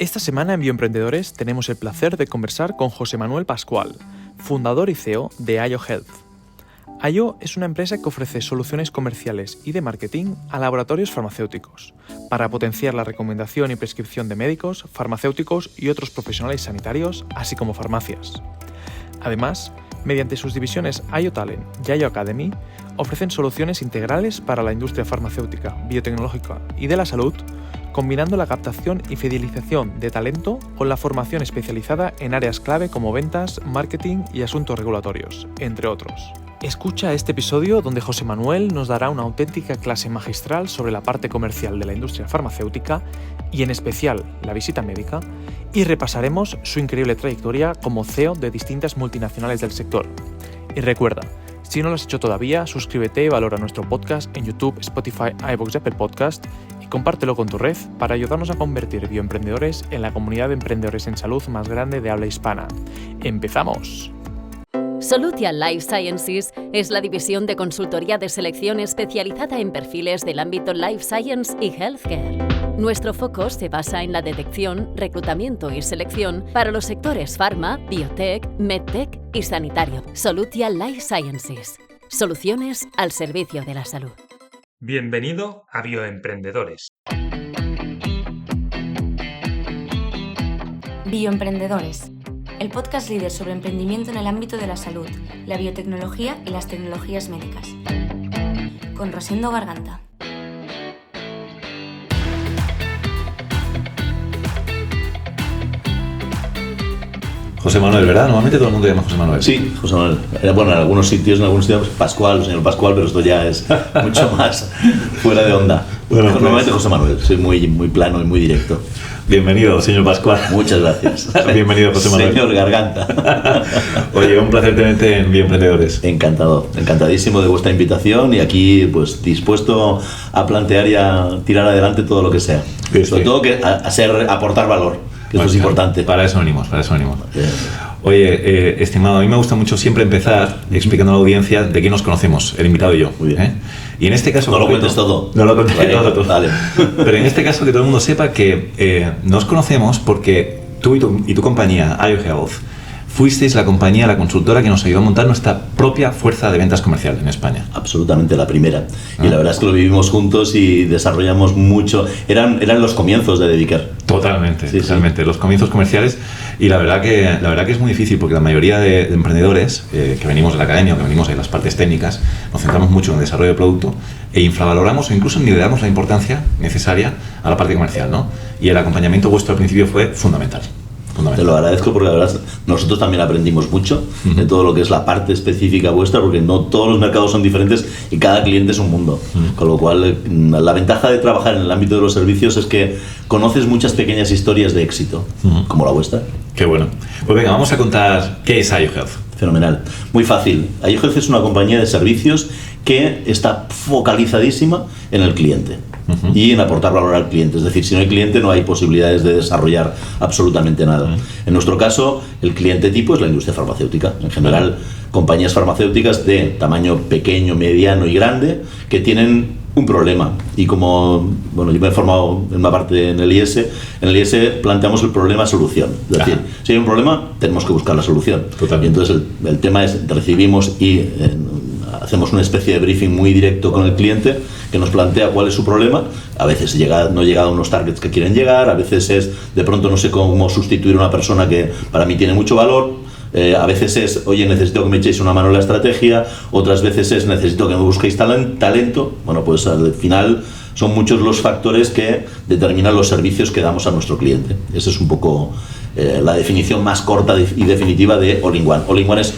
Esta semana en Bioemprendedores tenemos el placer de conversar con José Manuel Pascual, fundador y CEO de Ayo Health. Ayo es una empresa que ofrece soluciones comerciales y de marketing a laboratorios farmacéuticos para potenciar la recomendación y prescripción de médicos, farmacéuticos y otros profesionales sanitarios, así como farmacias. Además, mediante sus divisiones Ayo Talent y Ayo Academy, ofrecen soluciones integrales para la industria farmacéutica, biotecnológica y de la salud, combinando la captación y fidelización de talento con la formación especializada en áreas clave como ventas, marketing y asuntos regulatorios, entre otros. Escucha este episodio donde José Manuel nos dará una auténtica clase magistral sobre la parte comercial de la industria farmacéutica y en especial la visita médica, y repasaremos su increíble trayectoria como CEO de distintas multinacionales del sector. Y recuerda, si no lo has hecho todavía, suscríbete y valora nuestro podcast en YouTube, Spotify, iVoox y Apple Podcast y compártelo con tu red para ayudarnos a convertir Bioemprendedores en la comunidad de emprendedores en salud más grande de habla hispana. ¡Empezamos! Solutia Life Sciences es la división de consultoría de selección especializada en perfiles del ámbito Life Science y Healthcare. Nuestro foco se basa en la detección, reclutamiento y selección para los sectores Pharma, Biotech, MedTech y Sanitario. Solutia Life Sciences. Soluciones al servicio de la salud. Bienvenido a Bioemprendedores. Bioemprendedores, el podcast líder sobre emprendimiento en el ámbito de la salud, la biotecnología y las tecnologías médicas. Con Rosendo Garganta. José Manuel, ¿verdad? Normalmente todo el mundo llama José Manuel. Sí, José Manuel. Bueno, en algunos sitios Pascual, señor Pascual, pero esto ya es mucho más fuera de onda. Bueno, normalmente José Manuel, soy muy plano y muy directo. Bienvenido, señor Pascual. Muchas gracias. Bienvenido, José Manuel. Señor Garganta. Oye, un placer tenerte en Bioemprendedores. Encantado, encantadísimo de vuestra invitación y aquí pues dispuesto a plantear y a tirar adelante todo lo que sea. Sí, Sobre todo que aportar valor. Eso es importante. Para eso venimos. Oye, estimado, a mí me gusta mucho siempre empezar explicando a la audiencia de qué nos conocemos, el invitado y yo. Muy bien. Y en este caso... No lo cuentes todo. No lo cuentes todo. Vale. Pero en este caso que todo el mundo sepa que nos conocemos porque tú y tu compañía, Ayo Health, fuisteis la compañía, la consultora que nos ayudó a montar nuestra propia fuerza de ventas comercial en España. Absolutamente, la primera. Y la verdad es que lo vivimos juntos y desarrollamos mucho. Eran los comienzos de Dediker. Totalmente. Sí. Los comienzos comerciales. Y la verdad que es muy difícil porque la mayoría de emprendedores que venimos de la academia o que venimos de las partes técnicas, nos centramos mucho en el desarrollo de producto e infravaloramos o incluso ni le damos la importancia necesaria a la parte comercial, ¿no? Y el acompañamiento vuestro al principio fue fundamental. Te lo agradezco porque la verdad nosotros también aprendimos mucho de todo lo que es la parte específica vuestra, porque no todos los mercados son diferentes y cada cliente es un mundo. Con lo cual, la ventaja de trabajar en el ámbito de los servicios es que conoces muchas pequeñas historias de éxito, como la vuestra. Qué bueno. Pues venga, vamos a contar qué es Ayo Health. Fenomenal. Muy fácil. Ayo Health es una compañía de servicios que está focalizadísima en el cliente. Y en aportar valor al cliente. Es decir, si no hay cliente no hay posibilidades de desarrollar absolutamente nada. En nuestro caso, el cliente tipo es la industria farmacéutica. En general, compañías farmacéuticas de tamaño pequeño, mediano y grande que tienen un problema. Y como yo me he formado en una parte en el IS planteamos el problema-solución. Es decir, si hay un problema, tenemos que buscar la solución. Totalmente. Y entonces el tema es, recibimos y hacemos una especie de briefing muy directo con el cliente que nos plantea cuál es su problema. A veces no llega a unos targets que quieren llegar, a veces es de pronto no sé cómo sustituir a una persona que para mí tiene mucho valor, a veces es, oye, necesito que me echéis una mano en la estrategia, otras veces es, necesito que me busquéis talento. Bueno, pues al final son muchos los factores que determinan los servicios que damos a nuestro cliente. Esa es un poco la definición más corta y definitiva de All-in-One. All-in-One es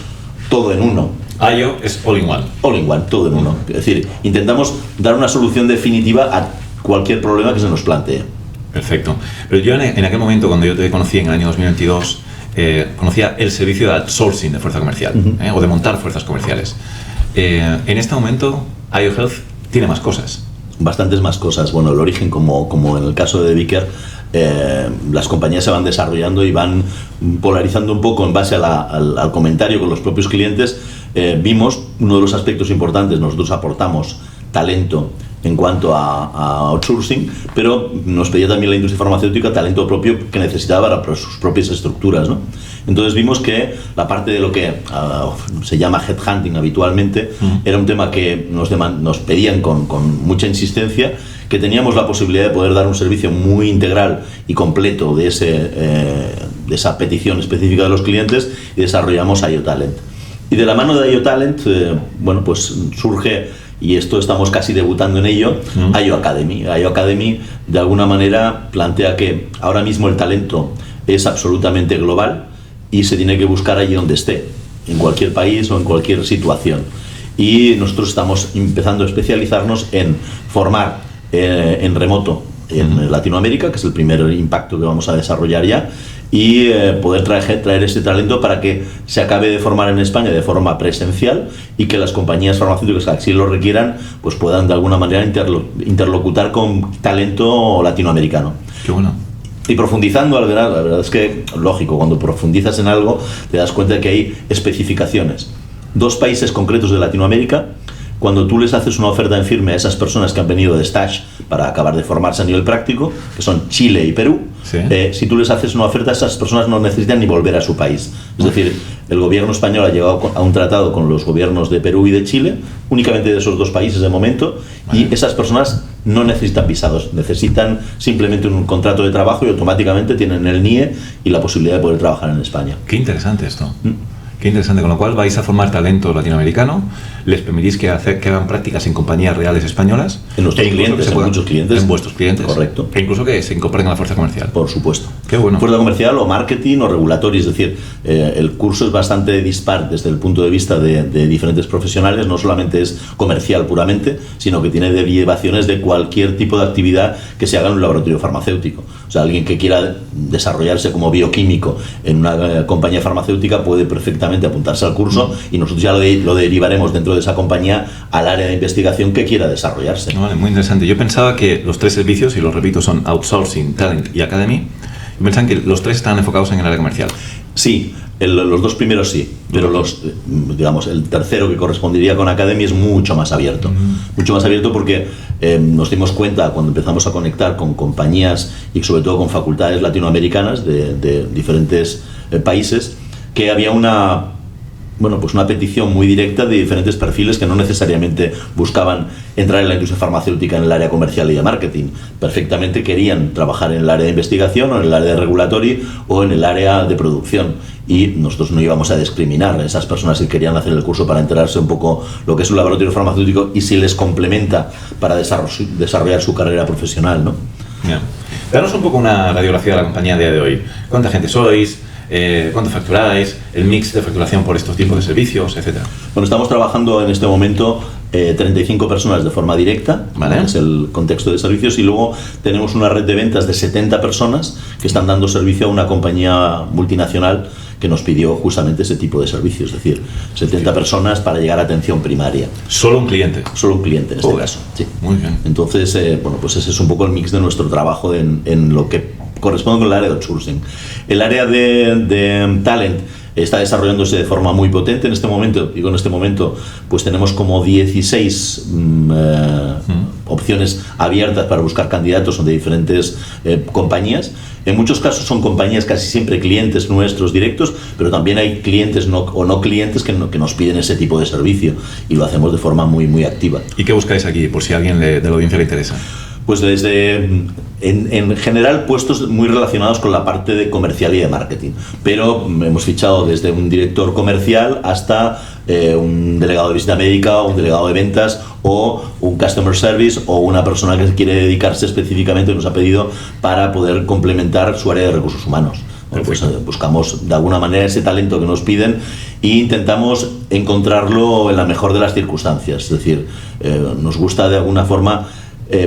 todo en uno. Ayo es All-in-One. All-in-One, todo en uno. Es decir, intentamos dar una solución definitiva a cualquier problema que se nos plantee. Perfecto. Pero yo en aquel momento, cuando yo te conocí en el año 2022, conocía el servicio de outsourcing de fuerza comercial, o de montar fuerzas comerciales. En este momento, Ayo Health tiene más cosas. Bastantes más cosas. Bueno, el origen, como en el caso de Dediker, las compañías se van desarrollando y van polarizando un poco en base al comentario con los propios clientes. Vimos uno de los aspectos importantes, nosotros aportamos talento en cuanto a outsourcing, pero nos pedía también la industria farmacéutica talento propio que necesitaba para sus propias estructuras, ¿no? Entonces vimos que la parte de lo que se llama headhunting habitualmente era un tema que nos pedían con mucha insistencia, que teníamos la posibilidad de poder dar un servicio muy integral y completo de esa petición específica de los clientes, y desarrollamos IO Talent. Y de la mano de IO Talent, bueno, pues surge, y esto estamos casi debutando en ello, IO Academy. IO Academy de alguna manera plantea que ahora mismo el talento es absolutamente global y se tiene que buscar allí donde esté, en cualquier país o en cualquier situación. Y nosotros estamos empezando a especializarnos en formar en remoto en Latinoamérica, que es el primer impacto que vamos a desarrollar ya, y poder traer este talento para que se acabe de formar en España de forma presencial y que las compañías farmacéuticas que así lo requieran pues puedan de alguna manera interlocutar con talento latinoamericano. Qué bueno. Y profundizando, la verdad es que, lógico, cuando profundizas en algo te das cuenta de que hay especificaciones. 2 países concretos de Latinoamérica, cuando tú les haces una oferta en firme a esas personas que han venido de stage para acabar de formarse a nivel práctico, que son Chile y Perú, sí. Si tú les haces una oferta, esas personas no necesitan ni volver a su país. Es decir, el gobierno español ha llegado a un tratado con los gobiernos de Perú y de Chile, únicamente de esos 2 países de momento, y esas personas no necesitan visados, necesitan simplemente un contrato de trabajo y automáticamente tienen el NIE y la posibilidad de poder trabajar en España. Qué interesante esto. Qué interesante, con lo cual vais a formar talento latinoamericano, les permitís que hagan prácticas en compañías reales españolas. En nuestros clientes, en muchos clientes. En vuestros clientes. Correcto. E incluso que se incorporen a la fuerza comercial. Por supuesto. Qué bueno. Fuerza comercial o marketing o regulatorio, es decir, el curso es bastante dispar desde el punto de vista de diferentes profesionales, no solamente es comercial puramente, sino que tiene derivaciones de cualquier tipo de actividad que se haga en un laboratorio farmacéutico. O sea, alguien que quiera desarrollarse como bioquímico en una compañía farmacéutica puede perfectamente apuntarse al curso y nosotros ya lo derivaremos dentro de esa compañía al área de investigación que quiera desarrollarse. Vale, muy interesante. Yo pensaba que los 3 servicios, y lo repito, son Outsourcing, Talent y Academy. Yo pensaba que los 3 están enfocados en el área comercial. Sí, los 2 primeros sí, pero digamos, el tercero que correspondería con Academy es mucho más abierto. Mucho más abierto porque nos dimos cuenta cuando empezamos a conectar con compañías y sobre todo con facultades latinoamericanas de diferentes países, que había una petición muy directa de diferentes perfiles que no necesariamente buscaban entrar en la industria farmacéutica en el área comercial y de marketing. Perfectamente querían trabajar en el área de investigación o en el área de regulatory o en el área de producción. Y nosotros no íbamos a discriminar a esas personas que querían hacer el curso para enterarse un poco lo que es un laboratorio farmacéutico y si les complementa para desarrollar su carrera profesional, ¿no? Yeah. Danos un poco una radiografía de la compañía a día de hoy. ¿Cuánta gente sois? ¿Cuánto facturáis? El mix de facturación por estos tipos de servicios, etcétera. Bueno, estamos trabajando en este momento 35 personas de forma directa, ¿vale? Es el contexto de servicios, y luego tenemos una red de ventas de 70 personas que están dando servicio a una compañía multinacional que nos pidió justamente ese tipo de servicios, es decir, 70 personas para llegar a atención primaria. ¿Solo un cliente? Solo un cliente en este caso, sí. Muy bien. Entonces, pues ese es un poco el mix de nuestro trabajo en lo que corresponde con el área de outsourcing. El área de talent está desarrollándose de forma muy potente en este momento. Digo en este momento, pues tenemos como 16 opciones abiertas para buscar candidatos de diferentes compañías. En muchos casos son compañías casi siempre clientes nuestros directos, pero también hay clientes o no clientes que nos piden ese tipo de servicio, y lo hacemos de forma muy, muy activa. ¿Y qué buscáis aquí, por si a alguien de la audiencia le interesa? Pues en general puestos muy relacionados con la parte de comercial y de marketing, pero hemos fichado desde un director comercial hasta un delegado de visita médica o un delegado de ventas o un customer service o una persona que quiere dedicarse específicamente, nos ha pedido, para poder complementar su área de recursos humanos. Bueno, pues buscamos de alguna manera ese talento que nos piden e intentamos encontrarlo en la mejor de las circunstancias, es decir, nos gusta de alguna forma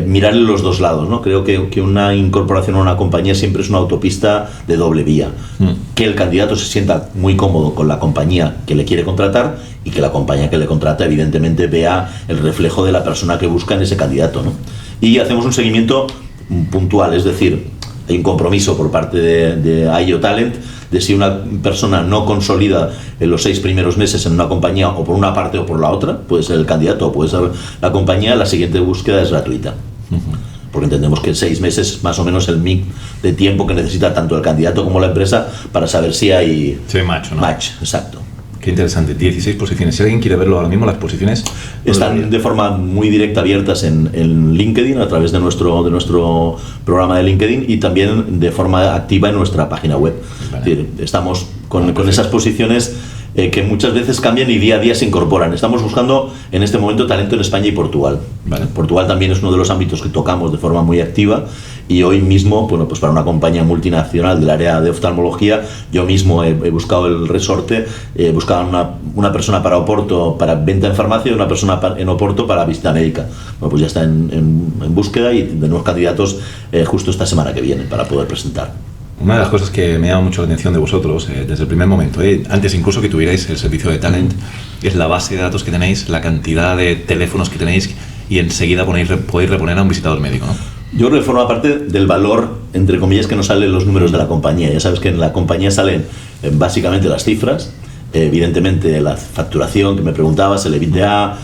mirarle los 2 lados, ¿no? Creo que una incorporación a una compañía siempre es una autopista de doble vía. Que el candidato se sienta muy cómodo con la compañía que le quiere contratar y que la compañía que le contrata evidentemente vea el reflejo de la persona que busca en ese candidato, ¿no? Y hacemos un seguimiento puntual, es decir, hay un compromiso por parte de IO Talent de si una persona no consolida en los 6 primeros meses en una compañía, o por una parte o por la otra, puede ser el candidato o puede ser la compañía, la siguiente búsqueda es gratuita. Porque entendemos que 6 meses es más o menos el mix de tiempo que necesita tanto el candidato como la empresa para saber si hay match, ¿no? Match, exacto. Qué interesante, 16 posiciones. Si alguien quiere verlo ahora mismo, las posiciones están de forma muy directa abiertas en LinkedIn, a través de nuestro programa de LinkedIn, y también de forma activa en nuestra página web. Vale. Es decir, estamos con esas posiciones que muchas veces cambian y día a día se incorporan. Estamos buscando en este momento talento en España y Portugal. Vale. Portugal también es uno de los ámbitos que tocamos de forma muy activa, y hoy mismo, bueno, pues para una compañía multinacional del área de oftalmología, yo mismo he buscado el resorte, buscaba una persona para Oporto para venta en farmacia y una persona en Oporto para visita médica. Bueno, pues ya está en búsqueda, y tenemos candidatos justo esta semana que viene para poder presentar. Una de las cosas que me llama mucho la atención de vosotros, desde el primer momento, antes incluso que tuvierais el servicio de Talent, es la base de datos que tenéis, la cantidad de teléfonos que tenéis, y enseguida podéis reponer a un visitador médico, ¿no? Yo creo que forma parte del valor, entre comillas, que nos salen los números de la compañía. Ya sabes que en la compañía salen básicamente las cifras, evidentemente la facturación que me preguntabas, el EBITDA,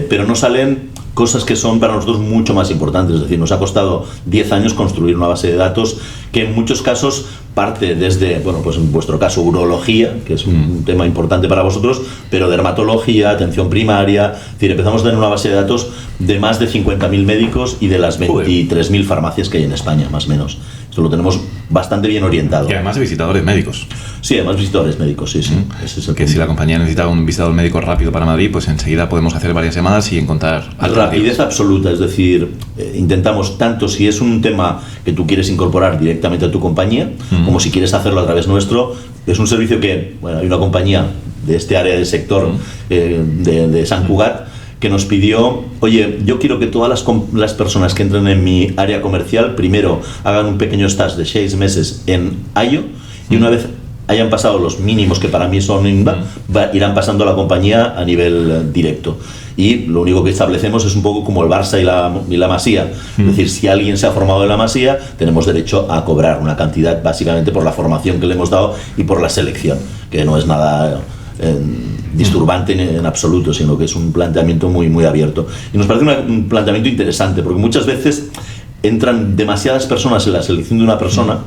pero no salen cosas que son para nosotros mucho más importantes. Es decir, nos ha costado 10 años construir una base de datos que en muchos casos parte desde, bueno, pues en vuestro caso, urología, que es un tema importante para vosotros, pero dermatología, atención primaria. Es decir, empezamos a tener una base de datos de más de 50.000 médicos y de las 23.000 farmacias que hay en España, más o menos. Esto lo tenemos bastante bien orientado. Y además de visitadores médicos. Sí, además visitadores médicos, sí. Ese es el que punto. Si la compañía necesita un visitador médico rápido para Madrid, pues enseguida podemos hacer varias llamadas y encontrar rapidez absoluta. Es decir, intentamos tanto si es un tema que tú quieres incorporar directamente a tu compañía, como si quieres hacerlo a través nuestro. Es un servicio que, bueno, hay una compañía de este área del sector de Sant Cugat que nos pidió, oye, yo quiero que todas las personas que entren en mi área comercial primero hagan un pequeño stage de 6 meses en IO, y una vez hayan pasado los mínimos que para mí son irán pasando a la compañía a nivel directo. Y lo único que establecemos es un poco como el Barça y la Masía. Es decir, si alguien se ha formado en la Masía, tenemos derecho a cobrar una cantidad básicamente por la formación que le hemos dado y por la selección, que no es nada disturbante en absoluto, sino que es un planteamiento muy, muy abierto. Y nos parece un planteamiento interesante, porque muchas veces entran demasiadas personas en la selección de una persona.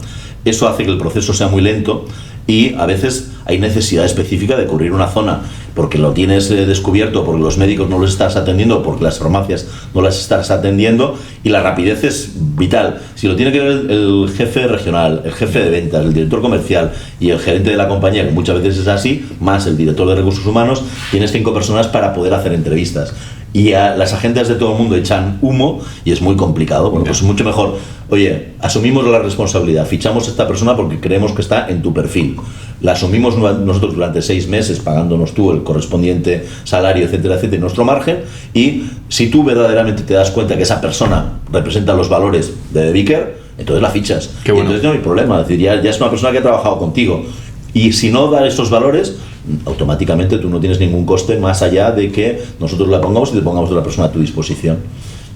Eso hace que el proceso sea muy lento, y a veces hay necesidad específica de cubrir una zona porque lo tienes descubierto, porque los médicos no los estás atendiendo, porque las farmacias no las estás atendiendo, y la rapidez es vital. Si lo tiene que ver el jefe regional, el jefe de ventas, el director comercial y el gerente de la compañía, que muchas veces es así, más el director de recursos humanos, tienes 5 personas para poder hacer entrevistas. Y las agendas de todo el mundo echan humo y es muy complicado. Bueno, pues es mucho mejor, oye, asumimos la responsabilidad, fichamos a esta persona porque creemos que está en tu perfil, la asumimos nosotros durante 6 meses pagándonos tú el correspondiente salario, etcétera, etcétera, nuestro margen, y si tú verdaderamente te das cuenta que esa persona representa los valores de The Vicar, entonces la fichas. Qué bueno. Y entonces no hay problema, es decir, ya es una persona que ha trabajado contigo. Y si no da estos valores, automáticamente tú no tienes ningún coste más allá de que nosotros la pongamos y te pongamos a la persona a tu disposición.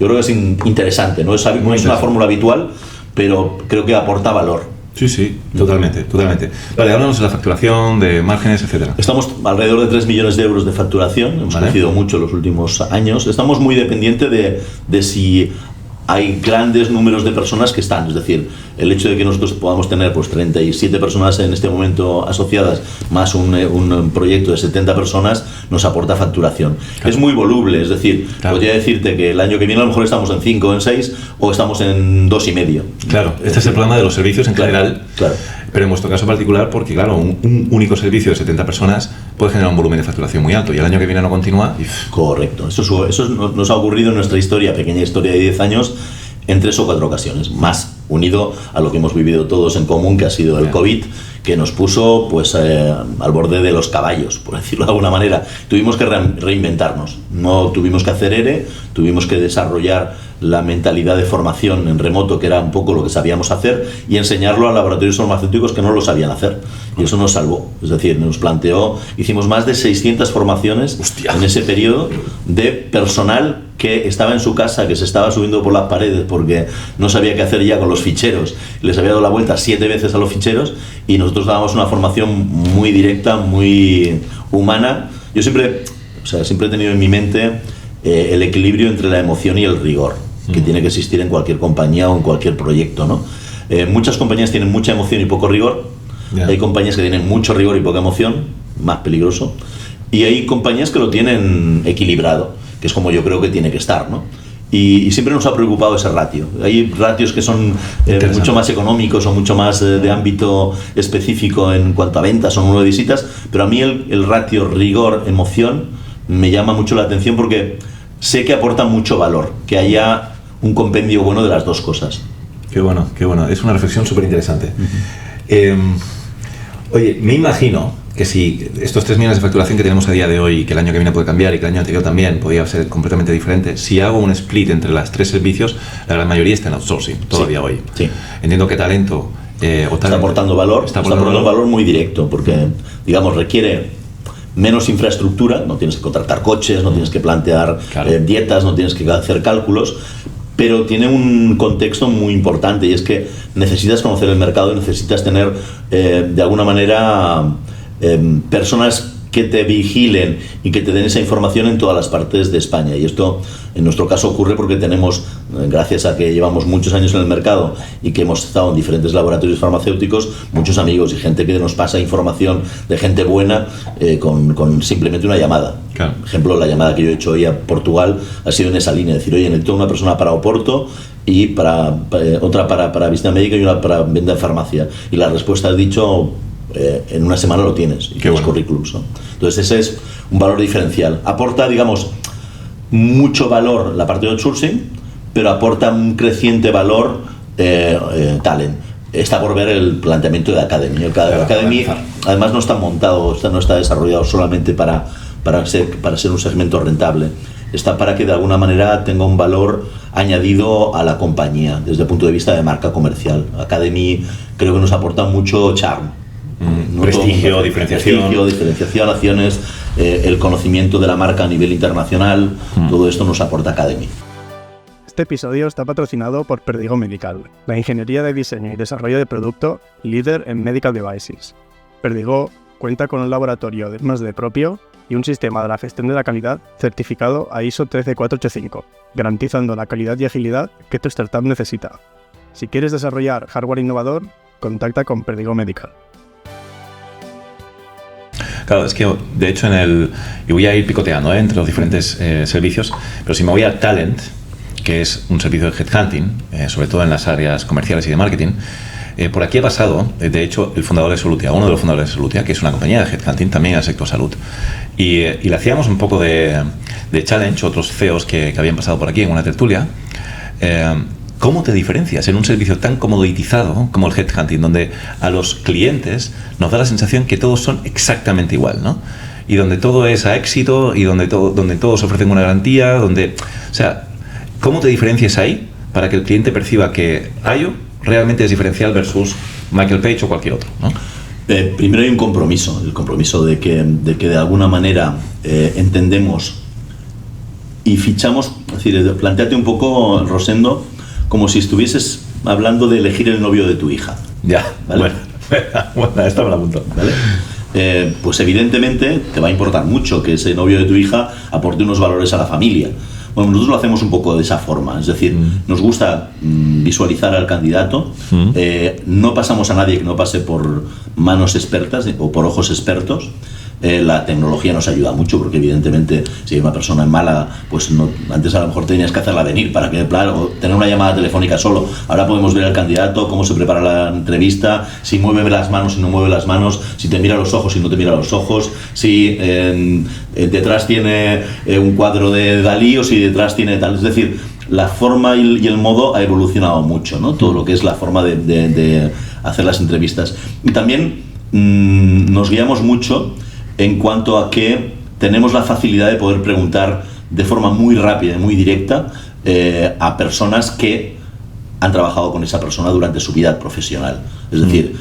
Yo creo que es interesante, no es una fórmula habitual, pero creo que aporta valor. Sí, totalmente. Vale, háblanos de la facturación, de márgenes, etcétera. Estamos alrededor de 3 millones de euros de facturación, hemos crecido mucho en los últimos años. Estamos muy dependientes de si hay grandes números de personas que están, es decir, el hecho de que nosotros podamos tener pues 37 personas en este momento asociadas, más un proyecto de 70 personas, nos aporta facturación. Claro. Es muy voluble, es decir, podría decirte que el año que viene a lo mejor estamos en 5 o en 6, o estamos en 2,5. Claro, este es el problema de los servicios en general. Claro. Pero en vuestro caso particular, porque claro, un único servicio de 70 personas puede generar un volumen de facturación muy alto, y el año que viene no continúa. Correcto, eso nos ha ocurrido en nuestra historia, pequeña historia de 10 años, en 3 o 4 ocasiones, más unido a lo que hemos vivido todos en común, que ha sido el COVID, que nos puso pues al borde de los caballos, por decirlo de alguna manera. Tuvimos que reinventarnos, no tuvimos que hacer ERE, tuvimos que desarrollar la mentalidad de formación en remoto, que era un poco lo que sabíamos hacer, y enseñarlo a laboratorios farmacéuticos que no lo sabían hacer, y eso nos salvó. Es decir, nos planteó, hicimos más de 600 formaciones en ese periodo de personal que estaba en su casa, que se estaba subiendo por las paredes porque no sabía qué hacer ya con los ficheros, les había dado la vuelta 7 veces a los ficheros, y nosotros dábamos una formación muy directa, muy humana. Yo siempre he tenido en mi mente el equilibrio entre la emoción y el rigor que tiene que existir en cualquier compañía o en cualquier proyecto, ¿no? Muchas compañías tienen mucha emoción y poco rigor. Hay compañías que tienen mucho rigor y poca emoción, más peligroso, y hay compañías que lo tienen equilibrado, que es como yo creo que tiene que estar, ¿no? Y siempre nos ha preocupado ese ratio. Hay ratios que son mucho más económicos o mucho más de ámbito específico en cuanto a ventas o número de visitas, pero a mí el ratio rigor-emoción me llama mucho la atención porque sé que aporta mucho valor, que haya un compendio bueno de las dos cosas. Qué bueno, qué bueno. Es una reflexión súper interesante. Oye, me imagino que si estos 3 millones de facturación que tenemos a día de hoy, que el año que viene puede cambiar y que el año anterior también podría ser completamente diferente, si hago un split entre las 3 servicios, la gran mayoría está en outsourcing todavía hoy. Sí. Entiendo que talento está aportando valor, está aportando valor muy directo, porque digamos requiere menos infraestructura, no tienes que contratar coches, no tienes que plantear dietas, no tienes que hacer cálculos, pero tiene un contexto muy importante, y es que necesitas conocer el mercado y necesitas tener de alguna manera personas que te vigilen y que te den esa información en todas las partes de España. Y esto en nuestro caso ocurre porque tenemos, gracias a que llevamos muchos años en el mercado y que hemos estado en diferentes laboratorios farmacéuticos, muchos amigos y gente que nos pasa información de gente buena con simplemente una llamada. Claro. Por ejemplo, la llamada que yo he hecho hoy a Portugal ha sido en esa línea, decir, oye, necesito una persona para Oporto y otra para visita médica y una para venta de farmacia. Y la respuesta ha dicho, en una semana lo tienes, y tienes currículums, ¿no? Entonces ese es un valor diferencial. Aporta, digamos, mucho valor la parte de outsourcing, pero aporta un creciente valor talent. Está por ver el planteamiento de Academy. Academy además no está montado, no está desarrollado solamente para ser un segmento rentable. Está para que de alguna manera tenga un valor añadido a la compañía desde el punto de vista de marca comercial. Academy creo que nos aporta mucho charm. Prestigio, diferenciación, acciones, el conocimiento de la marca a nivel internacional, todo esto nos aporta Academy. Este episodio está patrocinado por Perdigo Medical, la ingeniería de diseño y desarrollo de producto líder en medical devices. Perdigo cuenta con un laboratorio de I+D propio y un sistema de la gestión de la calidad certificado a ISO 13485, garantizando la calidad y agilidad que tu startup necesita. Si quieres desarrollar hardware innovador, contacta con Perdigo Medical. Claro, es que de hecho y voy a ir picoteando entre los diferentes servicios, pero si me voy a Talent, que es un servicio de headhunting, sobre todo en las áreas comerciales y de marketing, por aquí ha pasado, de hecho, el fundador de Solutia, uno de los fundadores de Solutia, que es una compañía de headhunting también en el sector salud, y le hacíamos un poco de challenge, otros CEOs que habían pasado por aquí en una tertulia. ¿Cómo te diferencias en un servicio tan comoditizado como el headhunting, donde a los clientes nos da la sensación que todos son exactamente igual, ¿no? Y donde todo es a éxito y donde todos ofrecen una garantía, o sea, ¿cómo te diferencias ahí para que el cliente perciba que Ayo realmente es diferencial versus Michael Page o cualquier otro, ¿no? Primero hay un compromiso, el compromiso de que de alguna manera entendemos y fichamos, es decir, plantéate un poco, Rosendo, como si estuvieses hablando de elegir el novio de tu hija. Ya, ¿vale? Bueno, esta me la apunto. ¿Vale? Pues evidentemente te va a importar mucho que ese novio de tu hija aporte unos valores a la familia. Bueno, nosotros lo hacemos un poco de esa forma, es decir, nos gusta visualizar al candidato, no pasamos a nadie que no pase por manos expertas o por ojos expertos. La tecnología nos ayuda mucho porque evidentemente si hay una persona en Málaga, pues antes a lo mejor tenías que hacerla venir para que, claro, tener una llamada telefónica solo. Ahora podemos ver al candidato, cómo se prepara la entrevista, si mueve las manos, si no mueve las manos, si te mira a los ojos, si no te mira a los ojos, si detrás tiene un cuadro de Dalí o si detrás tiene tal. Es decir, la forma y el modo ha evolucionado mucho, ¿no? Todo lo que es la forma de hacer las entrevistas. Y también nos guiamos mucho en cuanto a que tenemos la facilidad de poder preguntar de forma muy rápida y muy directa a personas que han trabajado con esa persona durante su vida profesional. Es decir,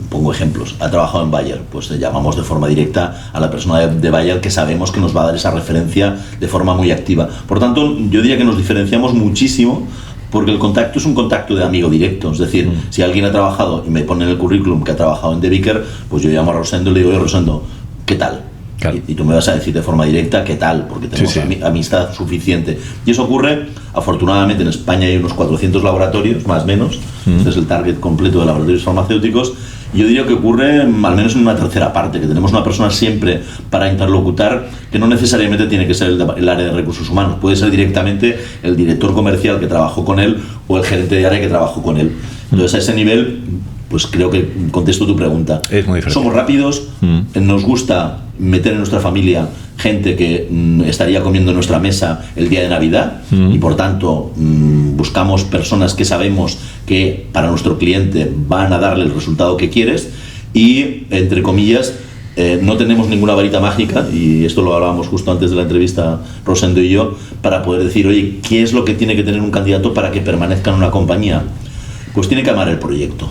pongo ejemplos, ha trabajado en Bayer, pues le llamamos de forma directa a la persona de Bayer, que sabemos que nos va a dar esa referencia de forma muy activa. Por tanto, yo diría que nos diferenciamos muchísimo, porque el contacto es un contacto de amigo directo. Es decir, si alguien ha trabajado y me pone en el currículum que ha trabajado en De Vicker, pues yo llamo a Rosendo y le digo: oye, Rosendo, ¿qué tal? Claro. Y tú me vas a decir de forma directa qué tal, porque tenemos amistad suficiente. Y eso ocurre, afortunadamente, en España hay unos 400 laboratorios, más o menos. Este es el target completo de laboratorios farmacéuticos. Y yo diría que ocurre al menos en una tercera parte, que tenemos una persona siempre para interlocutar, que no necesariamente tiene que ser el área de recursos humanos, puede ser directamente el director comercial que trabajó con él o el gerente de área que trabajó con él. Entonces, a ese nivel, pues creo que contesto tu pregunta. Es muy diferente. Somos rápidos, nos gusta meter en nuestra familia gente que estaría comiendo en nuestra mesa el día de Navidad, y por tanto buscamos personas que sabemos que para nuestro cliente van a darle el resultado que quieres, y entre comillas no tenemos ninguna varita mágica, y esto lo hablábamos justo antes de la entrevista Rosendo y yo, para poder decir: oye, ¿qué es lo que tiene que tener un candidato para que permanezca en una compañía? Pues tiene que amar el proyecto.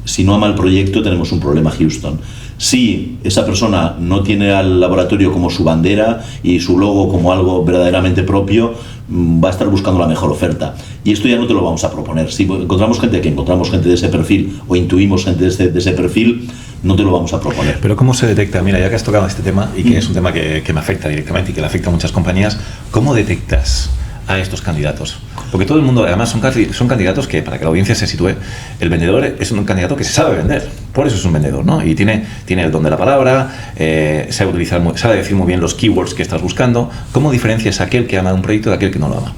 Si no ama el proyecto, tenemos un problema, Houston. Si esa persona no tiene al laboratorio como su bandera y su logo como algo verdaderamente propio, va a estar buscando la mejor oferta. Y esto ya no te lo vamos a proponer. Si encontramos gente de ese perfil, o intuimos gente de ese perfil, no te lo vamos a proponer. Pero ¿cómo se detecta? Mira, ya que has tocado este tema, y que es un tema que me afecta directamente y que le afecta a muchas compañías, ¿cómo detectas a estos candidatos? Porque todo el mundo, además, son candidatos que, para que la audiencia se sitúe, el vendedor es un candidato que se sabe vender, por eso es un vendedor, ¿no? Y tiene el don de la palabra, sabe decir muy bien los keywords que estás buscando. ¿Cómo diferencias a aquel que ama un proyecto de aquel que no lo ama?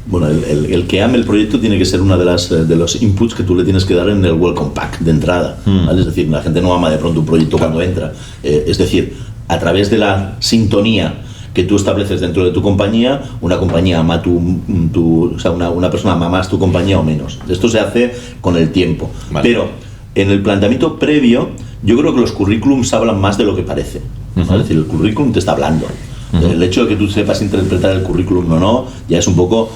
Bueno, el que ame el proyecto tiene que ser una de los inputs que tú le tienes que dar en el welcome pack de entrada, ¿vale? Es decir, la gente no ama de pronto un proyecto cuando entra. Es decir, a través de la sintonía que tú estableces dentro de tu compañía, una compañía ama o sea, una persona ama más tu compañía o menos. Esto se hace con el tiempo. Vale. Pero en el planteamiento previo, yo creo que los currículums hablan más de lo que parece. Es decir, el currículum te está hablando. El hecho de que tú sepas interpretar el currículum o no, ya es un poco,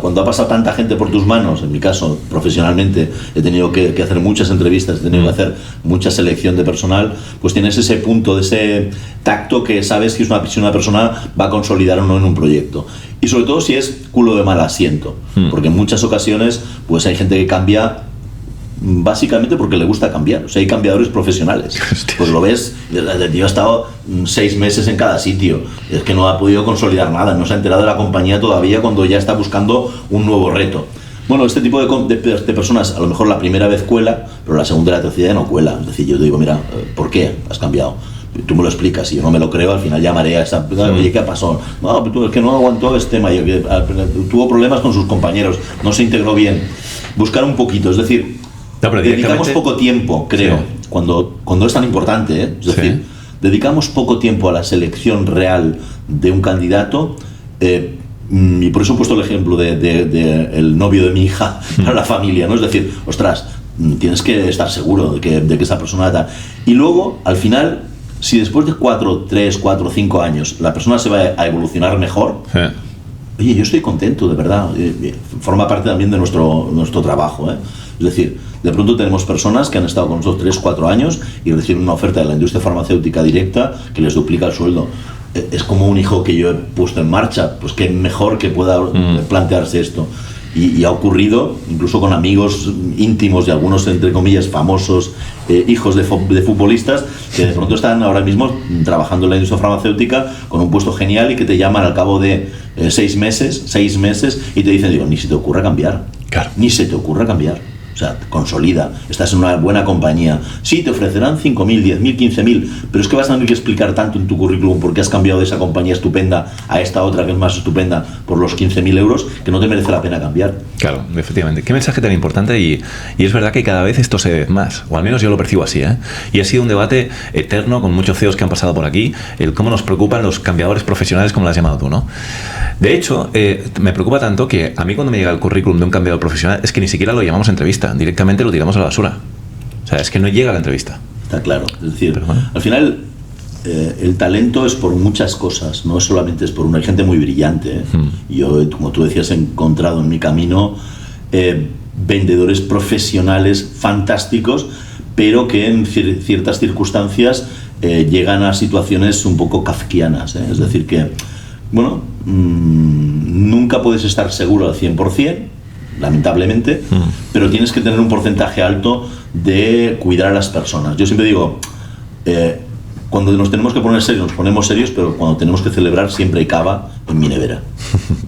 cuando ha pasado tanta gente por tus manos. En mi caso, profesionalmente, he tenido que hacer muchas entrevistas, he tenido que hacer mucha selección de personal, pues tienes ese punto, de ese tacto, que sabes si una persona va a consolidar o no en un proyecto. Y sobre todo si es culo de mal asiento, porque en muchas ocasiones pues hay gente que cambia básicamente porque le gusta cambiar. O sea, hay cambiadores profesionales. Pues lo ves, el tío ha estado 6 meses en cada sitio, es que no ha podido consolidar nada, no se ha enterado de la compañía todavía cuando ya está buscando un nuevo reto. Bueno, este tipo de personas, a lo mejor la primera vez cuela, pero la segunda y la tercera ya no cuela. Es decir, yo te digo: mira, ¿por qué has cambiado? Tú me lo explicas. Si yo no me lo creo, al final llamaré a esa... Oye, ¿qué pasó? No, es que no aguantó este tema, tuvo problemas con sus compañeros, no se integró bien. Buscar un poquito, es decir, dedicamos poco tiempo, creo, cuando es tan importante, ¿eh? Es decir, dedicamos poco tiempo a la selección real de un candidato, y por eso he puesto el ejemplo de el novio de mi hija para la familia, ¿no? Es decir, ostras, tienes que estar seguro de que esa persona está... Y luego, al final, si después de 3, 4, 5 años la persona se va a evolucionar mejor, oye, yo estoy contento, de verdad. Forma parte también de nuestro trabajo, ¿eh? Es decir, de pronto tenemos personas que han estado con nosotros 3, 4 años y reciben una oferta de la industria farmacéutica directa que les duplica el sueldo. Es como un hijo que yo he puesto en marcha, pues qué mejor que pueda plantearse esto. Y ha ocurrido incluso con amigos íntimos de algunos, entre comillas, famosos hijos de futbolistas, que de pronto están ahora mismo trabajando en la industria farmacéutica con un puesto genial, y que te llaman al cabo de 6 meses y te dicen: digo, ni se te ocurra cambiar. Claro. Ni se te ocurra cambiar. O sea, consolida, estás en una buena compañía. Sí, te ofrecerán 5.000, 10.000, 15.000, pero es que vas a tener que explicar tanto en tu currículum por qué has cambiado de esa compañía estupenda a esta otra que es más estupenda por los 15.000 euros, que no te merece la pena cambiar. Claro, efectivamente. Qué mensaje tan importante, y es verdad que cada vez esto se ve más, o al menos yo lo percibo así, ¿eh? Y ha sido un debate eterno con muchos CEOs que han pasado por aquí, el cómo nos preocupan los cambiadores profesionales, como lo has llamado tú, ¿no? De hecho, me preocupa tanto que a mí, cuando me llega el currículum de un cambiador profesional, es que ni siquiera lo llamamos entrevista, directamente lo tiramos a la basura. O sea, es que no llega a la entrevista. Está claro. Es decir, al final el talento es por muchas cosas, no solamente es por una. Hay gente muy brillante. Yo, como tú decías, he encontrado en mi camino vendedores profesionales fantásticos, pero que en ciertas circunstancias llegan a situaciones un poco kafkianas. Es decir, que, bueno, nunca puedes estar seguro al 100%, lamentablemente, pero tienes que tener un porcentaje alto de cuidar a las personas. Yo siempre digo, cuando nos tenemos que poner serios, nos ponemos serios, pero cuando tenemos que celebrar, siempre hay cava en mi nevera.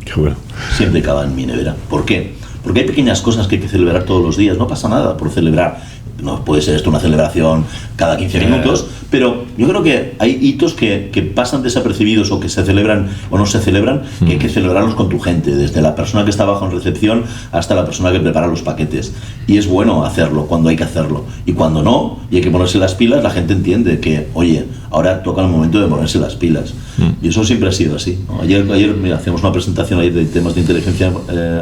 Qué bueno. Siempre hay cava en mi nevera. ¿Por qué? Porque hay pequeñas cosas que hay que celebrar todos los días. No pasa nada por celebrar. No puede ser esto una celebración cada 15 minutos, pero yo creo que hay hitos que pasan desapercibidos o que se celebran o no se celebran, que hay que celebrarlos con tu gente, desde la persona que está abajo en recepción hasta la persona que prepara los paquetes. Y es bueno hacerlo cuando hay que hacerlo. Y cuando no, y hay que ponerse las pilas, la gente entiende que, oye, ahora toca el momento de ponerse las pilas. Y eso siempre ha sido así, ¿no? Ayer mira, hacíamos una presentación ahí de temas de inteligencia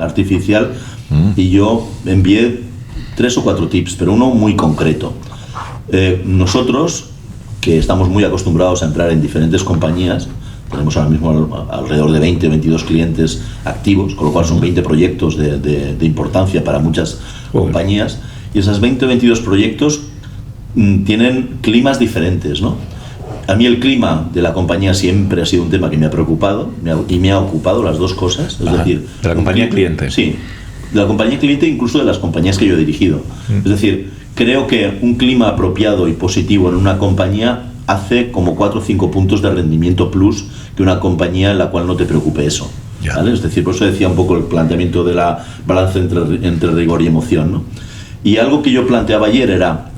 artificial y yo envié 3 o 4 tips, pero uno muy concreto. Nosotros, que estamos muy acostumbrados a entrar en diferentes compañías, tenemos ahora mismo alrededor de 20 o 22 clientes activos, con lo cual son 20 proyectos de importancia para muchas compañías, y esos 20 o 22 proyectos tienen climas diferentes, ¿no? A mí el clima de la compañía siempre ha sido un tema que me ha preocupado y me ha ocupado las dos cosas. Es decir, de la compañía cliente. Sí, de la compañía cliente, incluso de las compañías que yo he dirigido. Es decir, creo que un clima apropiado y positivo en una compañía hace como 4 o 5 puntos de rendimiento plus que una compañía en la cual no te preocupe eso. ¿Vale? Es decir, por eso decía un poco el planteamiento de la balanza entre rigor y emoción, ¿no? Y algo que yo planteaba ayer era,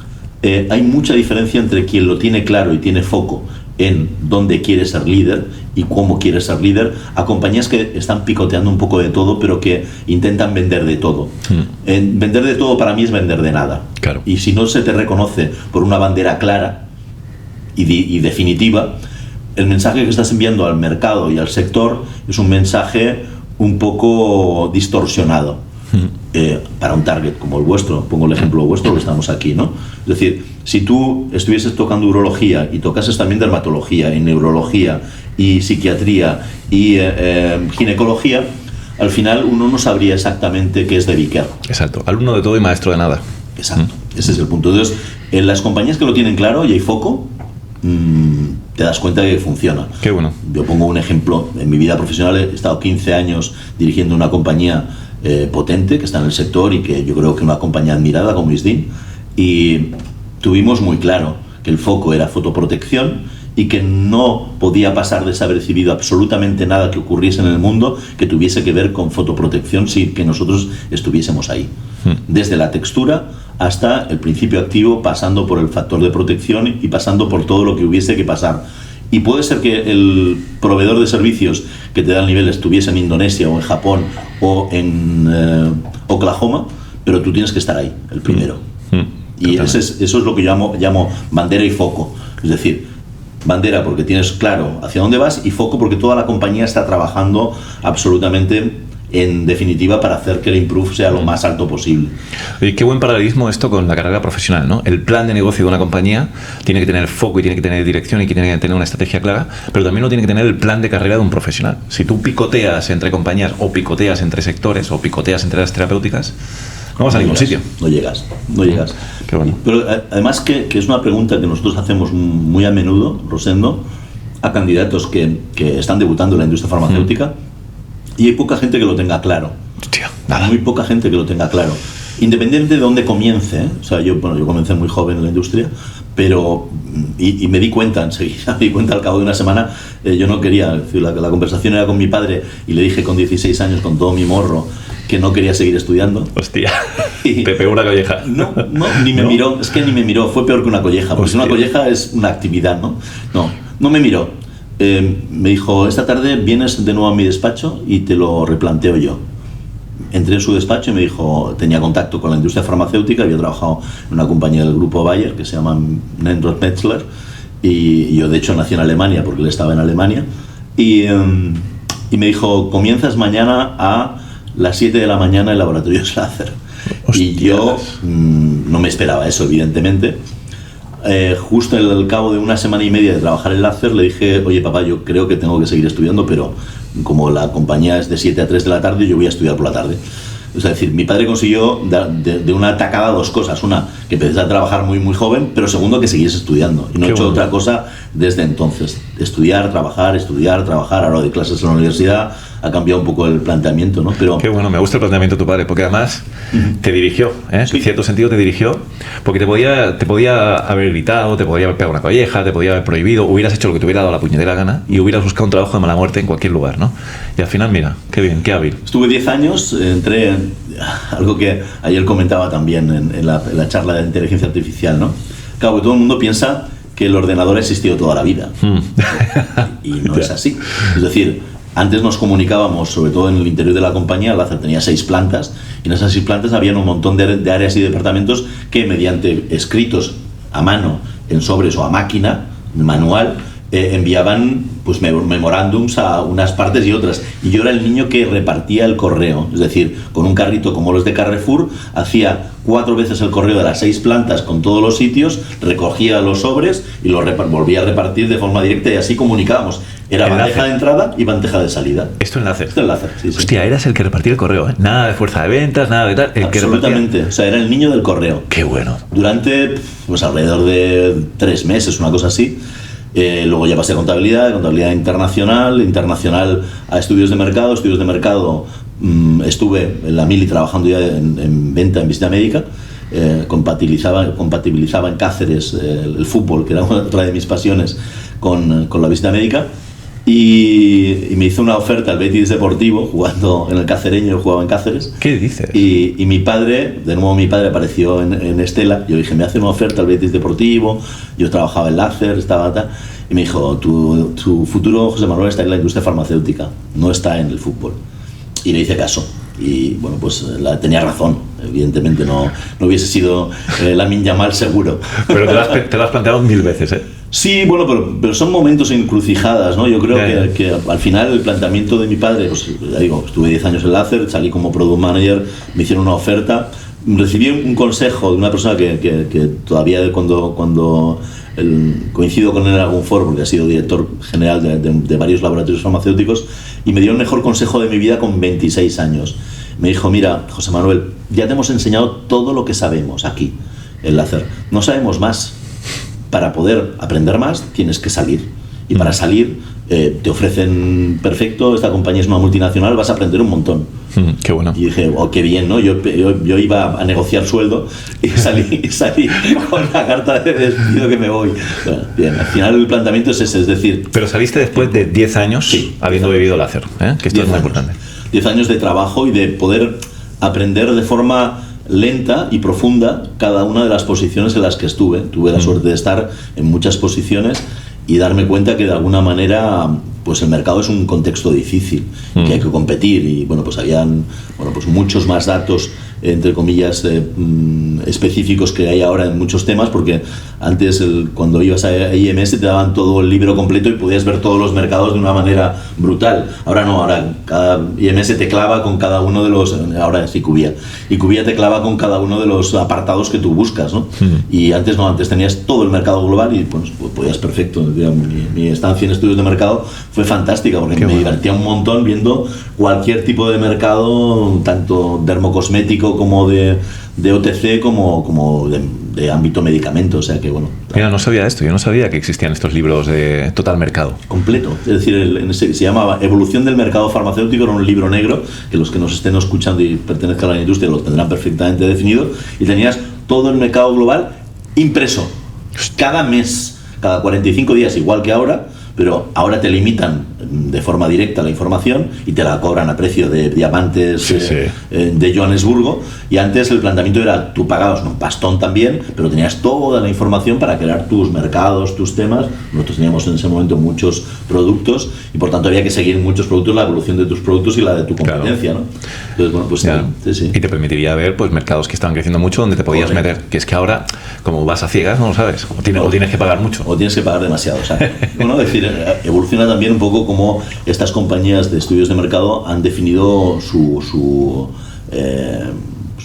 hay mucha diferencia entre quien lo tiene claro y tiene foco en dónde quiere ser líder y cómo quiere ser líder, a compañías que están picoteando un poco de todo, pero que intentan vender de todo. Vender de todo para mí es vender de nada. Claro. Y si no se te reconoce por una bandera clara y definitiva, el mensaje que estás enviando al mercado y al sector es un mensaje un poco distorsionado. Para un target como el vuestro, pongo el ejemplo vuestro que estamos aquí, ¿no? Es decir, si tú estuvieses tocando urología y tocases también dermatología y neurología y psiquiatría y ginecología, al final uno no sabría exactamente qué es de Vicker. Exacto, alumno de todo y maestro de nada. Exacto, ese es el punto. Entonces, en las compañías que lo tienen claro y hay foco, te das cuenta de que funciona. Qué bueno. Yo pongo un ejemplo. En mi vida profesional he estado 15 años dirigiendo una compañía potente que está en el sector y que yo creo que una compañía admirada como ISDIN, y tuvimos muy claro que el foco era fotoprotección y que no podía pasar desapercibido absolutamente nada que ocurriese en el mundo que tuviese que ver con fotoprotección sin que nosotros estuviésemos ahí. Desde la textura hasta el principio activo, pasando por el factor de protección y pasando por todo lo que hubiese que pasar. Y puede ser que el proveedor de servicios que te da el nivel estuviese en Indonesia o en Japón o en Oklahoma, pero tú tienes que estar ahí, el primero. Y eso es lo que yo llamo bandera y foco. Es decir, bandera porque tienes claro hacia dónde vas y foco porque toda la compañía está trabajando absolutamente en definitiva para hacer que el improve sea lo más alto posible. Y qué buen paralelismo esto con la carrera profesional, ¿no? El plan de negocio de una compañía tiene que tener foco y tiene que tener dirección y tiene que tener una estrategia clara, pero también lo tiene que tener el plan de carrera de un profesional. Si tú picoteas entre compañías o picoteas entre sectores o picoteas entre las terapéuticas, no vas a ningún sitio. No llegas. Qué bueno. Pero además que es una pregunta que nosotros hacemos muy a menudo, Rosendo, a candidatos que están debutando en la industria farmacéutica. Y hay poca gente que lo tenga claro. Hostia, nada. Muy poca gente que lo tenga claro. Independiente de dónde comience, ¿eh? O sea, yo comencé muy joven en la industria, pero y me di cuenta enseguida, me di cuenta al cabo de una semana, yo no quería, es decir, la conversación era con mi padre y le dije con 16 años, con todo mi morro, que no quería seguir estudiando. Hostia, te pegó una colleja. No, ni me miró, es que ni me miró, fue peor que una colleja, porque una colleja es una actividad, ¿no? No me miró. Me dijo, esta tarde vienes de nuevo a mi despacho y te lo replanteo yo. Entré en su despacho y me dijo, tenía contacto con la industria farmacéutica, había trabajado en una compañía del grupo Bayer que se llama Nendrot Metzler, y yo de hecho nací en Alemania porque él estaba en Alemania, y me dijo, comienzas mañana a las 7 de la mañana en laboratorios láser. Y yo no me esperaba eso, evidentemente. justo al cabo de una semana y media de trabajar en láser, le dije, oye papá, yo creo que tengo que seguir estudiando, pero como la compañía es de 7 a 3 de la tarde, yo voy a estudiar por la tarde. Es decir, mi padre consiguió de una tacada 2 cosas. Una, que empecé a trabajar muy muy joven, pero segundo, que siguiese estudiando. Y no he hecho otra cosa desde entonces. Estudiar, trabajar. Ahora doy clases en la universidad. Ha cambiado un poco el planteamiento, ¿no? Pero qué bueno, me gusta el planteamiento de tu padre, porque además te dirigió, Sí. En cierto sentido te dirigió, porque te podía haber gritado, te podía haber pegado una colleja, te podía haber prohibido, hubieras hecho lo que te hubiera dado la puñetera gana y hubieras buscado un trabajo de mala muerte en cualquier lugar, ¿no? Y al final, mira, qué bien, qué hábil. estuve 10 años, entré en algo que ayer comentaba también en la charla de inteligencia artificial, ¿no? Claro, que todo el mundo piensa que el ordenador ha existido toda la vida. Y no es así. Es decir, antes nos comunicábamos, sobre todo en el interior de la compañía, Láser tenía 6 plantas, y en esas 6 plantas había un montón de áreas y departamentos que mediante escritos a mano, en sobres o a máquina, manual, enviaban pues memorándums a unas partes y otras, y yo era el niño que repartía el correo, es decir, con un carrito como los de Carrefour, hacía 4 veces el correo de las 6 plantas con todos los sitios, recogía los sobres y los volvía a repartir de forma directa, y así comunicábamos. Era bandeja de entrada y bandeja de salida. Esto en láser. Esto en láser, sí, sí. Hostia, eras el que repartía el correo, ¿eh? Nada de fuerza de ventas, nada de tal. Absolutamente, o sea, era el niño del correo. Qué bueno. Durante pues alrededor de 3 meses, una cosa así. Luego ya pasé a contabilidad internacional a estudios de mercado. Estuve en la mili trabajando ya en venta, en visita médica. Compatibilizaba en Cáceres el fútbol, que era otra de mis pasiones, con la visita médica. Y me hizo una oferta al Betis Deportivo, jugando en el Cacereño. Yo jugaba en Cáceres. ¿Qué dices? Y mi padre apareció en Estela. Yo dije, me hace una oferta al Betis Deportivo. Yo trabajaba en láser, estaba tal. Y me dijo, tu futuro, José Manuel, está en la industria farmacéutica, no está en el fútbol. Y le hice caso. Y bueno, pues tenía razón. Evidentemente no hubiese sido Lamine Yamal seguro. Pero te lo has planteado 1000 veces, ¿eh? Sí, bueno, pero son momentos encrucijadas, ¿no? Yo creo que al final el planteamiento de mi padre, pues ya digo, estuve 10 años en láser, salí como product manager, me hicieron una oferta, recibí un consejo de una persona que todavía cuando coincido con él en algún foro, porque ha sido director general de varios laboratorios farmacéuticos, y me dio el mejor consejo de mi vida con 26 años. Me dijo, mira, José Manuel, ya te hemos enseñado todo lo que sabemos aquí en láser, no sabemos más. Para poder aprender más tienes que salir, y para salir te ofrecen, perfecto, esta compañía es una multinacional, vas a aprender un montón. Qué bueno. Y dije, oh, qué bien, ¿no? Yo iba a negociar sueldo y salí con la carta de despido que me voy. Bueno, bien, al final el planteamiento es ese, es decir... Pero saliste después de 10 años habiendo bebido láser, ¿eh? Que esto es muy importante. 10 años de trabajo y de poder aprender de forma lenta y profunda cada una de las posiciones en las que estuve. Tuve la suerte de estar en muchas posiciones y darme cuenta que de alguna manera pues el mercado es un contexto difícil, que hay que competir, y bueno, pues habían muchos más datos, entre comillas, específicos que hay ahora en muchos temas, porque antes cuando ibas a IMS te daban todo el libro completo y podías ver todos los mercados de una manera brutal. Ahora no, ahora cada IMS te clava con cada uno de los, ahora es IQVIA te clava con cada uno de los apartados que tú buscas, ¿no? Y antes no, antes tenías todo el mercado global y pues podías perfecto. Mi estancia en estudios de mercado fue fantástica, porque me divertía un montón viendo cualquier tipo de mercado, tanto dermocosmético como de OTC como de ámbito medicamento, o sea que bueno. Mira, no sabía esto, yo no sabía que existían estos libros de total mercado. Completo, es decir, se llamaba Evolución del mercado farmacéutico, era un libro negro, que los que nos estén escuchando y pertenezcan a la industria lo tendrán perfectamente definido, y tenías todo el mercado global impreso, cada mes, cada 45 días, igual que ahora, pero ahora te limitan de forma directa la información y te la cobran a precio de diamantes de Johannesburgo, y antes el planteamiento era, tú pagabas un pastón también, pero tenías toda la información para crear tus mercados, tus temas. Nosotros teníamos en ese momento muchos productos y por tanto había que seguir muchos productos, la evolución de tus productos y la de tu competencia, ¿no? Entonces, bueno, pues sí. Y te permitiría ver pues mercados que estaban creciendo mucho donde te podías meter, que es que ahora, como vas a ciegas, no lo sabes, o tienes que pagar mucho. O tienes que pagar demasiado, o sea, bueno, es decir, evoluciona también un poco como estas compañías de estudios de mercado han definido su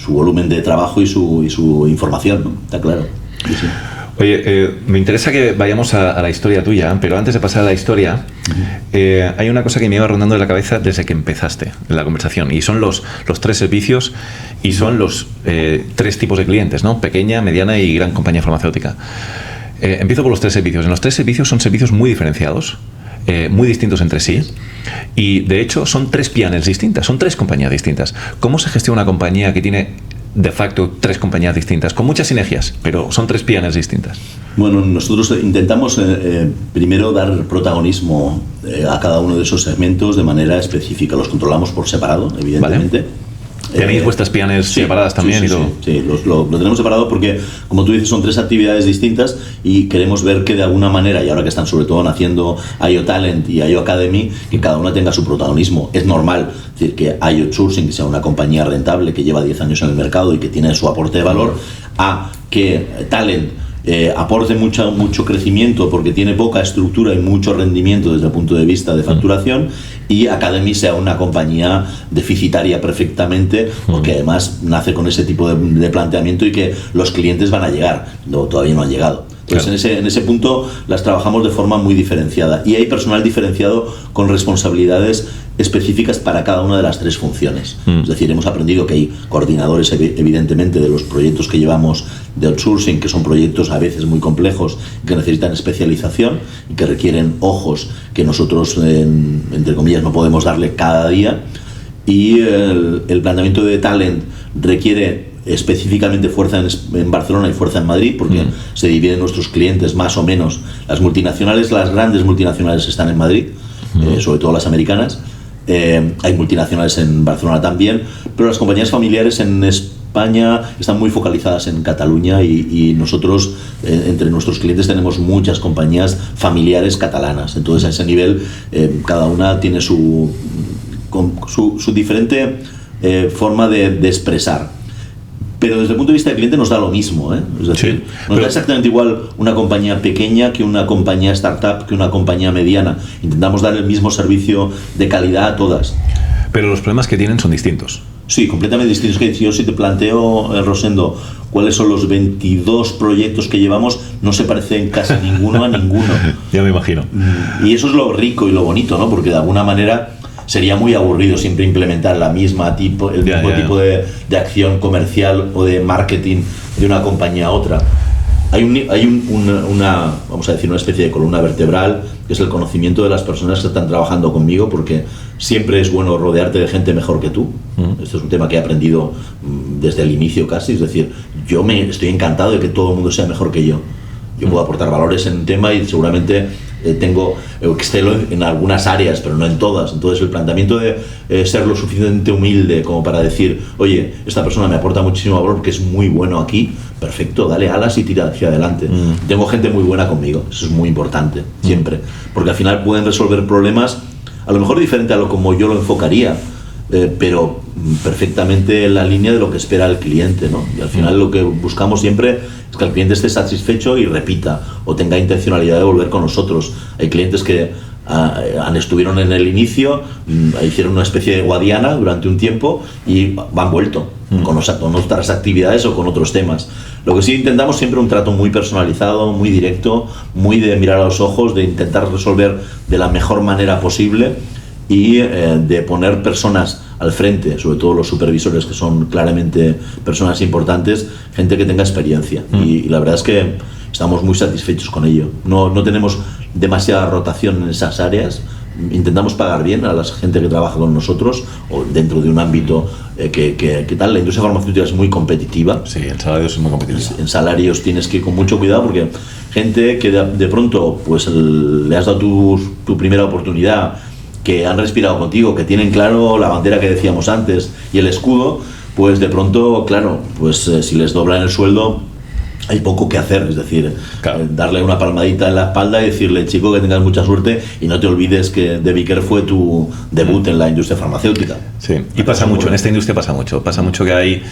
volumen de trabajo y su información, ¿no? Está claro. Sí. Oye, me interesa que vayamos a la historia tuya, pero antes de pasar a la historia, hay una cosa que me iba rondando en la cabeza desde que empezaste en la conversación, y son los 3 servicios y son los 3 tipos de clientes, ¿no? Pequeña, mediana y gran compañía farmacéutica. Empiezo por los 3 servicios. En los 3 servicios son servicios muy diferenciados, muy distintos entre sí, y de hecho son 3 PNLs distintas, son 3 compañías distintas. ¿Cómo se gestiona una compañía que tiene de facto 3 compañías distintas, con muchas sinergias, pero son 3 PNLs distintas? Bueno, nosotros intentamos primero dar protagonismo a cada uno de esos segmentos de manera específica. Los controlamos por separado, evidentemente. Vale. ¿Tenéis vuestras PNLs separadas también? Sí, y todo? sí, lo tenemos separado porque, como tú dices, son 3 actividades distintas y queremos ver que de alguna manera, y ahora que están sobre todo naciendo IO Talent y IO Academy, que cada una tenga su protagonismo. Es normal, es decir, que IO Sourcing sea una compañía rentable que lleva 10 años en el mercado y que tiene su aporte de valor, a que Talent aporte mucho crecimiento porque tiene poca estructura y mucho rendimiento desde el punto de vista de facturación, y Academy sea una compañía deficitaria perfectamente porque además nace con ese tipo de planteamiento y que los clientes van a llegar, todavía no han llegado. Entonces, claro, en ese punto las trabajamos de forma muy diferenciada y hay personal diferenciado con responsabilidades específicas para cada una de las 3 funciones. Es decir, hemos aprendido que hay coordinadores, evidentemente, de los proyectos que llevamos de outsourcing, que son proyectos a veces muy complejos, que necesitan especialización y que requieren ojos que nosotros, entre comillas, no podemos darle cada día. Y el planteamiento de Talent requiere específicamente fuerza en Barcelona y fuerza en Madrid, porque se dividen nuestros clientes más o menos. Las multinacionales, las grandes multinacionales están en Madrid, sobre todo las americanas. Hay multinacionales en Barcelona también, pero las compañías familiares en España están muy focalizadas en Cataluña y nosotros, entre nuestros clientes, tenemos muchas compañías familiares catalanas. Entonces, a ese nivel, cada una tiene su diferente forma de expresar. Pero desde el punto de vista del cliente nos da lo mismo, Es decir, nos da exactamente igual una compañía pequeña que una compañía startup, que una compañía mediana. Intentamos dar el mismo servicio de calidad a todas. Pero los problemas que tienen son distintos. Sí, completamente distintos. Que yo, si te planteo, Rosendo, cuáles son los 22 proyectos que llevamos, no se parecen casi ninguno a ninguno. Ya me imagino. Y eso es lo rico y lo bonito, ¿no? Porque de alguna manera sería muy aburrido siempre implementar el mismo tipo de acción comercial o de marketing de una compañía a otra. Hay una, vamos a decir, una especie de columna vertebral, que es el conocimiento de las personas que están trabajando conmigo, porque siempre es bueno rodearte de gente mejor que tú. Esto es un tema que he aprendido desde el inicio casi, es decir, yo estoy encantado de que todo el mundo sea mejor que yo. Yo puedo aportar valores en un tema y seguramente excelo en algunas áreas, pero no en todas. Entonces, el planteamiento de ser lo suficientemente humilde como para decir, oye, esta persona me aporta muchísimo valor porque es muy bueno aquí, perfecto, dale alas y tira hacia adelante. Tengo gente muy buena conmigo, eso es muy importante, siempre, porque al final pueden resolver problemas a lo mejor diferente a lo como yo lo enfocaría, pero perfectamente en la línea de lo que espera el cliente, ¿no? Y al final lo que buscamos siempre es que el cliente esté satisfecho y repita o tenga intencionalidad de volver con nosotros. Hay clientes que estuvieron en el inicio, hicieron una especie de guadiana durante un tiempo y han vuelto con otras actividades o con otros temas. Lo que sí intentamos siempre un trato muy personalizado, muy directo, muy de mirar a los ojos, de intentar resolver de la mejor manera posible y de poner personas al frente, sobre todo los supervisores, que son claramente personas importantes, gente que tenga experiencia. Y la verdad es que estamos muy satisfechos con ello. No tenemos demasiada rotación en esas áreas. Intentamos pagar bien a la gente que trabaja con nosotros o dentro de un ámbito que tal. La industria farmacéutica es muy competitiva. Sí, el salario es muy competitivo. En salarios tienes que ir con mucho cuidado porque gente que de pronto pues le has dado tu primera oportunidad, que han respirado contigo, que tienen claro la bandera que decíamos antes y el escudo, pues de pronto, claro, pues si les doblan el sueldo hay poco que hacer, es decir, claro, darle una palmadita en la espalda y decirle, chico, que tengas mucha suerte y no te olvides que De Vicker fue tu debut en la industria farmacéutica. Sí, y pasa mucho, en esta industria pasa mucho que hay,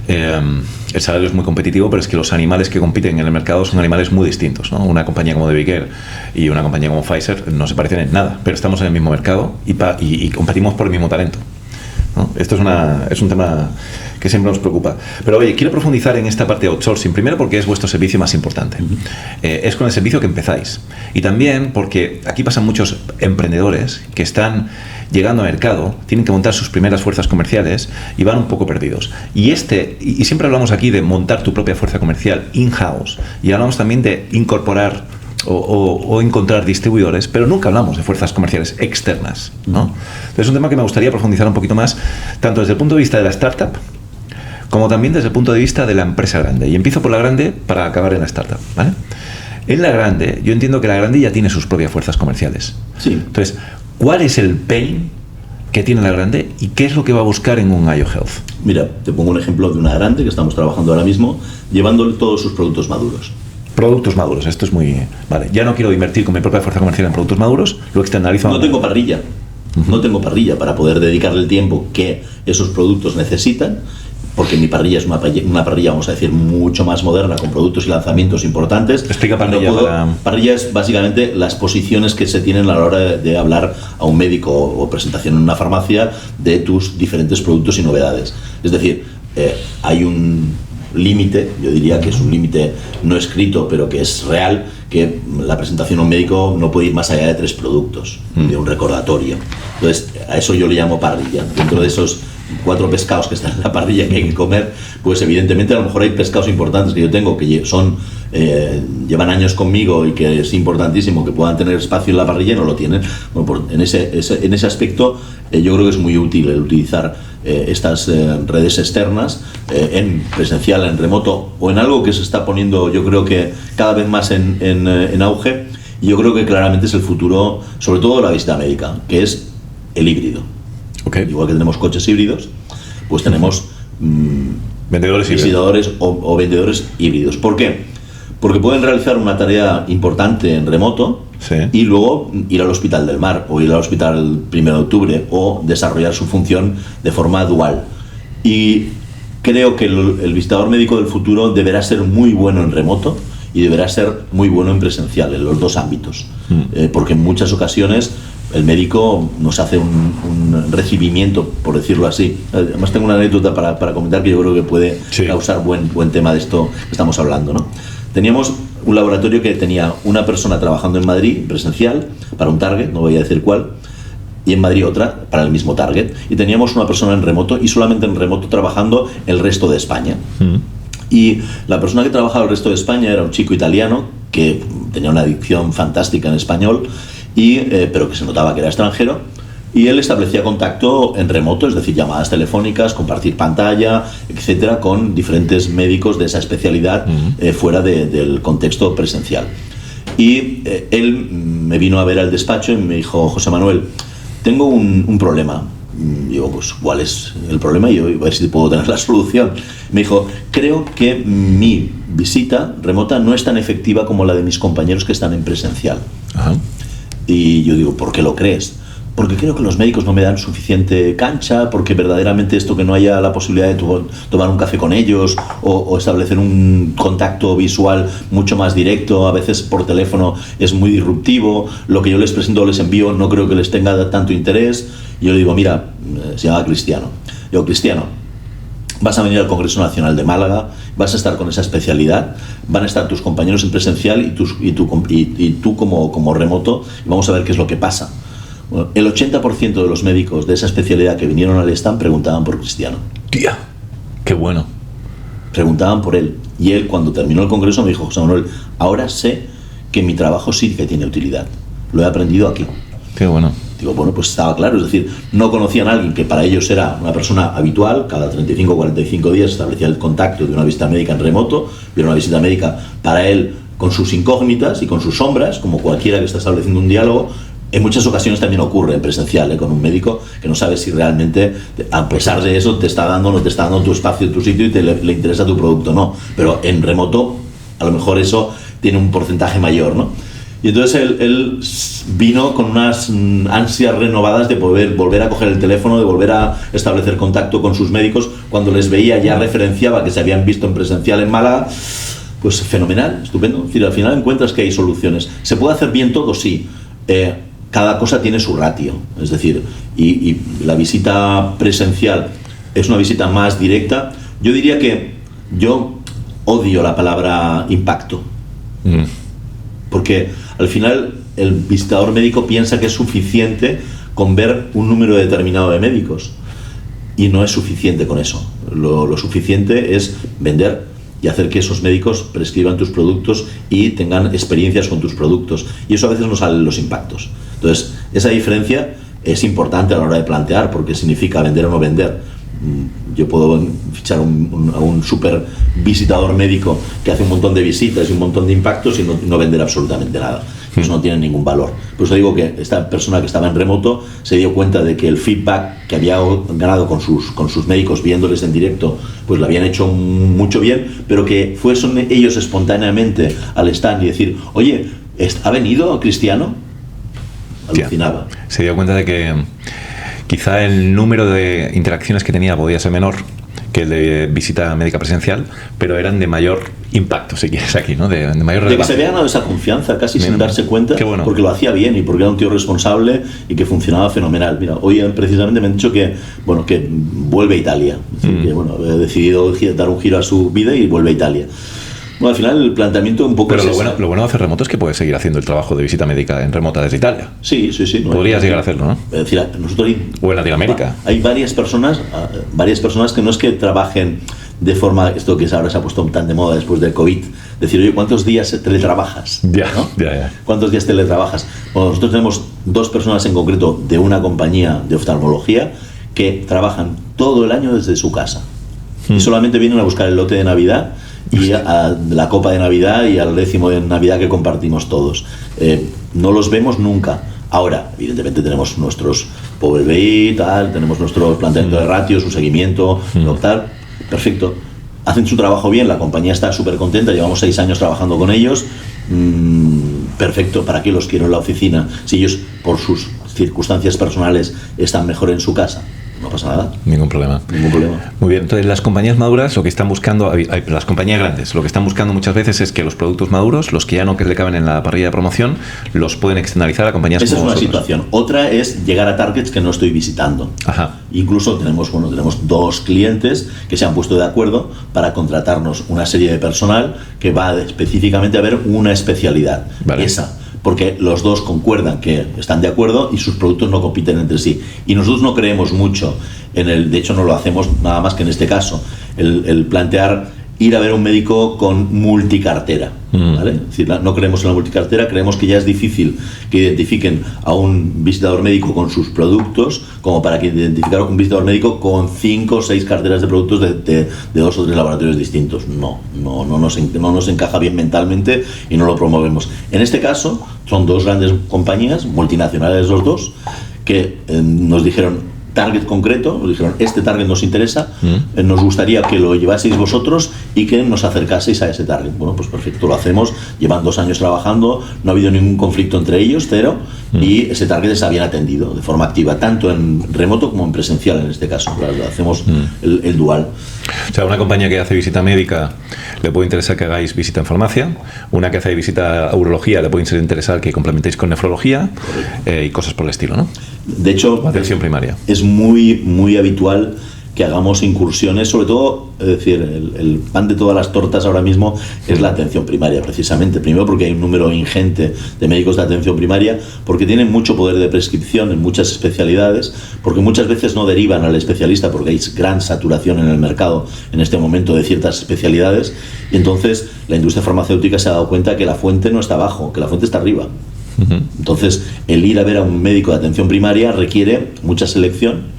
el salario es muy competitivo, pero es que los animales que compiten en el mercado son animales muy distintos, ¿no? Una compañía como De Vicker y una compañía como Pfizer no se parecen en nada, pero estamos en el mismo mercado y competimos por el mismo talento, ¿no? Esto es un tema que siempre nos preocupa. Pero oye, quiero profundizar en esta parte de outsourcing, primero porque es vuestro servicio más importante. Es con el servicio que empezáis. Y también porque aquí pasan muchos emprendedores que están llegando al mercado, tienen que montar sus primeras fuerzas comerciales y van un poco perdidos. Y siempre hablamos aquí de montar tu propia fuerza comercial in-house, y hablamos también de incorporar o encontrar distribuidores, pero nunca hablamos de fuerzas comerciales externas, ¿no? Entonces es un tema que me gustaría profundizar un poquito más, tanto desde el punto de vista de la startup como también desde el punto de vista de la empresa grande. Y empiezo por la grande para acabar en la startup, ¿vale? En la grande, yo entiendo que la grande ya tiene sus propias fuerzas comerciales. Sí. Entonces, ¿cuál es el pain que tiene la grande y qué es lo que va a buscar en un IO Health? Mira, te pongo un ejemplo de una grande que estamos trabajando ahora mismo, llevándole todos sus productos maduros. Productos maduros, esto es muy... Vale, ya no quiero invertir con mi propia fuerza comercial en productos maduros, lo externalizo. No tengo parrilla. No tengo parrilla para poder dedicarle el tiempo que esos productos necesitan, porque mi parrilla es una parrilla, vamos a decir, mucho más moderna, con productos y lanzamientos importantes. Explica parrilla. Parrilla es básicamente las posiciones que se tienen a la hora de hablar a un médico o presentación en una farmacia de tus diferentes productos y novedades. Es decir, hay un límite, yo diría que es un límite no escrito, pero que es real, que la presentación a un médico no puede ir más allá de 3 productos, de un recordatorio. Entonces, a eso yo le llamo parrilla. Dentro de esos 4 pescados que están en la parrilla que hay que comer, pues evidentemente a lo mejor hay pescados importantes que yo tengo, que son llevan años conmigo y que es importantísimo que puedan tener espacio en la parrilla y no lo tienen. Bueno, en ese aspecto yo creo que es muy útil el utilizar estas redes externas en presencial, en remoto o en algo que se está poniendo, yo creo que cada vez más en auge, y yo creo que claramente es el futuro, sobre todo de la visita médica, que es el híbrido. Okay. Igual que tenemos coches híbridos, pues tenemos vendedores visitadores o vendedores híbridos. ¿Por qué? Porque pueden realizar una tarea importante en remoto, sí, y luego ir al Hospital del Mar o ir al hospital el 1 de octubre o desarrollar su función de forma dual. Y creo que el visitador médico del futuro deberá ser muy bueno en remoto y deberá ser muy bueno en presencial, en los 2 ámbitos. Porque en muchas ocasiones el médico nos hace un recibimiento, por decirlo así. Además tengo una anécdota para comentar que yo creo que puede causar buen tema de esto que estamos hablando, ¿no? Teníamos un laboratorio que tenía una persona trabajando en Madrid, presencial, para un target, no voy a decir cuál, y en Madrid otra, para el mismo target, y teníamos una persona en remoto, y solamente en remoto trabajando el resto de España. Y la persona que trabajaba el resto de España era un chico italiano, que tenía una dicción fantástica en español, pero que se notaba que era extranjero, y él establecía contacto en remoto, es decir, llamadas telefónicas, compartir pantalla, etcétera, con diferentes médicos de esa especialidad fuera del contexto presencial. Y él me vino a ver al despacho y me dijo: José Manuel, tengo un problema. Digo, pues, ¿cuál es el problema? Y yo voy a ver si puedo tener la solución. Me dijo: creo que mi visita remota no es tan efectiva como la de mis compañeros que están en presencial. Ajá. Y yo digo: ¿por qué lo crees? Porque creo que los médicos no me dan suficiente cancha, porque verdaderamente esto que no haya la posibilidad de tomar un café con ellos o establecer un contacto visual mucho más directo, a veces por teléfono es muy disruptivo, lo que yo les presento o les envío no creo que les tenga tanto interés. Y yo le digo: mira, se llama Cristiano. Yo: Cristiano, vas a venir al Congreso Nacional de Málaga, vas a estar con esa especialidad, van a estar tus compañeros en presencial y tú como remoto, y vamos a ver qué es lo que pasa. Bueno, el 80% de los médicos de esa especialidad que vinieron al stand preguntaban por Cristiano. Tía, qué bueno. Preguntaban por él. Y él, cuando terminó el congreso, me dijo: José Manuel, ahora sé que mi trabajo sí que tiene utilidad. Lo he aprendido aquí. Qué bueno. Digo, bueno, pues estaba claro. Es decir, no conocían a alguien que para ellos era una persona habitual. Cada 35 o 45 días establecía el contacto de una visita médica en remoto. Y era una visita médica para él con sus incógnitas y con sus sombras, como cualquiera que está estableciendo un diálogo. En muchas ocasiones también ocurre en presencial, con un médico que no sabe si realmente, a pesar de eso, te está dando o no te está dando tu espacio, tu sitio y le interesa tu producto, no. Pero en remoto, a lo mejor eso tiene un porcentaje mayor, ¿no? Y entonces él vino con unas ansias renovadas de poder volver a coger el teléfono, de volver a establecer contacto con sus médicos. Cuando les veía, ya referenciaba que se habían visto en presencial en Málaga. Pues fenomenal, estupendo. Es decir, al final encuentras que hay soluciones. ¿Se puede hacer bien todo? Sí. Cada cosa tiene su ratio, es decir, y la visita presencial es una visita más directa. Yo diría que yo odio la palabra impacto, porque al final el visitador médico piensa que es suficiente con ver un número determinado de médicos, y no es suficiente con eso. Lo suficiente es vender y hacer que esos médicos prescriban tus productos y tengan experiencias con tus productos, y eso a veces no salen los impactos. Entonces, esa diferencia es importante a la hora de plantear, porque significa vender o no vender. Yo puedo fichar a un super visitador médico que hace un montón de visitas y un montón de impactos y no vender absolutamente nada. Eso no tiene ningún valor. Por eso digo que esta persona que estaba en remoto se dio cuenta de que el feedback que había ganado con sus médicos viéndoles en directo, pues lo habían hecho mucho bien, pero que fuesen ellos espontáneamente al stand y decir, oye, ¿ha venido Cristiano? Alucinaba. Se dio cuenta de que quizá el número de interacciones que tenía podía ser menor que el de visita médica presencial, pero eran de mayor impacto, si quieres, aquí, ¿no? De mayor relevancia. De que se había ganado esa confianza casi sin darse cuenta, bueno. Porque lo hacía bien y porque era un tío responsable y que funcionaba fenomenal. Mira, hoy precisamente me han dicho que vuelve a Italia. Es decir, que, ha decidido dar un giro a su vida y vuelve a Italia. Bueno, al final el planteamiento un poco. Pero lo bueno de hacer remoto es que puedes seguir haciendo el trabajo de visita médica en remota desde Italia. Sí. Podrías llegar a hacerlo, ¿no? Es decir, nosotros o en Latinoamérica. Hay varias personas que no es que trabajen de forma, esto que ahora se ha puesto tan de moda después del COVID, decir, oye, ¿cuántos días teletrabajas? Ya. ¿Cuántos días teletrabajas? Bueno, nosotros tenemos 2 personas en concreto de una compañía de oftalmología que trabajan todo el año desde su casa. Y solamente vienen a buscar el lote de Navidad y a la copa de Navidad y al 10º de Navidad que compartimos todos. No los vemos nunca. Ahora, evidentemente tenemos nuestros Power BI, tenemos nuestro planteamiento de ratios, su seguimiento, tal, perfecto. Hacen su trabajo bien, la compañía está súper contenta, llevamos 6 años trabajando con ellos. Perfecto, ¿para qué los quiero en la oficina? Si ellos, por sus circunstancias personales, están mejor en su casa. No pasa nada. Ningún problema. Muy bien, entonces las compañías maduras lo que están buscando, las compañías grandes, lo que están buscando muchas veces es que los productos maduros, los que ya no que le caben en la parrilla de promoción, los pueden externalizar a compañías como vosotros. Esa es una situación. Otra es llegar a targets que no estoy visitando. Ajá. Incluso tenemos 2 clientes que se han puesto de acuerdo para contratarnos una serie de personal que va específicamente a ver una especialidad. Vale. Esa. Porque los 2 concuerdan que están de acuerdo y sus productos no compiten entre sí. Y nosotros no creemos mucho de hecho no lo hacemos nada más que en este caso, el plantear ir a ver a un médico con multicartera, ¿vale? Es decir, no creemos en la multicartera, creemos que ya es difícil que identifiquen a un visitador médico con sus productos como para que identificar a un visitador médico con 5 o 6 carteras de productos de 2 o 3 laboratorios distintos. No nos encaja bien mentalmente y no lo promovemos. En este caso son 2 grandes compañías multinacionales, los 2, que nos dijeron target concreto, nos dijeron, este target nos interesa, nos gustaría que lo llevaseis vosotros y que nos acercaseis a ese target. Bueno, pues perfecto, lo hacemos, llevan 2 años trabajando, no ha habido ningún conflicto entre ellos, 0, y ese target está bien atendido de forma activa, tanto en remoto como en presencial en este caso. Hacemos el dual. O sea, una compañía que hace visita médica le puede interesar que hagáis visita en farmacia, una que hace visita a urología le puede interesar que complementéis con nefrología y cosas por el estilo, ¿no? De hecho, atención primaria. Es muy habitual que hagamos incursiones, sobre todo, es decir, el pan de todas las tortas ahora mismo es la atención primaria, precisamente. Primero porque hay un número ingente de médicos de atención primaria, porque tienen mucho poder de prescripción en muchas especialidades, porque muchas veces no derivan al especialista porque hay gran saturación en el mercado en este momento de ciertas especialidades, y entonces la industria farmacéutica se ha dado cuenta que la fuente no está abajo, que la fuente está arriba. Entonces, el ir a ver a un médico de atención primaria requiere mucha selección,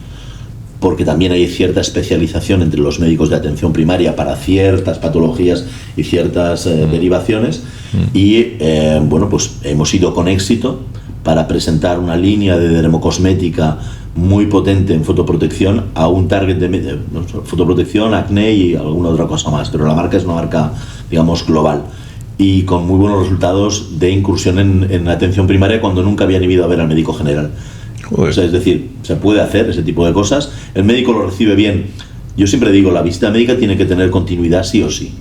porque también hay cierta especialización entre los médicos de atención primaria para ciertas patologías y ciertas derivaciones. Y pues hemos ido con éxito para presentar una línea de dermocosmética muy potente en fotoprotección a un target de fotoprotección, acné y alguna otra cosa más, pero la marca es una marca, digamos, global, y con muy buenos resultados de incursión en atención primaria cuando nunca habían ido a ver al médico general. O sea, es decir, se puede hacer ese tipo de cosas, el médico lo recibe bien. Yo siempre digo, la visita médica tiene que tener continuidad sí o sí.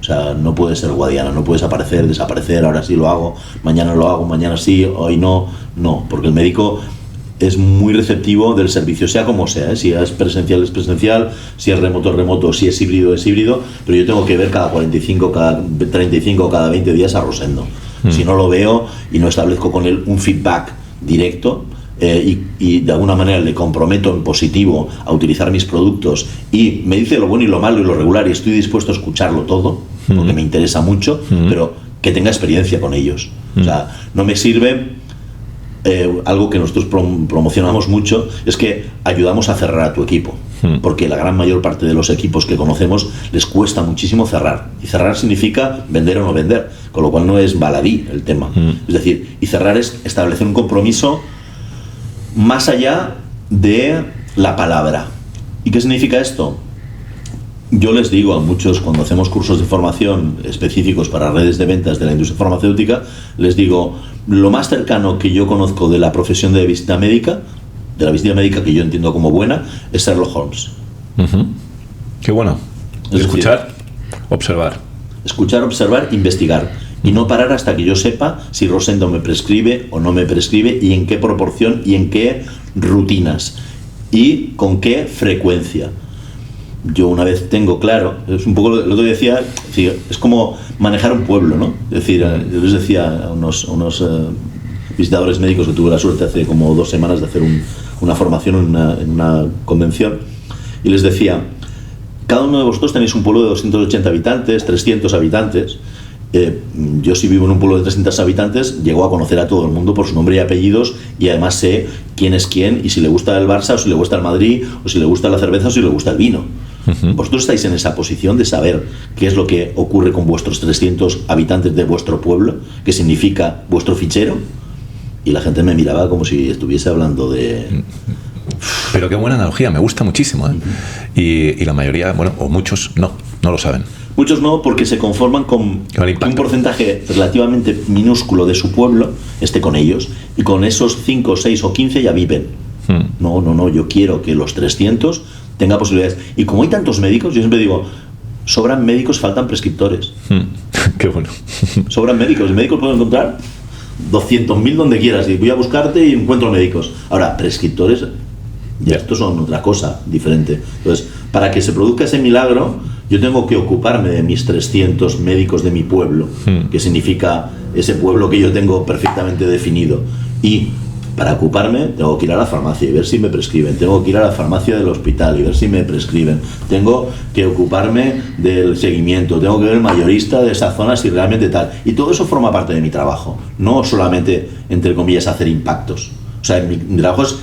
O sea, no puede ser guadiana, no puedes aparecer, desaparecer, ahora sí lo hago, mañana sí, hoy no, porque el médico es muy receptivo del servicio, sea como sea, ¿eh? Si es presencial es presencial, si es remoto es remoto, si es híbrido es híbrido, pero yo tengo que ver cada 45, cada 35, cada 20 días a Rosendo. Si no lo veo y no establezco con él un feedback directo, y de alguna manera le comprometo en positivo a utilizar mis productos y me dice lo bueno y lo malo y lo regular y estoy dispuesto a escucharlo todo, porque me interesa mucho, pero que tenga experiencia con ellos. O sea, no me sirve... algo que nosotros promocionamos mucho es que ayudamos a cerrar a tu equipo, porque la gran mayor parte de los equipos que conocemos les cuesta muchísimo cerrar, y cerrar significa vender o no vender, con lo cual no es baladí el tema. Es decir, y cerrar es establecer un compromiso más allá de la palabra. ¿Y qué significa esto? Yo les digo a muchos, cuando hacemos cursos de formación específicos para redes de ventas de la industria farmacéutica, les digo, lo más cercano que yo conozco de la profesión de visita médica, de la visita médica que yo entiendo como buena, es Sherlock Holmes. Qué bueno. Es Escuchar, observar. Escuchar, observar, investigar. Y no parar hasta que yo sepa si Rosendo me prescribe o no me prescribe, y en qué proporción y en qué rutinas y con qué frecuencia. Yo una vez tengo claro, es un poco lo que decía, es como manejar un pueblo, ¿no? Es decir, yo les decía a unos visitadores médicos que tuve la suerte hace como 2 semanas de hacer una formación en una convención, y les decía, cada uno de vosotros tenéis un pueblo de 280 habitantes, 300 habitantes. Yo, si vivo en un pueblo de 300 habitantes, llego a conocer a todo el mundo por su nombre y apellidos, y además sé quién es quién, y si le gusta el Barça o si le gusta el Madrid, o si le gusta la cerveza o si le gusta el vino. Vosotros estáis en esa posición de saber qué es lo que ocurre con vuestros 300 habitantes de vuestro pueblo, qué significa vuestro fichero, y la gente me miraba como si estuviese hablando de... Pero qué buena analogía, me gusta muchísimo, ¿eh? Y la mayoría, bueno, o muchos no lo saben. Muchos no, porque se conforman con un porcentaje relativamente minúsculo de su pueblo esté con ellos, y con esos 5, 6 o 15 ya viven. No, yo quiero que los 300 tengan posibilidades. Y como hay tantos médicos, yo siempre digo, sobran médicos, faltan prescriptores. Qué bueno. Sobran médicos. Médicos puedo encontrar 200.000 donde quieras, y voy a buscarte y encuentro médicos. Ahora, prescriptores, ya estos son otra cosa diferente. Entonces, para que se produzca ese milagro, yo tengo que ocuparme de mis 300 médicos de mi pueblo, que significa ese pueblo que yo tengo perfectamente definido. Y para ocuparme tengo que ir a la farmacia y ver si me prescriben, tengo que ir a la farmacia del hospital y ver si me prescriben, tengo que ocuparme del seguimiento, tengo que ver el mayorista de esa zona si realmente tal. Y todo eso forma parte de mi trabajo, no solamente, entre comillas, hacer impactos. O sea, mi trabajo es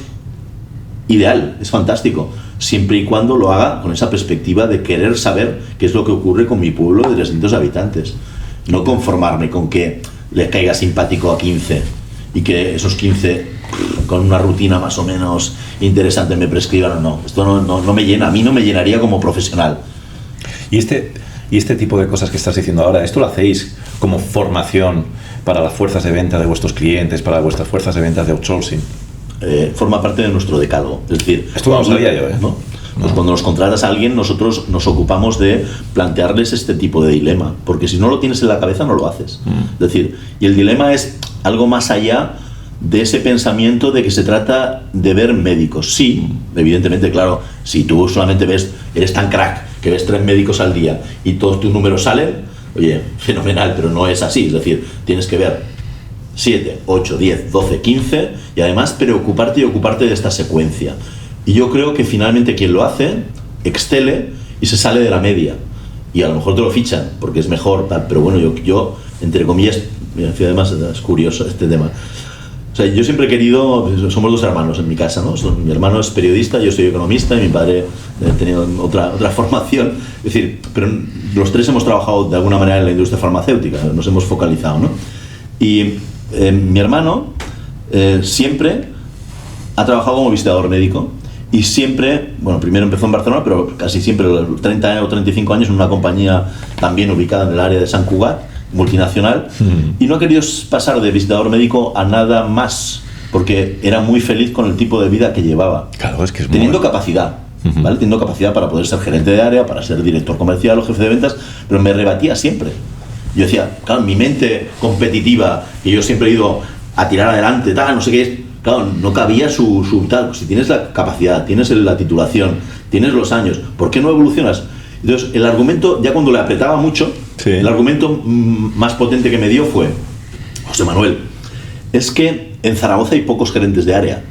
ideal, es fantástico, siempre y cuando lo haga con esa perspectiva de querer saber qué es lo que ocurre con mi pueblo de 300 habitantes. No conformarme con que les caiga simpático a 15 y que esos 15 con una rutina más o menos interesante me prescriban o no. Esto no me llena, a mí no me llenaría como profesional. Y este tipo de cosas que estás diciendo ahora, ¿esto lo hacéis como formación para las fuerzas de venta de vuestros clientes, para vuestras fuerzas de ventas de outsourcing? Forma parte de nuestro decálogo. Es decir, esto no lo sabía yo, ¿no? Pues cuando nos contratas a alguien, nosotros nos ocupamos de plantearles este tipo de dilema, porque si no lo tienes en la cabeza no lo haces. Es decir, y el dilema es algo más allá de ese pensamiento de que se trata de ver médicos. Sí, evidentemente, claro, si tú solamente eres tan crack que ves 3 médicos al día y todos tus números salen, oye, fenomenal, pero no es así. Es decir, tienes que ver 7, 8, 10, 12, 15 y además preocuparte y ocuparte de esta secuencia. Y yo creo que finalmente quien lo hace, excele y se sale de la media. Y a lo mejor te lo fichan porque es mejor, tal. Pero bueno, yo entre comillas, además es curioso este tema. O sea, yo siempre he querido, somos 2 hermanos en mi casa, ¿no? Mi hermano es periodista, yo soy economista y mi padre ha tenido otra formación. Es decir, pero los 3 hemos trabajado de alguna manera en la industria farmacéutica, nos hemos focalizado, ¿no? Y mi hermano siempre ha trabajado como visitador médico y siempre, bueno, primero empezó en Barcelona, pero casi siempre, 30 o 35 años en una compañía también ubicada en el área de Sant Cugat, multinacional, y no ha querido pasar de visitador médico a nada más, porque era muy feliz con el tipo de vida que llevaba. Claro, es que es teniendo capacidad, ¿vale? Teniendo capacidad para poder ser gerente de área, para ser director comercial o jefe de ventas, pero me rebatía siempre. Yo decía, claro, mi mente competitiva, que yo siempre he ido a tirar adelante, tal, no sé qué, claro, no cabía su tal. Si tienes la capacidad, tienes la titulación, tienes los años, ¿por qué no evolucionas? Entonces, el argumento, ya cuando le apretaba mucho, sí, el argumento más potente que me dio fue: José Manuel, es que en Zaragoza hay pocos gerentes de área.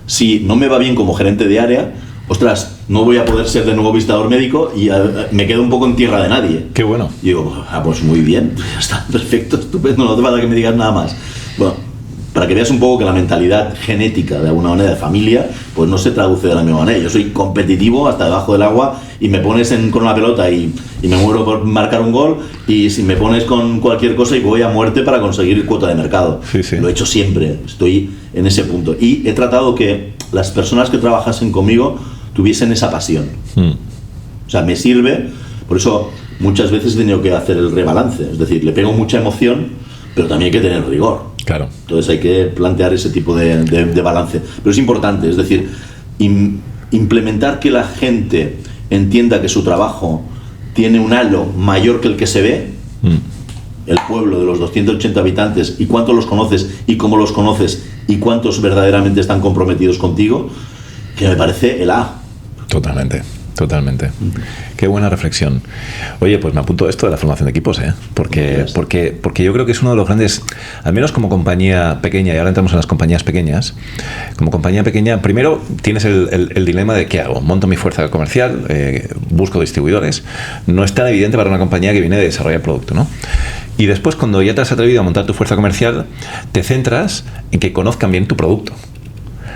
Si no me va bien como gerente de área, ostras, no voy a poder ser de nuevo visitador médico y me quedo un poco en tierra de nadie. Qué bueno. Y digo, pues muy bien, ya está, perfecto, estupendo, no hace falta que me digas nada más. Bueno, para que veas un poco que la mentalidad genética de alguna manera de familia, pues no se traduce de la misma manera. Yo soy competitivo hasta debajo del agua, y me pones con una pelota y me muero por marcar un gol, y si me pones con cualquier cosa y voy a muerte para conseguir cuota de mercado. Sí, sí. Lo he hecho siempre, estoy en ese punto. Y he tratado que las personas que trabajasen conmigo tuviesen esa pasión. O sea, me sirve, por eso muchas veces he tenido que hacer el rebalance, es decir, le pego mucha emoción, pero también hay que tener rigor. Claro. Entonces hay que plantear ese tipo de balance. Pero es importante, es decir, implementar que la gente entienda que su trabajo tiene un halo mayor que el que se ve. El pueblo de los 280 habitantes, y cuántos los conoces y cómo los conoces y cuántos verdaderamente están comprometidos contigo, que me parece el A. Totalmente. Qué buena reflexión. Oye, pues me apunto esto de la formación de equipos, porque yo creo que es uno de los grandes, al menos como compañía pequeña, y ahora entramos en las compañías pequeñas. Como compañía pequeña, primero tienes el dilema de ¿qué hago? ¿Monto mi fuerza comercial? ¿Busco distribuidores? No es tan evidente para una compañía que viene de desarrollar producto, ¿no? Y después, cuando ya te has atrevido a montar tu fuerza comercial, te centras en que conozcan bien tu producto.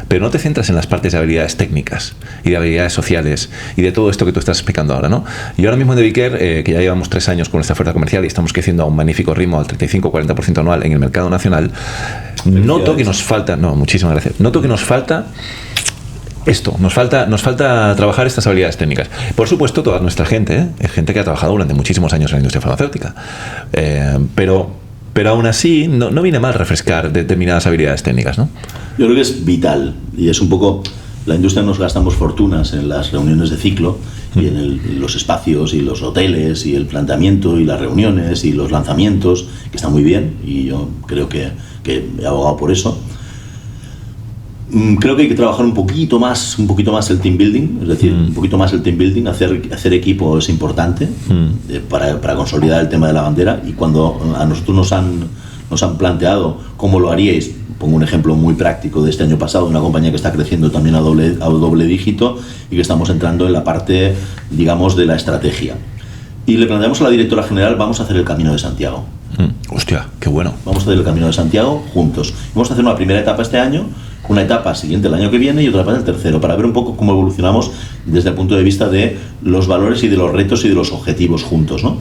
Pero no te centras en las partes de habilidades técnicas y de habilidades sociales y de todo esto que tú estás explicando ahora, ¿no? Y ahora mismo en Deviker, que ya llevamos 3 años con nuestra fuerza comercial y estamos creciendo a un magnífico ritmo al 35-40% anual en el mercado nacional, noto que nos falta, muchísimas gracias, noto que nos falta esto, nos falta trabajar estas habilidades técnicas. Por supuesto, toda nuestra gente, es gente que ha trabajado durante muchísimos años en la industria farmacéutica, pero aún así no viene mal refrescar determinadas habilidades técnicas, ¿no? Yo creo que es vital, y es un poco, la industria nos gastamos fortunas en las reuniones de ciclo y en los espacios y los hoteles y el planteamiento y las reuniones y los lanzamientos, que está muy bien, y yo creo que he abogado por eso. Creo que hay que trabajar un poquito más el team building, es decir, un poquito más el team building, hacer equipo es importante para consolidar el tema de la bandera. Y cuando a nosotros nos han planteado cómo lo haríais, pongo un ejemplo muy práctico de este año pasado, una compañía que está creciendo también a doble dígito y que estamos entrando en la parte, digamos, de la estrategia. Y le planteamos a la directora general: vamos a hacer el Camino de Santiago. Hostia, qué bueno. Vamos a hacer el Camino de Santiago juntos. Vamos a hacer una primera etapa este año, una etapa siguiente el año que viene y otra etapa el tercero, para ver un poco cómo evolucionamos desde el punto de vista de los valores y de los retos y de los objetivos juntos, ¿no?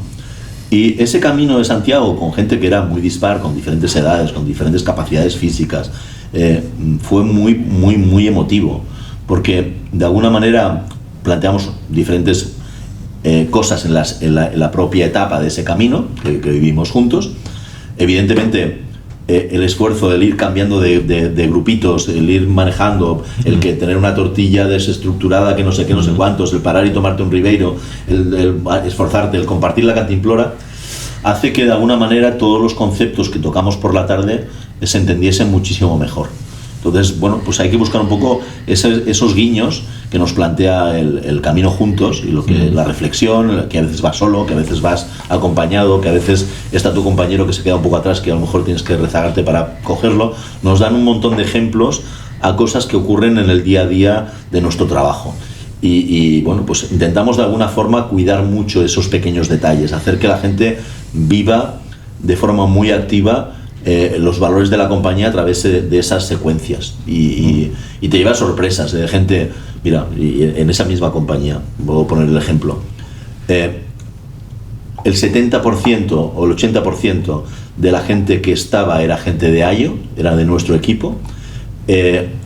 Y ese Camino de Santiago, con gente que era muy dispar, con diferentes edades, con diferentes capacidades físicas, fue muy emotivo, porque de alguna manera planteamos diferentes cosas en la propia etapa de ese camino que vivimos juntos. Evidentemente, el esfuerzo del ir cambiando de grupitos, el ir manejando, el que tener una tortilla desestructurada que no sé qué, no sé cuántos, el parar y tomarte un Ribeiro, el esforzarte, el compartir la cantimplora, hace que de alguna manera todos los conceptos que tocamos por la tarde se entendiesen muchísimo mejor. Entonces, bueno, pues hay que buscar un poco esos guiños que nos plantea el camino juntos, y lo que la reflexión, que a veces vas solo, que a veces vas acompañado, que a veces está tu compañero que se queda un poco atrás, que a lo mejor tienes que rezagarte para cogerlo. Nos dan un montón de ejemplos a cosas que ocurren en el día a día de nuestro trabajo. Y bueno, pues intentamos de alguna forma cuidar mucho esos pequeños detalles, hacer que la gente viva de forma muy activa los valores de la compañía a través de esas secuencias, y te llevas sorpresas de gente. Mira, en esa misma compañía, voy a poner el ejemplo, el 70% o el 80% de la gente que estaba era gente de Ayo, era de nuestro equipo.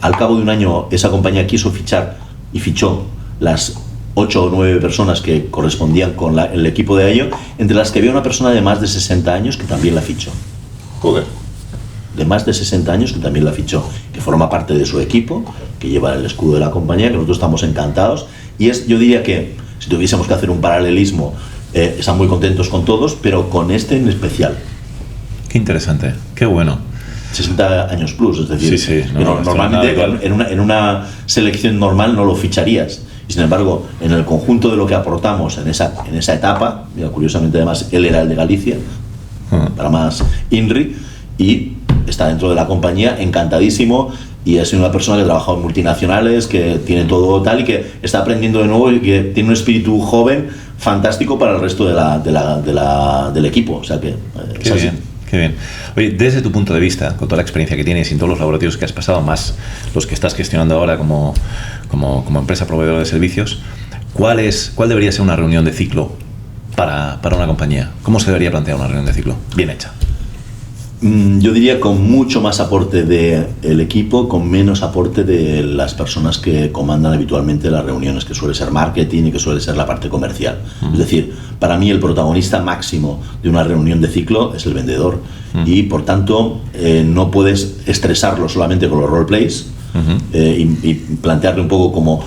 Al cabo de un año esa compañía quiso fichar y fichó las 8 o 9 personas que correspondían con el equipo de Ayo, entre las que había una persona de más de 60 años que también la fichó. Joder. De más de 60 años que también la fichó, que forma parte de su equipo, que lleva el escudo de la compañía, que nosotros estamos encantados. Y yo diría que, si tuviésemos que hacer un paralelismo, están muy contentos con todos, pero con este en especial. Qué interesante, qué bueno. 60 años plus, es decir, Sí, normalmente en una selección normal no lo ficharías. Y sin embargo, en el conjunto de lo que aportamos en esa etapa, mira, curiosamente además él era el de Galicia, para más INRI, y está dentro de la compañía, encantadísimo, y es una persona que ha trabajado en multinacionales, que tiene todo tal y que está aprendiendo de nuevo y que tiene un espíritu joven fantástico para el resto del equipo. O sea que Qué bien. Qué bien. Oye, desde tu punto de vista, con toda la experiencia que tienes y en todos los laboratorios que has pasado, más los que estás gestionando ahora como empresa proveedora de servicios, ¿cuál debería ser una reunión de ciclo para una compañía? ¿Cómo se debería plantear una reunión de ciclo bien hecha? Yo diría con mucho más aporte del equipo, con menos aporte de las personas que comandan habitualmente las reuniones, que suele ser marketing y que suele ser la parte comercial. Es decir, para mí el protagonista máximo de una reunión de ciclo es el vendedor y por tanto no puedes estresarlo solamente con los roleplays y plantearle un poco como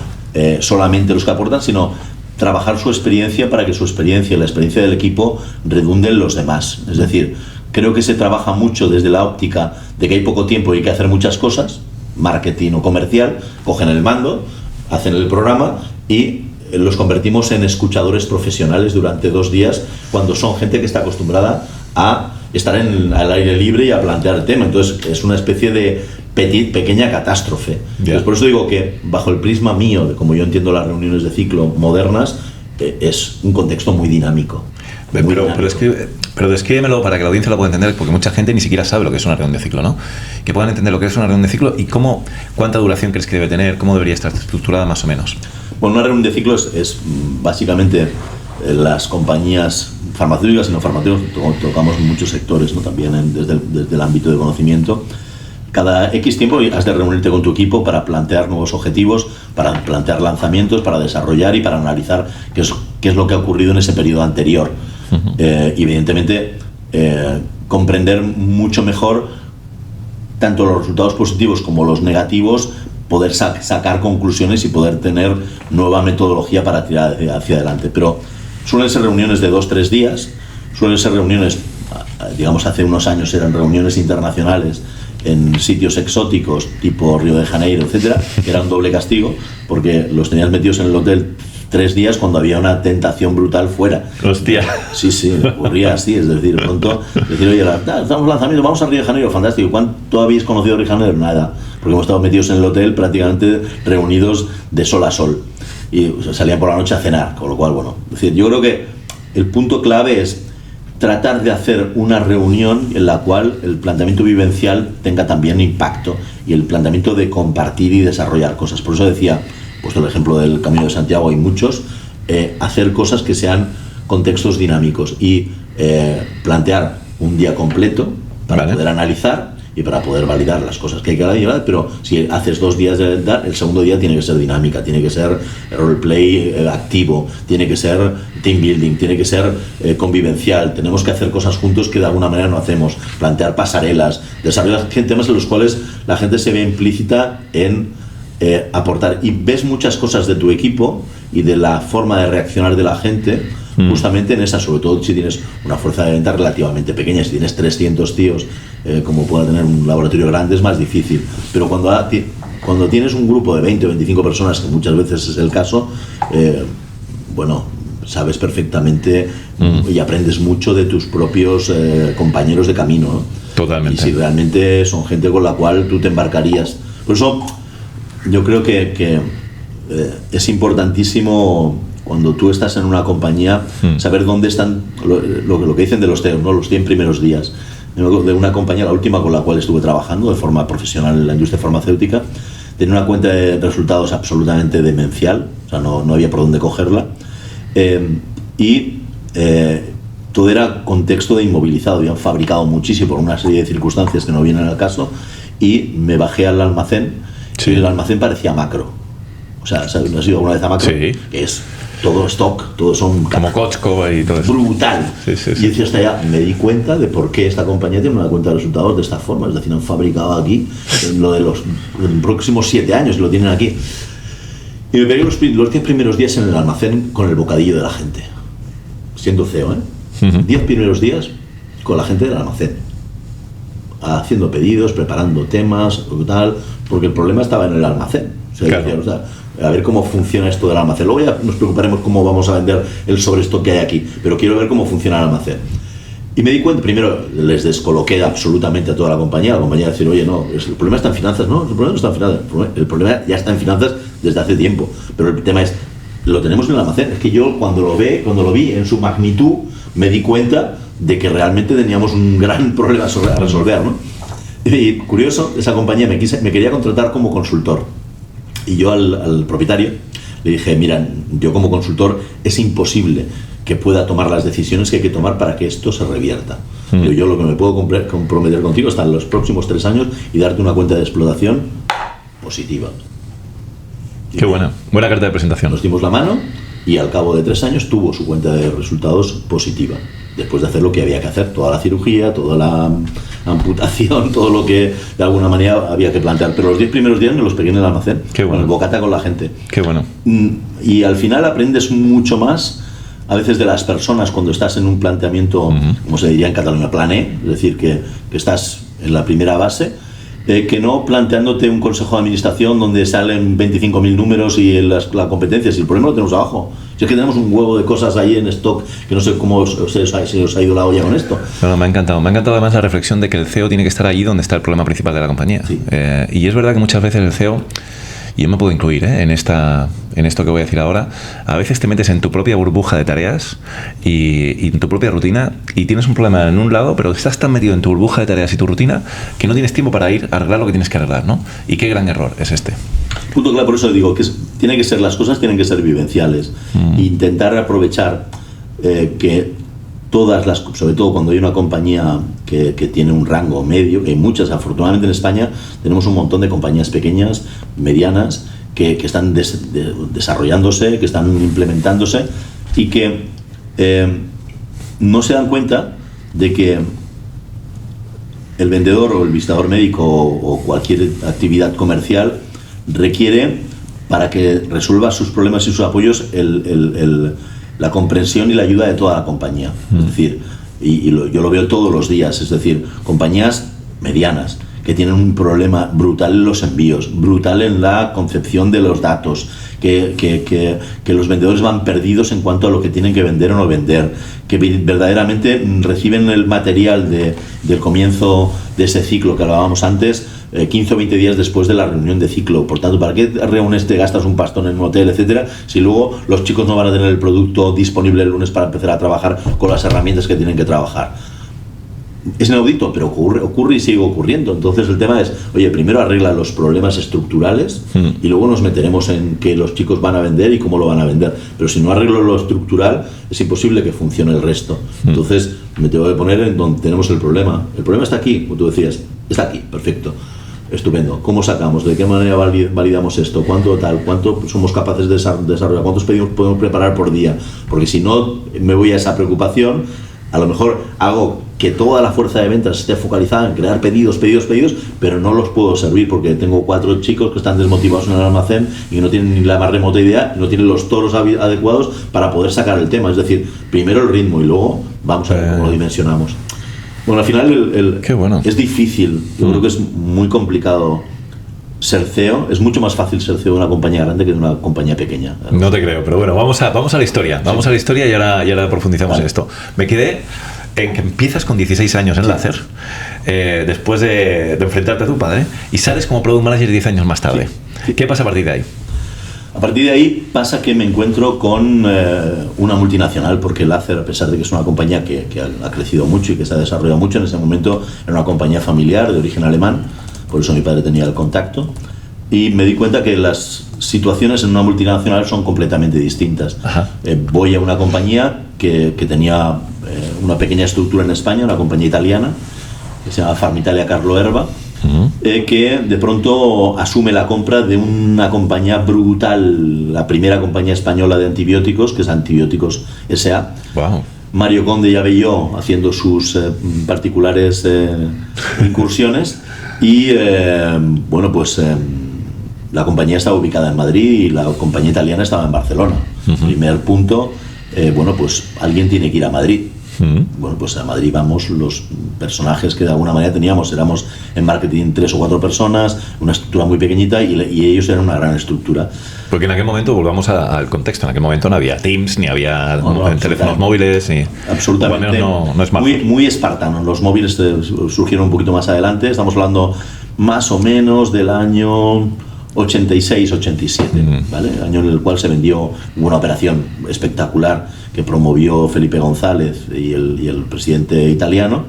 solamente los que aportan, sino trabajar su experiencia para que su experiencia y la experiencia del equipo redunden en los demás. Es decir, creo que se trabaja mucho desde la óptica de que hay poco tiempo y hay que hacer muchas cosas, marketing o comercial, cogen el mando, hacen el programa y los convertimos en escuchadores profesionales durante 2 días, cuando son gente que está acostumbrada a estar al aire libre y a plantear el tema. Entonces es una especie de pequeña catástrofe. Entonces, por eso digo que bajo el prisma mío, de como yo entiendo las reuniones de ciclo modernas, es un contexto muy dinámico. Pero descríbemelo para que la audiencia lo pueda entender, porque mucha gente ni siquiera sabe lo que es una reunión de ciclo, ¿no? Que puedan entender lo que es una reunión de ciclo y cuánta duración crees que debe tener, cómo debería estar estructurada más o menos. Bueno, una reunión de ciclo es básicamente las compañías farmacéuticas y no farmacéuticas, tocamos muchos sectores, ¿no? También desde el ámbito de conocimiento. Cada X tiempo has de reunirte con tu equipo para plantear nuevos objetivos, para plantear lanzamientos, para desarrollar y para analizar qué es lo que ha ocurrido en ese periodo anterior. Evidentemente, comprender mucho mejor tanto los resultados positivos como los negativos, poder sacar conclusiones y poder tener nueva metodología para tirar hacia adelante. Pero suelen ser reuniones de 2-3 días, suelen ser reuniones, digamos, hace unos años eran reuniones internacionales en sitios exóticos tipo Río de Janeiro, etcétera, que era un doble castigo porque los tenías metidos en el hotel 3 días cuando había una tentación brutal fuera. Hostia. Sí, ocurría así, es decir, pronto decir, oye, estamos lanzamiento, vamos a Río de Janeiro, fantástico. ¿Cuánto habéis conocido Río de Janeiro? Nada, porque hemos estado metidos en el hotel prácticamente reunidos de sol a sol y salían por la noche a cenar, con lo cual, bueno, es decir, yo creo que el punto clave es tratar de hacer una reunión en la cual el planteamiento vivencial tenga también impacto y el planteamiento de compartir y desarrollar cosas. Por eso decía, puesto el ejemplo del Camino de Santiago, hay muchos, hacer cosas que sean contextos dinámicos y plantear un día completo para poder analizar y para poder validar las cosas que hay que validar, pero si haces 2 días de validar, el segundo día tiene que ser dinámica, tiene que ser roleplay activo, tiene que ser team building, tiene que ser convivencial, tenemos que hacer cosas juntos que de alguna manera no hacemos, plantear pasarelas, desarrollar temas en los cuales la gente se ve implícita en aportar, y ves muchas cosas de tu equipo y de la forma de reaccionar de la gente justamente en esa, sobre todo si tienes una fuerza de venta relativamente pequeña. Si tienes 300 tíos como pueda tener un laboratorio grande es más difícil, pero cuando tienes un grupo de 20 o 25 personas, que muchas veces es el caso, bueno, sabes perfectamente y aprendes mucho de tus propios compañeros de camino, ¿no? Totalmente. Y si realmente son gente con la cual tú te embarcarías. Por eso yo creo que es importantísimo cuando tú estás en una compañía saber dónde están lo que dicen de los CEOs, ¿no? Los 100 primeros días. De una compañía, la última con la cual estuve trabajando de forma profesional en la industria farmacéutica, tenía una cuenta de resultados absolutamente demencial, o sea, no había por dónde cogerla, todo era contexto de inmovilizado, habían fabricado muchísimo por una serie de circunstancias que no vienen al caso, y me bajé al almacén, y el almacén parecía macro. O sea, ¿has ido alguna vez a macro? Sí. Que es todo stock, todos son como Costco y todo eso. Brutal. Sí. Y decía, hasta ya me di cuenta de por qué esta compañía tiene una cuenta de resultados de esta forma. Es decir, han fabricado aquí lo de los próximos 7 años, lo tienen aquí. Y me pegué los 10 primeros días en el almacén con el bocadillo de la gente, siendo CEO, 10 primeros días con la gente del almacén. haciendo pedidos, preparando temas, tal, porque el problema estaba en el almacén. Claro. O sea, a ver cómo funciona esto del almacén. Luego ya nos preocuparemos cómo vamos a vender el sobrestock que hay aquí, pero quiero ver cómo funciona el almacén. Y me di cuenta, primero les descoloqué absolutamente a toda la compañía decir, oye, no, el problema está en finanzas, no, el problema no está en finanzas, el problema ya está en finanzas desde hace tiempo, pero el tema es, lo tenemos en el almacén. Es que yo cuando lo vi en su magnitud, me di cuenta de que realmente teníamos un gran problema a resolver, ¿no? Y curioso, esa compañía me quería contratar como consultor, y yo al propietario le dije, mira, yo como consultor es imposible que pueda tomar las decisiones que hay que tomar para que esto se revierta. Yo lo que me puedo comprometer contigo hasta los próximos 3 años y darte una cuenta de explotación positiva. Qué buena carta de presentación. Nos dimos la mano y al cabo de 3 años tuvo su cuenta de resultados positiva, después de hacer lo que había que hacer, toda la cirugía, toda la amputación, todo lo que de alguna manera había que plantear. Pero los 10 primeros días me los pegué en el almacén, con el bocata con la gente. Qué bueno. Y al final aprendes mucho más a veces de las personas cuando estás en un planteamiento, como se diría en Cataluña, plan E, es decir, que estás en la primera base, que no planteándote un consejo de administración donde salen 25.000 números y la competencia. Si el problema lo tenemos abajo, si es que tenemos un huevo de cosas ahí en stock que no sé cómo se os ha ido la olla con esto. No, me ha encantado además la reflexión de que el CEO tiene que estar allí donde está el problema principal de la compañía. Sí. Y es verdad que muchas veces el CEO, y yo me puedo incluir en esto que voy a decir ahora, a veces te metes en tu propia burbuja de tareas y en tu propia rutina y tienes un problema en un lado, pero estás tan metido en tu burbuja de tareas y tu rutina que no tienes tiempo para ir a arreglar lo que tienes que arreglar, ¿no? Y qué gran error es este. Punto claro, por eso digo que las cosas tienen que ser vivenciales. Intentar aprovechar que sobre todo cuando hay una compañía que tiene un rango medio, que hay muchas, afortunadamente en España tenemos un montón de compañías pequeñas, medianas, que están desarrollándose, que están implementándose y que no se dan cuenta de que el vendedor o el visitador médico o cualquier actividad comercial requiere, para que resuelva sus problemas y sus apoyos, la comprensión y la ayuda de toda la compañía. Es decir, yo lo veo todos los días, es decir, compañías medianas que tienen un problema brutal en los envíos, brutal en la concepción de los datos, que los vendedores van perdidos en cuanto a lo que tienen que vender o no vender, que verdaderamente reciben el material del comienzo de ese ciclo que hablábamos antes, 15 o 20 días después de la reunión de ciclo. Por tanto, ¿para qué reúnes, te gastas un pastón en un hotel, etcétera, si luego los chicos no van a tener el producto disponible el lunes para empezar a trabajar con las herramientas que tienen que trabajar? Es inaudito, pero ocurre y sigue ocurriendo. Entonces el tema es, oye, primero arregla los problemas estructurales y luego nos meteremos en que los chicos van a vender y cómo lo van a vender. Pero si no arreglo lo estructural, es imposible que funcione el resto. Entonces me tengo que poner en donde tenemos el problema. El problema está aquí, como tú decías, está aquí, perfecto. Estupendo. ¿Cómo sacamos? ¿De qué manera validamos esto? ¿Cuánto somos capaces de desarrollar? ¿Cuántos pedidos podemos preparar por día? Porque si no me voy a esa preocupación, a lo mejor hago que toda la fuerza de ventas esté focalizada en crear pedidos, pero no los puedo servir porque tengo 4 chicos que están desmotivados en el almacén y no tienen ni la más remota idea, no tienen los toros adecuados para poder sacar el tema. Es decir, primero el ritmo y luego vamos a ver cómo lo dimensionamos. Bueno, al final Qué bueno. Es difícil, yo creo que es muy complicado ser CEO. Es mucho más fácil ser CEO de una compañía grande que de una compañía pequeña. No te creo, pero bueno, vamos a la historia. Vamos a la historia y ahora profundizamos en esto. Me quedé en que empiezas con 16 años en Láser, después de enfrentarte a tu padre, y sales como Product Manager 10 años más tarde. Sí. ¿Qué pasa a partir de ahí? A partir de ahí pasa que me encuentro con una multinacional, porque Láser, a pesar de que es una compañía que ha crecido mucho y que se ha desarrollado mucho, en ese momento era una compañía familiar de origen alemán, por eso mi padre tenía el contacto, y me di cuenta que las situaciones en una multinacional son completamente distintas. Voy a una compañía que tenía una pequeña estructura en España, una compañía italiana, que se llama Farmitalia Carlo Erba, que de pronto asume la compra de una compañía brutal, la primera compañía española de antibióticos, que es Antibióticos S.A. Wow. Mario Conde y Abelló haciendo sus particulares incursiones y la compañía estaba ubicada en Madrid y la compañía italiana estaba en Barcelona. Primer punto, alguien tiene que ir a Madrid. Bueno, pues a Madrid vamos los personajes que de alguna manera teníamos. Éramos en marketing 3 o 4 personas, una estructura muy pequeñita, y ellos eran una gran estructura. Porque en aquel momento, volvamos al contexto, en aquel momento no había Teams, ni había teléfonos móviles. Absolutamente. No es muy espartano. Los móviles surgieron un poquito más adelante. Estamos hablando más o menos del año 86-87, ¿vale? El año en el cual se vendió una operación espectacular que promovió Felipe González y el presidente italiano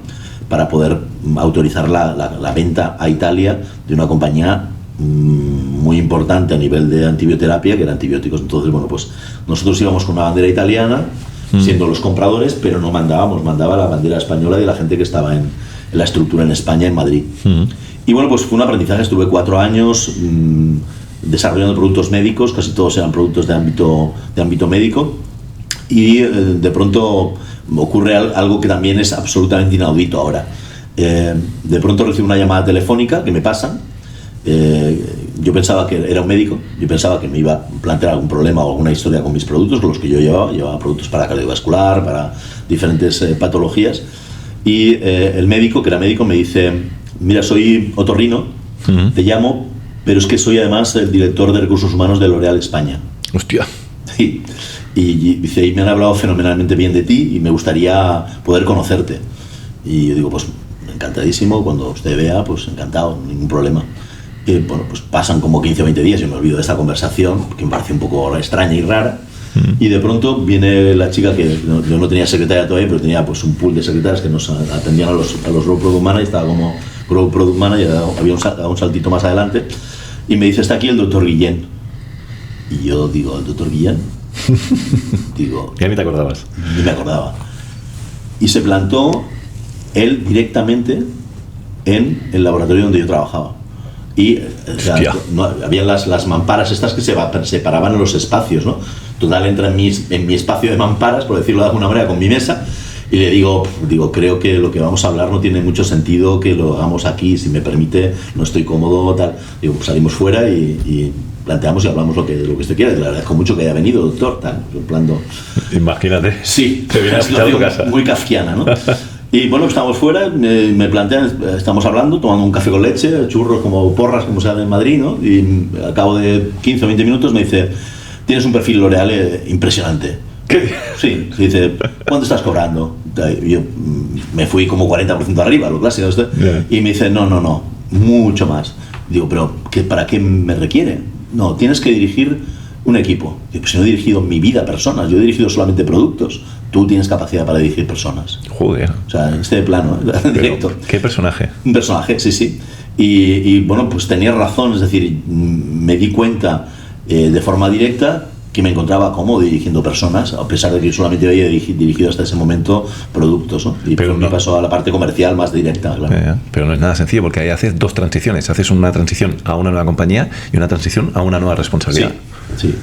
para poder autorizar la venta a Italia de una compañía muy importante a nivel de antibioterapia, que era antibióticos. Entonces, bueno, pues nosotros íbamos con una bandera italiana, siendo los compradores, pero no mandaba la bandera española de la gente que estaba en la estructura en España, en Madrid. Y bueno, pues fue un aprendizaje. Estuve 4 años desarrollando productos médicos, casi todos eran productos de ámbito médico, y de pronto ocurre algo que también es absolutamente inaudito ahora. De pronto recibo una llamada telefónica que me pasan. Yo pensaba que era un médico, yo pensaba que me iba a plantear algún problema o alguna historia con mis productos, con los que yo llevaba productos para cardiovascular, para diferentes patologías, y el médico, que era médico, me dice: mira, soy otorrino, te llamo, pero es que soy además el director de recursos humanos de L'Oréal España. Hostia. Sí. Y dice, y me han hablado fenomenalmente bien de ti y me gustaría poder conocerte. Y yo digo, pues encantadísimo, cuando usted vea, pues encantado, ningún problema. Y bueno, pues pasan como 15 o 20 días, yo me olvido de esta conversación, que me parece un poco extraña y rara. Y de pronto viene la chica, que yo no tenía secretaria todavía, pero tenía pues un pool de secretarias que nos atendían a los Global Product Managers, estaba como Global Product Manager, había un saltito más adelante, y me dice, está aquí el doctor Guillén. Y yo digo, ¿el doctor Guillén? Digo, ya ni te acordabas. Ni me acordaba. Y se plantó él directamente en el laboratorio donde yo trabajaba. Y había las mamparas estas que se separaban en los espacios, ¿no? Total, entra en mi espacio de mamparas, por decirlo de alguna manera, con mi mesa, y le digo, creo que lo que vamos a hablar no tiene mucho sentido que lo hagamos aquí, si me permite, no estoy cómodo, tal. Digo, pues salimos fuera y planteamos y hablamos lo que usted quiera. Le agradezco mucho que haya venido, doctor, tal. Imagínate. Sí, te viene a tu casa. Muy kafkiana, ¿no? Y bueno, estamos fuera, me plantean, estamos hablando, tomando un café con leche, churros como porras, como se hace en Madrid, ¿no? Y al cabo de 15 o 20 minutos me dice, tienes un perfil L'Oréal impresionante. ¿Qué? Sí, dice, ¿cuánto estás cobrando? Y yo me fui como 40% arriba, lo clásico. Yeah. Y me dice, no, mucho más. Digo, pero ¿para qué me requiere? No, tienes que dirigir un equipo. Digo, pues no he dirigido en mi vida personas, yo he dirigido solamente productos. Tú tienes capacidad para dirigir personas. Joder. O sea, en este plano, directo. ¿Qué personaje? Un personaje, sí. Y bueno, pues tenía razón, es decir, me di cuenta de forma directa que me encontraba cómodo dirigiendo personas, a pesar de que yo solamente había dirigido hasta ese momento productos, ¿no? Y pero me pasó a la parte comercial más directa, claro. Pero no es nada sencillo, porque ahí haces 2 transiciones. Haces una transición a una nueva compañía y una transición a una nueva responsabilidad. Sí.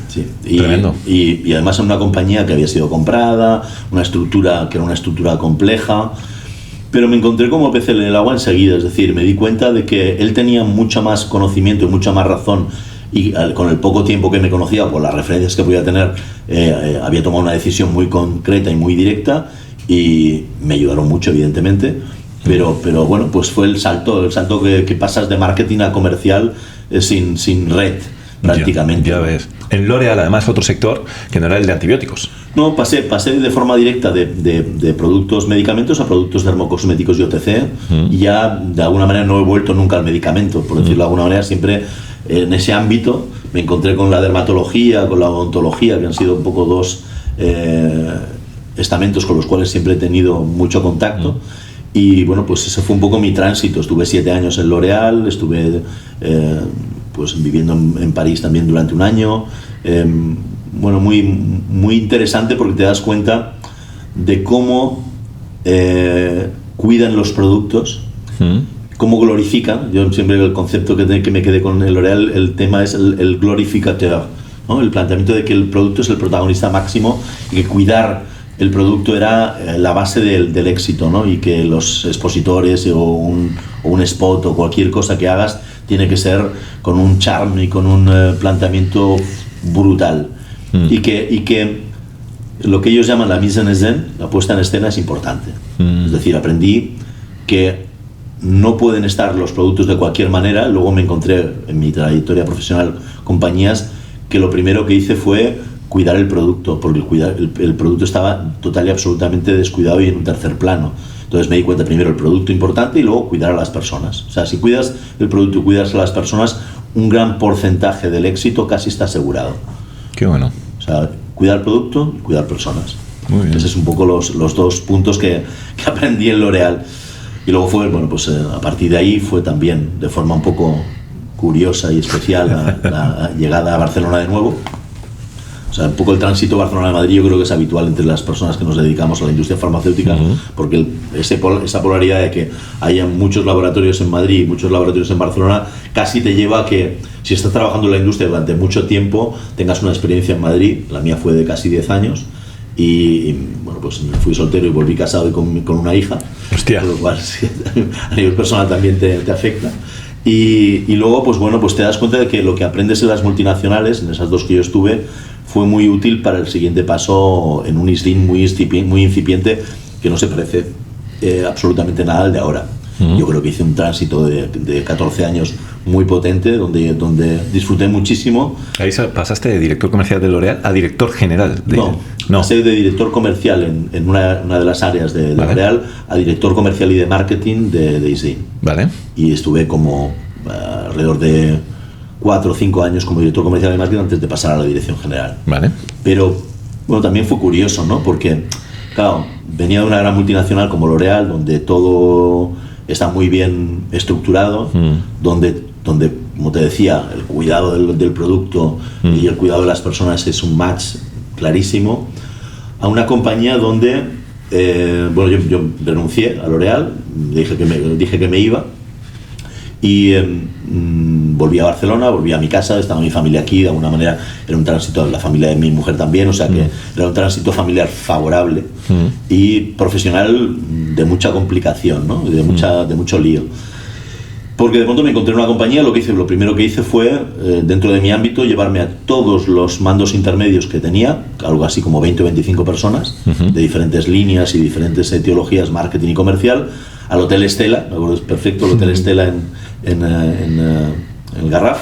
Tremendo. Y además en una compañía que había sido comprada, una estructura que era una estructura compleja, pero me encontré como pez en el agua enseguida. Es decir, me di cuenta de que él tenía mucho más conocimiento y mucha más razón, y con el poco tiempo que me conocía, por las referencias que podía tener, había tomado una decisión muy concreta y muy directa, y me ayudaron mucho, evidentemente. Pero bueno, pues fue el salto que pasas de marketing a comercial sin red, prácticamente. Ya ves. En L'Oréal, además, otro sector que no era el de antibióticos. No, pasé de forma directa de productos medicamentos a productos dermocosméticos y OTC, y ya de alguna manera no he vuelto nunca al medicamento, por decirlo de alguna manera. Siempre en ese ámbito me encontré con la dermatología, con la odontología, que han sido un poco 2 estamentos con los cuales siempre he tenido mucho contacto. Y bueno, pues ese fue un poco mi tránsito. Estuve 7 años en L'Oréal, estuve pues viviendo en París también durante un año. Bueno, muy interesante, porque te das cuenta de cómo cuidan los productos, cómo glorifican. Yo siempre, el concepto que me quedé con el L'Oréal, el tema es el glorificateur, ¿no? El planteamiento de que el producto es el protagonista máximo y que cuidar el producto era la base del éxito, ¿no? Y que los expositores o un spot o cualquier cosa que hagas tiene que ser con un charm y con un planteamiento brutal. Y que lo que ellos llaman la mise en scène, la puesta en escena, es importante. Es decir, aprendí que no pueden estar los productos de cualquier manera. Luego me encontré en mi trayectoria profesional compañías que lo primero que hice fue cuidar el producto, porque el producto estaba total y absolutamente descuidado y en un tercer plano. Entonces me di cuenta, primero el producto importante y luego cuidar a las personas. O sea, si cuidas el producto y cuidas a las personas, un gran porcentaje del éxito casi está asegurado. Qué bueno. O sea, cuidar el producto y cuidar personas. Muy bien. Ese es un poco los dos puntos que aprendí en L'Oréal. Y luego fue, bueno, pues a partir de ahí fue también de forma un poco curiosa y especial la llegada a Barcelona de nuevo. O sea, un poco el tránsito Barcelona-Madrid yo creo que es habitual entre las personas que nos dedicamos a la industria farmacéutica, porque esa polaridad de que haya muchos laboratorios en Madrid y muchos laboratorios en Barcelona casi te lleva a que si estás trabajando en la industria durante mucho tiempo tengas una experiencia en Madrid. La mía fue de casi 10 años y bueno, pues fui soltero y volví casado y con una hija. Hostia. Con lo cual sí, a nivel personal también te afecta. Y luego pues bueno, pues te das cuenta de que lo que aprendes en las multinacionales, en esas dos que yo estuve, fue muy útil para el siguiente paso en un ISDIN muy incipiente que no se parece absolutamente nada al de ahora. Yo creo que hice un tránsito de 14 años muy potente, donde disfruté muchísimo. Ahí pasaste de director comercial de L'Oréal a director general. No, pasé de director comercial en una de las áreas de L'Oréal a director comercial y de marketing de ISDIN. Vale. Y estuve como alrededor de 4 o 5 años como director comercial de marketing antes de pasar a la dirección general. Vale. Pero bueno, también fue curioso, ¿no? Porque, claro, venía de una gran multinacional como L'Oréal, donde todo está muy bien estructurado, donde, como te decía, el cuidado del producto y el cuidado de las personas es un match clarísimo, a una compañía donde, bueno, yo renuncié a L'Oréal, dije que me iba, y volví a Barcelona, volví a mi casa, estaba mi familia aquí, de alguna manera era un tránsito, la familia de mi mujer también, o sea que era un tránsito familiar favorable y profesional de mucha complicación, ¿no? de mucho lío. Porque de pronto me encontré en una compañía, lo primero que hice fue, dentro de mi ámbito, llevarme a todos los mandos intermedios que tenía, algo así como 20 o 25 personas, de diferentes líneas y diferentes etiologías, marketing y comercial, al Hotel Estela, me acuerdo, es perfecto, el Hotel Estela en el Garraf,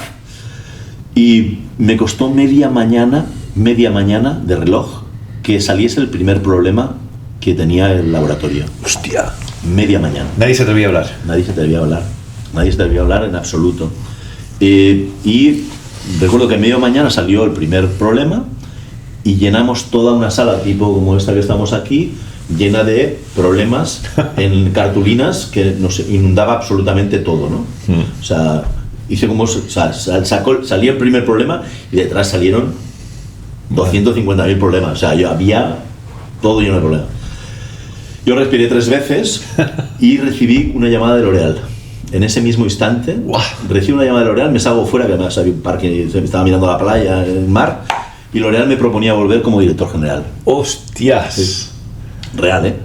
y me costó media mañana de reloj que saliese el primer problema que tenía el laboratorio. Hostia. Media mañana. Nadie se atrevía a hablar. Nadie se atrevía a hablar en absoluto. Y recuerdo que en media mañana salió el primer problema y llenamos toda una sala tipo como esta que estamos aquí, llena de problemas en cartulinas que nos inundaba absolutamente todo, ¿no? O sea, hice como, o sea, salía el primer problema y detrás salieron 250.000 problemas. O sea, yo había todo lleno de problemas. Yo respiré 3 veces y recibí una llamada de L'Oréal. En ese mismo instante, recibo una llamada de L'Oréal, me salgo fuera, que además había un parque, estaba mirando la playa, el mar, y L'Oréal me proponía volver como director general. ¡Hostias! Sí. Real, ¿eh?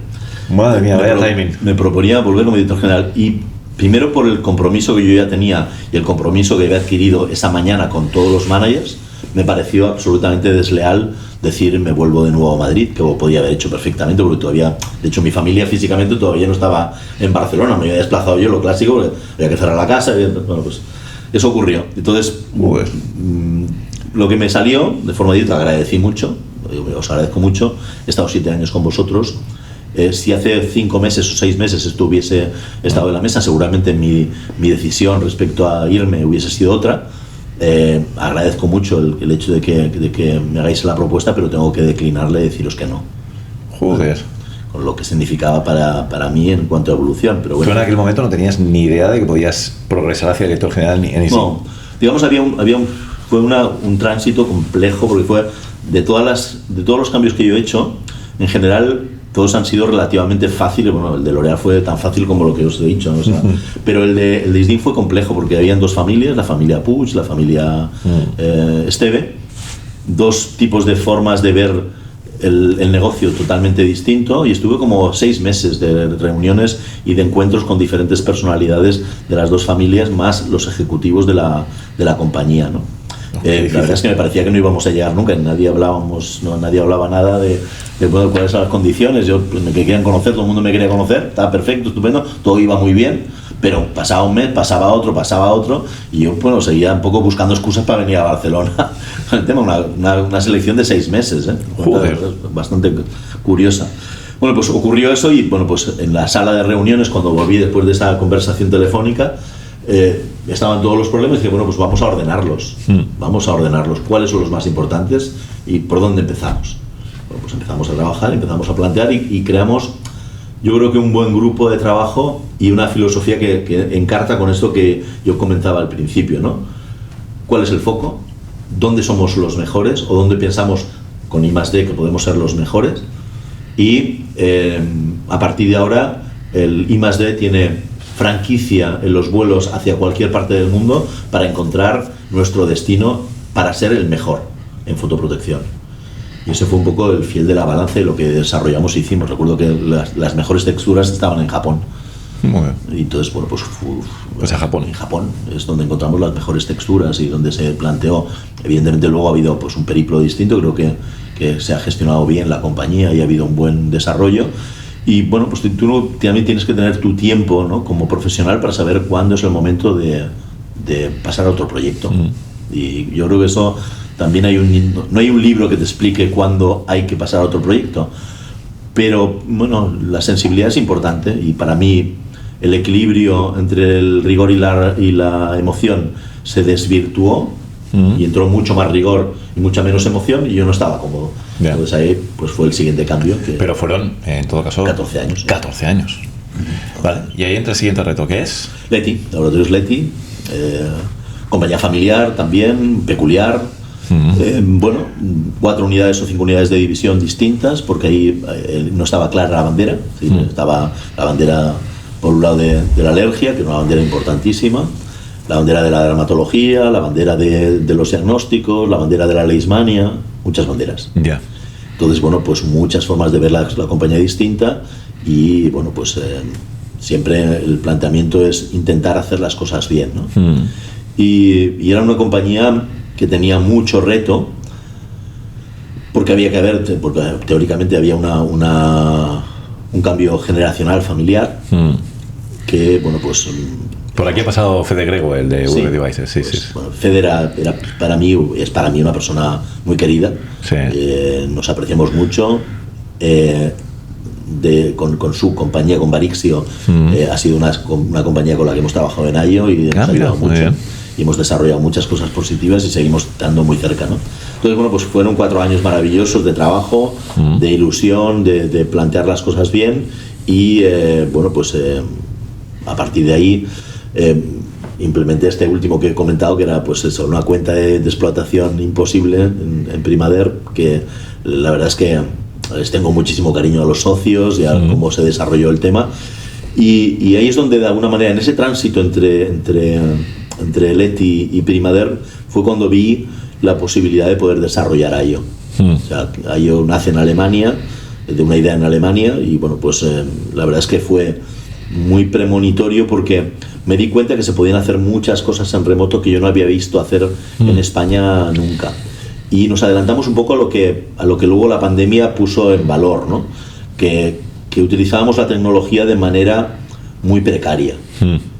Madre mía, vaya timing. Me proponía volver como director general y primero por el compromiso que yo ya tenía y el compromiso que había adquirido esa mañana con todos los managers, me pareció absolutamente desleal decir me vuelvo de nuevo a Madrid, que lo podía haber hecho perfectamente porque todavía, de hecho mi familia físicamente todavía no estaba en Barcelona, me había desplazado yo, lo clásico, porque había que cerrar la casa, bueno, pues eso ocurrió. Entonces, lo que me salió, de forma directa, agradecí mucho, os agradezco mucho, he estado 7 años con vosotros. Si hace 5 meses o 6 meses esto hubiese estado en la mesa, seguramente mi decisión respecto a irme hubiese sido otra. Agradezco mucho el hecho de que me hagáis la propuesta, pero tengo que declinarle y deciros que no. Joder. Con lo que significaba para mí en cuanto a evolución. Pero bueno. Tú en aquel momento no tenías ni idea de que podías progresar hacia director general ni no, digamos, fue un tránsito complejo porque fue de todos los cambios que yo he hecho, en general todos han sido relativamente fáciles. Bueno, el de L'Oréal fue tan fácil como lo que os he dicho, ¿no? O sea, pero el de ISDIN fue complejo porque habían 2 familias, la familia Puig, la familia Esteve, 2 tipos de formas de ver el negocio totalmente distinto, y estuve como 6 meses de reuniones y de encuentros con diferentes personalidades de las 2 familias más los ejecutivos de la compañía, ¿no? La verdad es que me parecía que no íbamos a llegar nunca, nadie hablaba nada de cuáles eran las condiciones. Yo me querían conocer, todo el mundo me quería conocer, estaba perfecto, estupendo, todo iba muy bien, pero pasaba un mes, pasaba otro, y yo seguía un poco buscando excusas para venir a Barcelona. El tema, una selección de 6 meses, Joder. Bastante curiosa. Bueno, pues ocurrió eso y bueno, pues en la sala de reuniones, cuando volví después de esa conversación telefónica, estaban todos los problemas y dije, bueno, pues vamos a ordenarlos. ¿Cuáles son los más importantes y por dónde empezamos? Bueno, pues empezamos a trabajar, empezamos a plantear y creamos, yo creo que un buen grupo de trabajo y una filosofía que encarta con esto que yo comentaba al principio, ¿no? ¿Cuál es el foco? ¿Dónde somos los mejores o dónde pensamos con I+D que podemos ser los mejores? Y a partir de ahora el I+D tiene franquicia en los vuelos hacia cualquier parte del mundo para encontrar nuestro destino para ser el mejor en fotoprotección. Y ese fue un poco el fiel de la balanza y lo que desarrollamos e hicimos. Recuerdo que las mejores texturas estaban en Japón. Muy bien. Y entonces, bueno, Pues a Japón. En Japón es donde encontramos las mejores texturas y donde se planteó. Evidentemente luego ha habido pues un periplo distinto, creo que se ha gestionado bien la compañía y ha habido un buen desarrollo. Y bueno, pues tú también tienes que tener tu tiempo, ¿no?, como profesional para saber cuándo es el momento de pasar a otro proyecto. Y yo creo que eso también no hay un libro que te explique cuándo hay que pasar a otro proyecto, pero bueno, la sensibilidad es importante y para mí el equilibrio entre el rigor y la emoción se desvirtuó y entró mucho más rigor y mucha menos emoción y yo no estaba cómodo. Entonces ahí pues fue el siguiente cambio. Pero fueron, en todo caso, 14 años. 14 años. Vale, y ahí entra el siguiente reto, ¿qué es? Leti, Laboratorios Leti, compañía familiar también, peculiar. Bueno, 4 unidades o 5 unidades de división distintas, porque ahí no estaba clara la bandera. ¿Sí? Estaba la bandera por un lado de la alergia, que era una bandera importantísima, la bandera de la dermatología, la bandera de los diagnósticos, la bandera de la leishmania, muchas banderas. Ya. Entonces, bueno, pues muchas formas de ver la compañía distinta y, bueno, pues siempre el planteamiento es intentar hacer las cosas bien, ¿no? Y era una compañía que tenía mucho reto porque teóricamente había un cambio generacional familiar que, bueno, pues... Por aquí ha pasado Fede Grego, el de V Devices. Sí, pues, bueno, Fede es para mí una persona muy querida. Sí. Nos apreciamos mucho. Con su compañía, con Varixio, ha sido una compañía con la que hemos trabajado en AIO y hemos ayudado mucho. Y hemos desarrollado muchas cosas positivas y seguimos estando muy cerca, ¿no? Entonces, bueno, pues fueron 4 años maravillosos de trabajo, de ilusión, de plantear las cosas bien y, bueno, pues a partir de ahí implementé este último que he comentado, que era pues eso, una cuenta de explotación imposible en Primader, que la verdad es que les tengo muchísimo cariño a los socios y a cómo se desarrolló el tema. Y ahí es donde, de alguna manera, en ese tránsito entre Leti y Primader fue cuando vi la posibilidad de poder desarrollar AIO. O sea, AIO nace en Alemania, de una idea en Alemania, y bueno, pues la verdad es que fue muy premonitorio porque me di cuenta que se podían hacer muchas cosas en remoto que yo no había visto hacer en España nunca. Y nos adelantamos un poco a lo que luego la pandemia puso en valor, ¿no? Que utilizábamos la tecnología de manera muy precaria.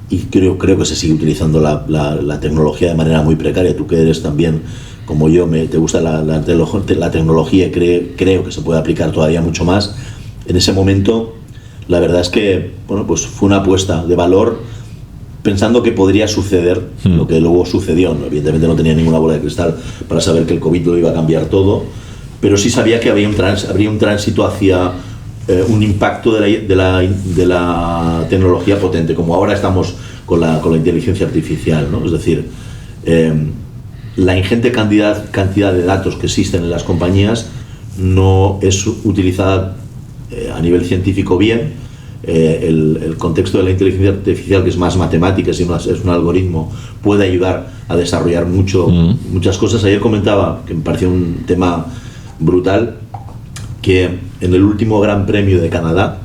Y creo que se sigue utilizando la tecnología de manera muy precaria. Tú que eres también, como yo, te gusta la tecnología, creo que se puede aplicar todavía mucho más. En ese momento, la verdad es que, bueno, pues fue una apuesta de valor pensando que podría suceder lo que luego sucedió. Evidentemente no tenía ninguna bola de cristal para saber que el COVID lo iba a cambiar todo, pero sí sabía que habría un tránsito hacia un impacto de la tecnología potente, como ahora estamos con la inteligencia artificial, ¿no? Es decir, la ingente cantidad de datos que existen en las compañías no es utilizada a nivel científico bien. El contexto de la inteligencia artificial, que es más matemática, es un algoritmo, puede ayudar a desarrollar muchas cosas. Ayer comentaba, que me pareció un tema brutal, que en el último Gran Premio de Canadá,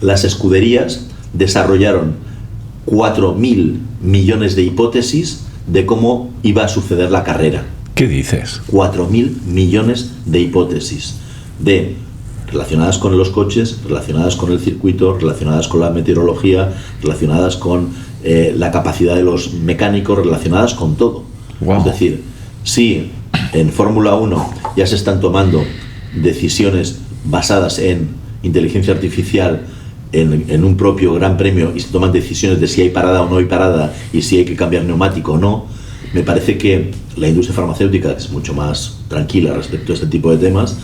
las escuderías desarrollaron 4.000 millones de hipótesis de cómo iba a suceder la carrera. ¿Qué dices? 4.000 millones de hipótesis relacionadas con los coches, relacionadas con el circuito, relacionadas con la meteorología, relacionadas con la capacidad de los mecánicos, relacionadas con todo. Wow. Es decir, si en Fórmula 1 ya se están tomando decisiones basadas en inteligencia artificial en un propio gran premio y se toman decisiones de si hay parada o no hay parada y si hay que cambiar neumático o no, me parece que la industria farmacéutica, que es mucho más tranquila respecto a este tipo de temas,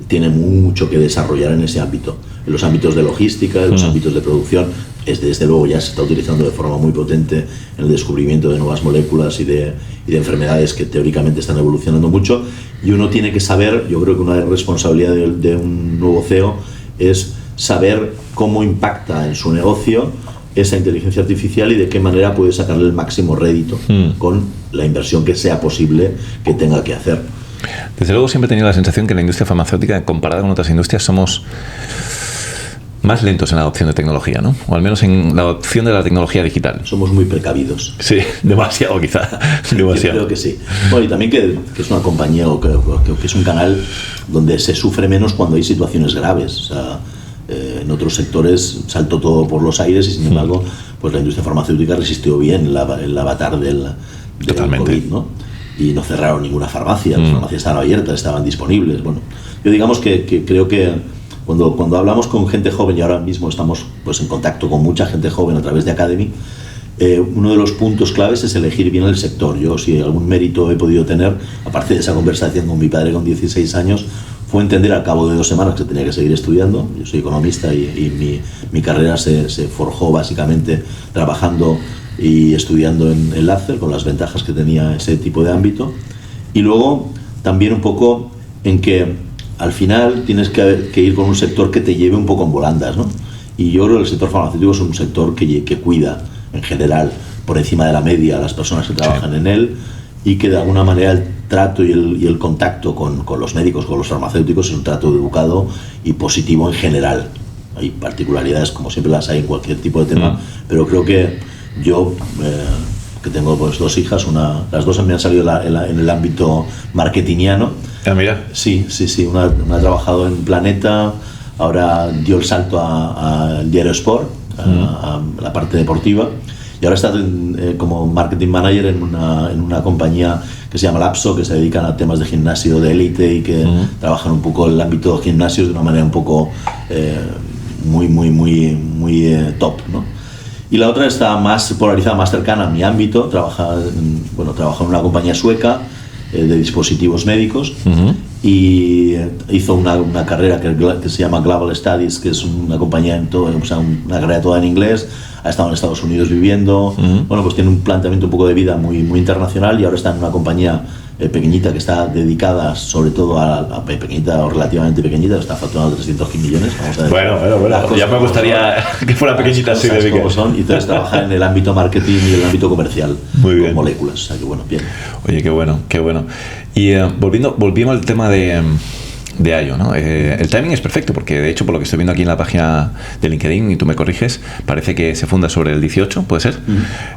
tiene mucho que desarrollar en ese ámbito. En los ámbitos de logística, en los ámbitos de producción, desde luego ya se está utilizando de forma muy potente en el descubrimiento de nuevas moléculas y de enfermedades que teóricamente están evolucionando mucho. Y uno tiene que saber, yo creo que una responsabilidad de un nuevo CEO es saber cómo impacta en su negocio esa inteligencia artificial y de qué manera puede sacarle el máximo rédito con la inversión que sea posible que tenga que hacer. Desde luego siempre he tenido la sensación que en la industria farmacéutica, comparada con otras industrias, somos más lentos en la adopción de tecnología, ¿no? O al menos en la adopción de la tecnología digital. Somos muy precavidos. Sí, demasiado quizá. Yo creo que sí. Bueno, y también que es una compañía o que es un canal donde se sufre menos cuando hay situaciones graves. O sea, en otros sectores saltó todo por los aires y sin embargo pues la industria farmacéutica resistió bien el avatar del COVID, ¿no? Y no cerraron ninguna farmacia, las farmacias estaban abiertas, estaban disponibles. Bueno, yo digamos que creo que cuando hablamos con gente joven, y ahora mismo estamos pues en contacto con mucha gente joven a través de Academy, uno de los puntos claves es elegir bien el sector. Yo, si algún mérito he podido tener, aparte de esa conversación con mi padre con 16 años, fue entender al cabo de 2 semanas que tenía que seguir estudiando. Yo soy economista y mi carrera se forjó básicamente trabajando y estudiando en el láser, con las ventajas que tenía ese tipo de ámbito. Y luego también un poco en que al final tienes que ir con un sector que te lleve un poco en volandas, ¿no? Y yo creo que el sector farmacéutico es un sector que cuida en general por encima de la media a las personas que trabajan en él, y que de alguna manera el trato y el contacto con los médicos, con los farmacéuticos, es un trato educado y positivo en general. Hay particularidades, como siempre las hay en cualquier tipo de tema, pero creo que yo, que tengo pues 2 hijas, las 2 me han salido en el ámbito marketingiano. Ah, mira. Sí. Una ha trabajado en Planeta, ahora dio el salto al diario Sport, a la parte deportiva, y ahora está como marketing manager en una compañía que se llama Lapso, que se dedican a temas de gimnasio de élite y que trabajan un poco el ámbito de gimnasios de una manera un poco muy top, ¿no? Y la otra está más polarizada, más cercana a mi ámbito. Trabaja en una compañía sueca de dispositivos médicos, y hizo una carrera que se llama Global Studies, que es una compañía una carrera toda en inglés. Ha estado en Estados Unidos viviendo. Bueno, pues tiene un planteamiento un poco de vida muy internacional, y ahora está en una compañía pequeñita que está dedicada sobre todo a pequeñita o relativamente pequeñita, está facturando 300 millones. Vamos a ver. Bueno, ya me gustaría que fuera pequeñita así de como son, y entonces trabaja en el ámbito marketing y el ámbito comercial con moléculas. O sea que bueno, bien. Oye, qué bueno. Y volviendo al tema de IO, ¿no? El timing es perfecto, porque de hecho, por lo que estoy viendo aquí en la página de LinkedIn, y tú me corriges, parece que se funda sobre el 18, ¿puede ser?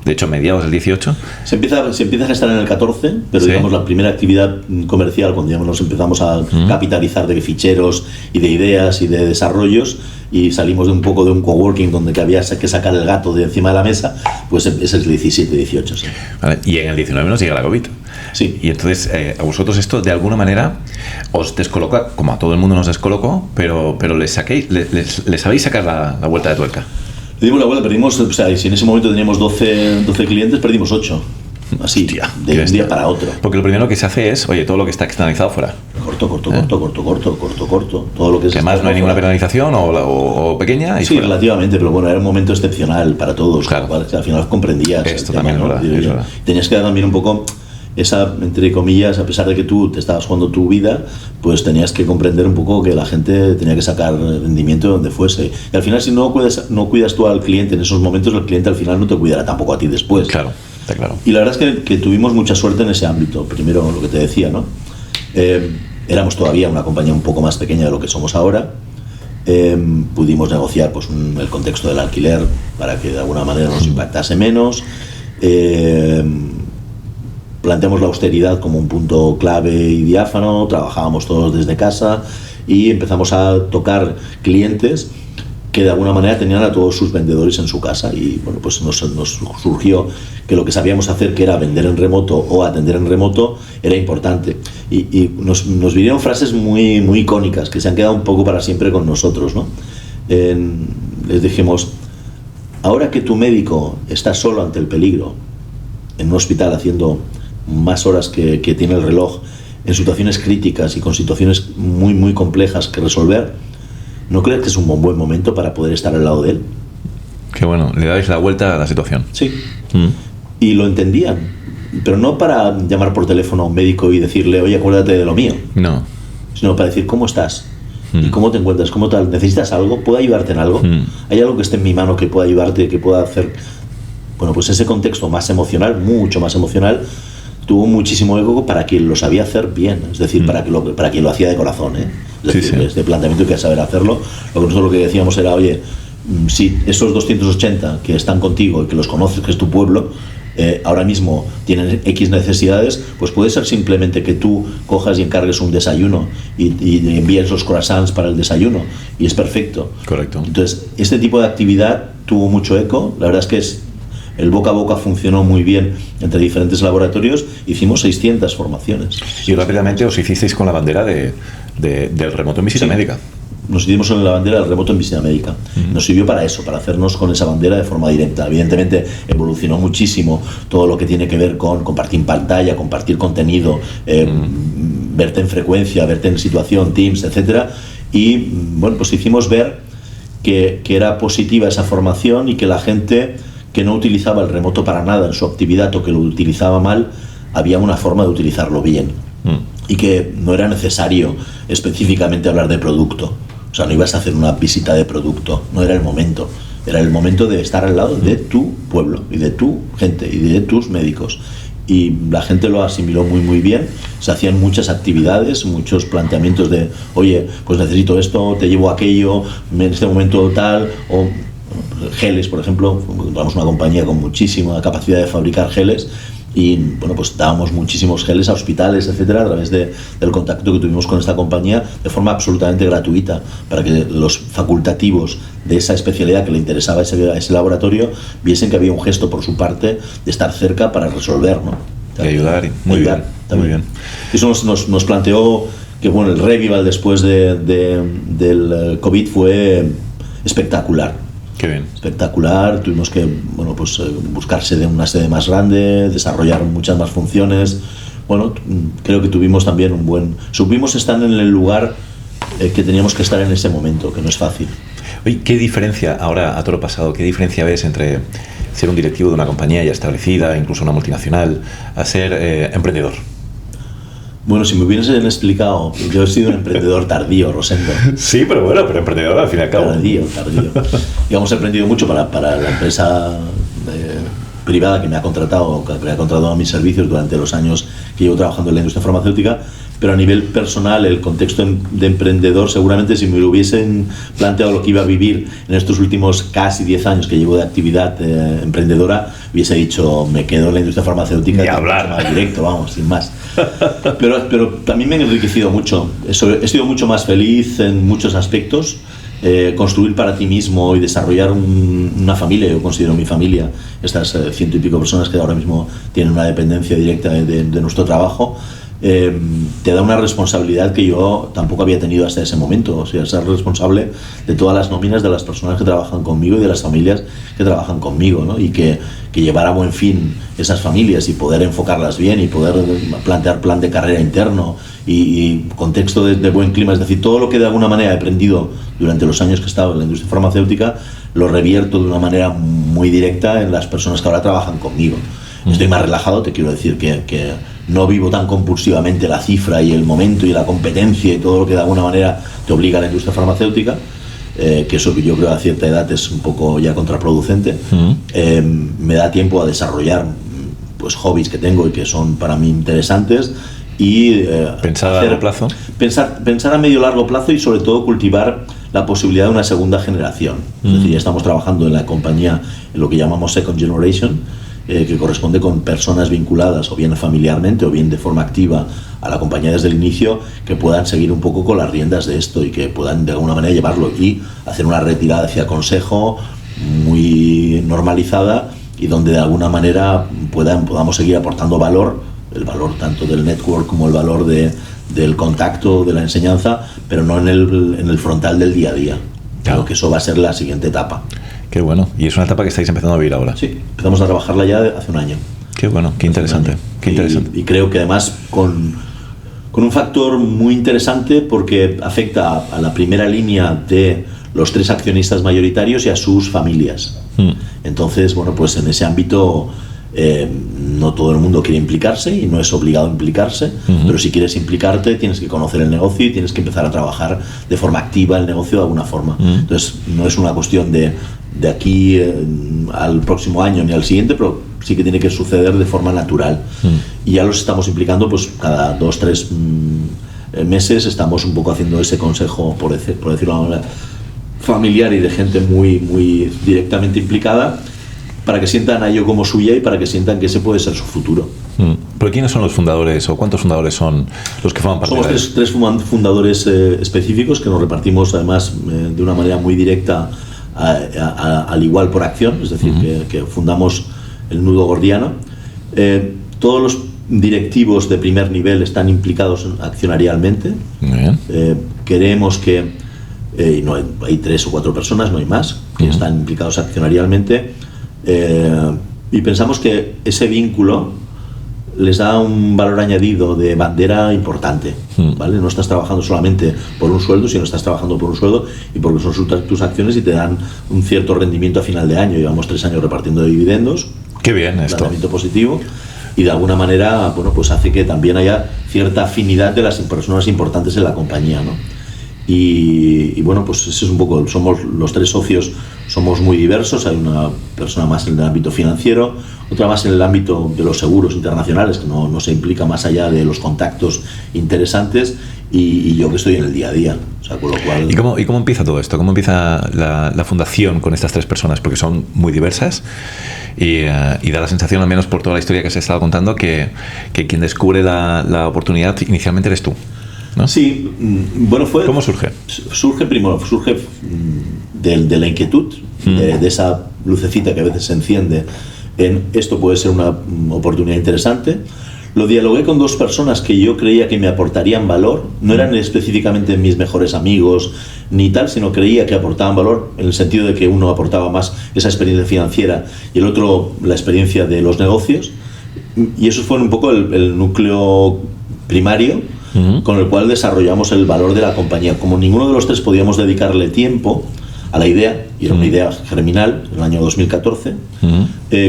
De hecho, mediados del 18. Se empieza a gestar en el 14, pero ¿sí? Digamos la primera actividad comercial, cuando ya nos empezamos a capitalizar de ficheros y de ideas y de desarrollos, y salimos de un poco de un coworking donde que había que sacar el gato de encima de la mesa, pues es el 17-18. Sí. Vale, y en el 19 nos llega la COVID. Sí. Y entonces a vosotros esto de alguna manera os descoloca, como a todo el mundo nos descolocó, pero les sabéis sacar la vuelta de tuerca. Le dimos la vuelta, perdimos, o sea, si en ese momento teníamos 12 clientes, perdimos 8. Así, hostia, de un día para otro. Porque lo primero que se hace es, oye, todo lo que está externalizado fuera. Corto. Todo lo que es. Además, no hay ninguna penalización o pequeña. Sí, relativamente, pero bueno, era un momento excepcional para todos. Claro. Al final comprendías. Esto también es verdad. Tenías que dar también un poco esa, entre comillas, a pesar de que tú te estabas jugando tu vida, pues tenías que comprender un poco que la gente tenía que sacar rendimiento donde fuese. Y al final, si no cuidas tú al cliente en esos momentos, el cliente al final no te cuidará tampoco a ti después. Claro. Claro. Y la verdad es que tuvimos mucha suerte en ese ámbito. Primero, lo que te decía, ¿no? Éramos todavía una compañía un poco más pequeña de lo que somos ahora. Pudimos negociar pues, el contexto del alquiler para que de alguna manera nos impactase menos. planteamos la austeridad como un punto clave y diáfano, trabajábamos todos desde casa y empezamos a tocar clientes que de alguna manera tenían a todos sus vendedores en su casa, y bueno, pues nos surgió que lo que sabíamos hacer, que era vender en remoto o atender en remoto, era importante, y nos vinieron frases muy, muy icónicas que se han quedado un poco para siempre con nosotros, ¿no? Les dijimos: ahora que tu médico está solo ante el peligro en un hospital haciendo más horas que tiene el reloj, en situaciones críticas y con situaciones muy, muy complejas que resolver, ¿no crees que es un buen momento para poder estar al lado de él? Qué bueno, le dais la vuelta a la situación. Sí. Y lo entendían, pero no para llamar por teléfono a un médico y decirle: oye, acuérdate de lo mío. No. Sino para decir: ¿cómo estás? ¿Y cómo te encuentras? ¿Cómo tal? ¿Necesitas algo? ¿Puedo ayudarte en algo? ¿Hay algo que esté en mi mano que pueda ayudarte, que pueda hacer? Bueno, pues ese contexto más emocional, mucho más emocional, tuvo muchísimo eco para quien lo sabía hacer bien, es decir, para quien lo hacía de corazón, ¿eh? Es decir, este planteamiento hay que saber hacerlo. Nosotros lo que decíamos era: oye, si esos 280 que están contigo y que los conoces, que es tu pueblo, ahora mismo tienen X necesidades, pues puede ser simplemente que tú cojas y encargues un desayuno y envíes los croissants para el desayuno, y es perfecto. Correcto. Entonces, este tipo de actividad tuvo mucho eco. La verdad es que el boca a boca funcionó muy bien entre diferentes laboratorios. Hicimos 600 formaciones. Y rápidamente os hicisteis con la bandera del remoto en visita médica. Nos hicimos en la bandera del remoto en visita médica. Nos sirvió para eso, para hacernos con esa bandera de forma directa. Evidentemente evolucionó muchísimo todo lo que tiene que ver con compartir pantalla, compartir contenido, verte en frecuencia, verte en situación, Teams, etcétera. Y bueno, pues hicimos ver que era positiva esa formación, y que la gente que no utilizaba el remoto para nada en su actividad, o que lo utilizaba mal, había una forma de utilizarlo bien, y que no era necesario específicamente hablar de producto. O sea, no ibas a hacer una visita de producto, no era el momento. Era el momento de estar al lado de tu pueblo y de tu gente y de tus médicos. Y la gente lo asimiló muy, muy bien. Se hacían muchas actividades, muchos planteamientos de: oye, pues necesito esto, te llevo aquello, en este momento tal, o geles, por ejemplo. Encontramos una compañía con muchísima capacidad de fabricar geles, y bueno, pues dábamos muchísimos geles a hospitales, etcétera, a través del contacto que tuvimos con esta compañía, de forma absolutamente gratuita, para que los facultativos de esa especialidad que le interesaba a ese laboratorio viesen que había un gesto por su parte de estar cerca para resolver, ¿no? De ayudar. Muy bien. Eso nos planteó que, bueno, el revival después del COVID fue espectacular. Qué bien. Espectacular. Tuvimos que, bueno, pues buscar una sede más grande, desarrollar muchas más funciones. Bueno, creo que tuvimos también supimos estar en el lugar que teníamos que estar en ese momento, que no es fácil. Oye, ¿qué diferencia, ahora a toro pasado, qué diferencia ves entre ser un directivo de una compañía ya establecida, incluso una multinacional, a ser emprendedor? Bueno, si me hubiesen explicado, yo he sido un emprendedor tardío, Rosendo. Sí, pero emprendedor al fin y al cabo. Tardío. Digamos, he aprendido mucho para la empresa privada que me ha contratado a mis servicios durante los años que llevo trabajando en la industria farmacéutica, pero a nivel personal, el contexto de emprendedor, seguramente si me lo hubiesen planteado lo que iba a vivir en estos últimos casi 10 años que llevo de actividad emprendedora, hubiese dicho: me quedo en la industria farmacéutica. Ni hablar. Más directo, vamos, sin más. Pero también me he enriquecido mucho. He sido mucho más feliz en muchos aspectos. Construir para ti mismo y desarrollar una familia, yo considero mi familia, estas 100 y pico personas que ahora mismo tienen una dependencia directa de nuestro trabajo, te da una responsabilidad que yo tampoco había tenido hasta ese momento. O sea, ser responsable de todas las nóminas de las personas que trabajan conmigo y de las familias que trabajan conmigo, ¿no? Y que llevar a buen fin esas familias y poder enfocarlas bien y poder plantear plan de carrera interno y contexto de buen clima, es decir, todo lo que de alguna manera he aprendido durante los años que he estado en la industria farmacéutica, lo revierto de una manera muy directa en las personas que ahora trabajan conmigo. Estoy más relajado, te quiero decir que no vivo tan compulsivamente la cifra y el momento y la competencia y todo lo que de alguna manera te obliga a la industria farmacéutica, que eso yo creo a cierta edad es un poco ya contraproducente. Me da tiempo a desarrollar pues hobbies que tengo y que son para mí interesantes, y pensar a largo plazo. Pensar a medio largo plazo, y sobre todo cultivar la posibilidad de una segunda generación. Es decir, ya estamos trabajando en la compañía en lo que llamamos Second Generation, que corresponde con personas vinculadas o bien familiarmente o bien de forma activa a la compañía desde el inicio, que puedan seguir un poco con las riendas de esto y que puedan de alguna manera llevarlo y hacer una retirada hacia consejo muy normalizada y donde de alguna manera podamos seguir aportando valor, el valor tanto del network como el valor del contacto, de la enseñanza, pero no en el frontal del día a día. Claro que eso va a ser la siguiente etapa. Qué bueno. Y es una etapa que estáis empezando a vivir ahora. Sí, empezamos a trabajarla ya hace un año. Qué bueno, qué interesante. Qué interesante. Y creo que además con un factor muy interesante porque afecta a la primera línea de los 3 accionistas mayoritarios y a sus familias. Entonces, bueno, pues en ese ámbito no todo el mundo quiere implicarse y no es obligado a implicarse, pero si quieres implicarte tienes que conocer el negocio y tienes que empezar a trabajar de forma activa el negocio de alguna forma. Entonces no es una cuestión de aquí al próximo año ni al siguiente, pero sí que tiene que suceder de forma natural. Y ya los estamos implicando pues cada 2-3 meses estamos un poco haciendo ese consejo, por decirlo de una manera, familiar y de gente muy, muy directamente implicada, para que sientan a ello como suya y para que sientan que ese puede ser su futuro. ¿Pero quiénes son los fundadores o cuántos fundadores son los que forman parte de él? Somos tres fundadores específicos que nos repartimos además de una manera muy directa al igual por acción, es decir, que fundamos el nudo gordiano. Todos los directivos de primer nivel están implicados accionarialmente. Queremos que no hay 3 o 4 personas, no hay más, que están implicados accionarialmente. Y pensamos que ese vínculo les da un valor añadido de bandera importante, ¿vale? No estás trabajando solamente por un sueldo, sino estás trabajando por un sueldo y porque son tus acciones y te dan un cierto rendimiento a final de año. Llevamos 3 años repartiendo dividendos. Qué bien esto. Rendimiento positivo. Y de alguna manera, bueno, pues hace que también haya cierta afinidad de las personas importantes en la compañía, ¿no? Y bueno, pues ese es un poco, somos los 3 socios, somos muy diversos. Hay una persona más en el ámbito financiero, otra más en el ámbito de los seguros internacionales, que no se implica más allá de los contactos interesantes, y yo que estoy en el día a día. O sea, con lo cual... ¿Y cómo empieza todo esto? ¿Cómo empieza la fundación con estas 3 personas? Porque son muy diversas y da la sensación, al menos por toda la historia que se ha estado contando, que quien descubre la oportunidad inicialmente eres tú, ¿no? Sí, bueno, ¿Cómo surge? Surge de la inquietud, de esa lucecita que a veces se enciende en esto puede ser una oportunidad interesante. Lo dialogué con 2 personas que yo creía que me aportarían valor, no eran específicamente mis mejores amigos ni tal, sino creía que aportaban valor en el sentido de que uno aportaba más esa experiencia financiera y el otro la experiencia de los negocios, y eso fue un poco el núcleo primario con el cual desarrollamos el valor de la compañía. Como ninguno de los 3 podíamos dedicarle tiempo a la idea, y era una idea germinal, en el año 2014,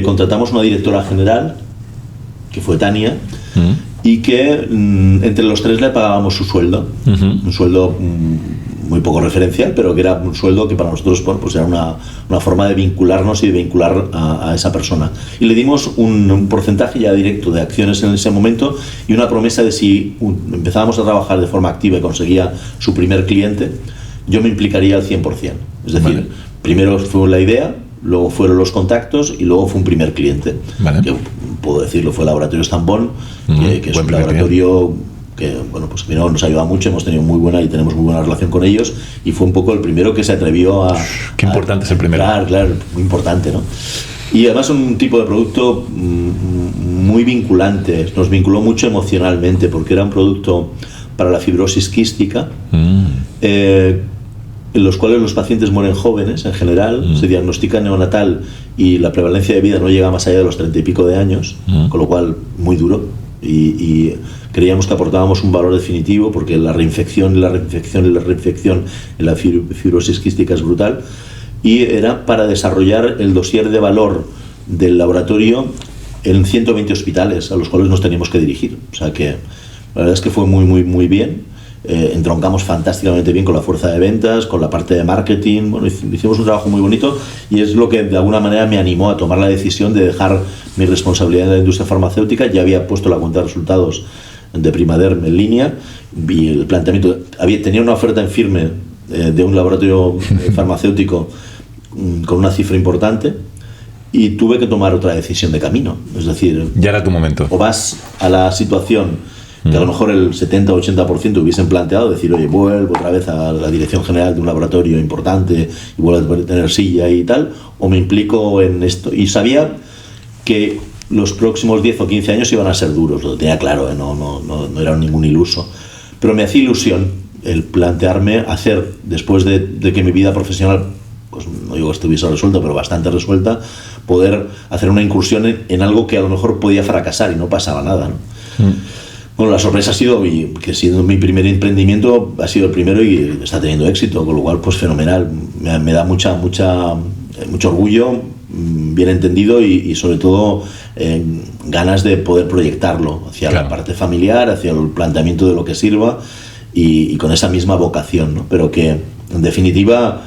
contratamos una directora general, que fue Tania, y que entre los 3 le pagábamos su sueldo, un sueldo muy poco referencial, pero que era un sueldo que para nosotros pues era una forma de vincularnos y de vincular a esa persona. Y le dimos un porcentaje ya directo de acciones en ese momento y una promesa de si empezábamos a trabajar de forma activa y conseguía su primer cliente, yo me implicaría al 100%. Es decir, primero fue la idea, luego fueron los contactos y luego fue un primer cliente. Que puedo decirlo, fue el Laboratorio Estambón, que es un laboratorio que bueno, pues primero nos ha ayudado mucho, hemos tenido tenemos muy buena relación con ellos, y fue un poco el primero que se atrevió a... Qué importante es el primero. Claro, muy importante, ¿no? Y además un tipo de producto muy vinculante, nos vinculó mucho emocionalmente, porque era un producto para la fibrosis quística, en los cuales los pacientes mueren jóvenes en general, se diagnostica neonatal y la prevalencia de vida no llega más allá de los 30 y pico de años, con lo cual muy duro, y creíamos que aportábamos un valor definitivo, porque la reinfección en la fibrosis quística es brutal, y era para desarrollar el dossier de valor del laboratorio en 120 hospitales a los cuales nos teníamos que dirigir. O sea que la verdad es que fue muy, muy, muy bien. Entroncamos fantásticamente bien con la fuerza de ventas, con la parte de marketing. Bueno, hicimos un trabajo muy bonito, y es lo que de alguna manera me animó a tomar la decisión de dejar mi responsabilidad en la industria farmacéutica. Ya había puesto la cuenta de resultados de Primaderm en línea, y el planteamiento tenía una oferta en firme de un laboratorio farmacéutico con una cifra importante, y tuve que tomar otra decisión de camino. Es decir, ya era tu momento. O vas a la situación que a lo mejor el 70 o 80% hubiesen planteado, decir, oye, vuelvo otra vez a la dirección general de un laboratorio importante y vuelvo a tener silla y tal, o me implico en esto. Y sabía que los próximos 10 o 15 años iban a ser duros, lo tenía claro, no era ningún iluso. Pero me hacía ilusión el plantearme hacer, después de que mi vida profesional, pues no digo que estuviese resuelta, pero bastante resuelta, poder hacer una incursión en algo que a lo mejor podía fracasar y no pasaba nada, ¿no? Bueno, la sorpresa ha sido que siendo mi primer emprendimiento ha sido el primero y está teniendo éxito, con lo cual pues fenomenal. Me da mucho orgullo, bien entendido y sobre todo ganas de poder proyectarlo hacia la parte familiar, hacia el planteamiento de lo que sirva y con esa misma vocación, ¿no? Pero que en definitiva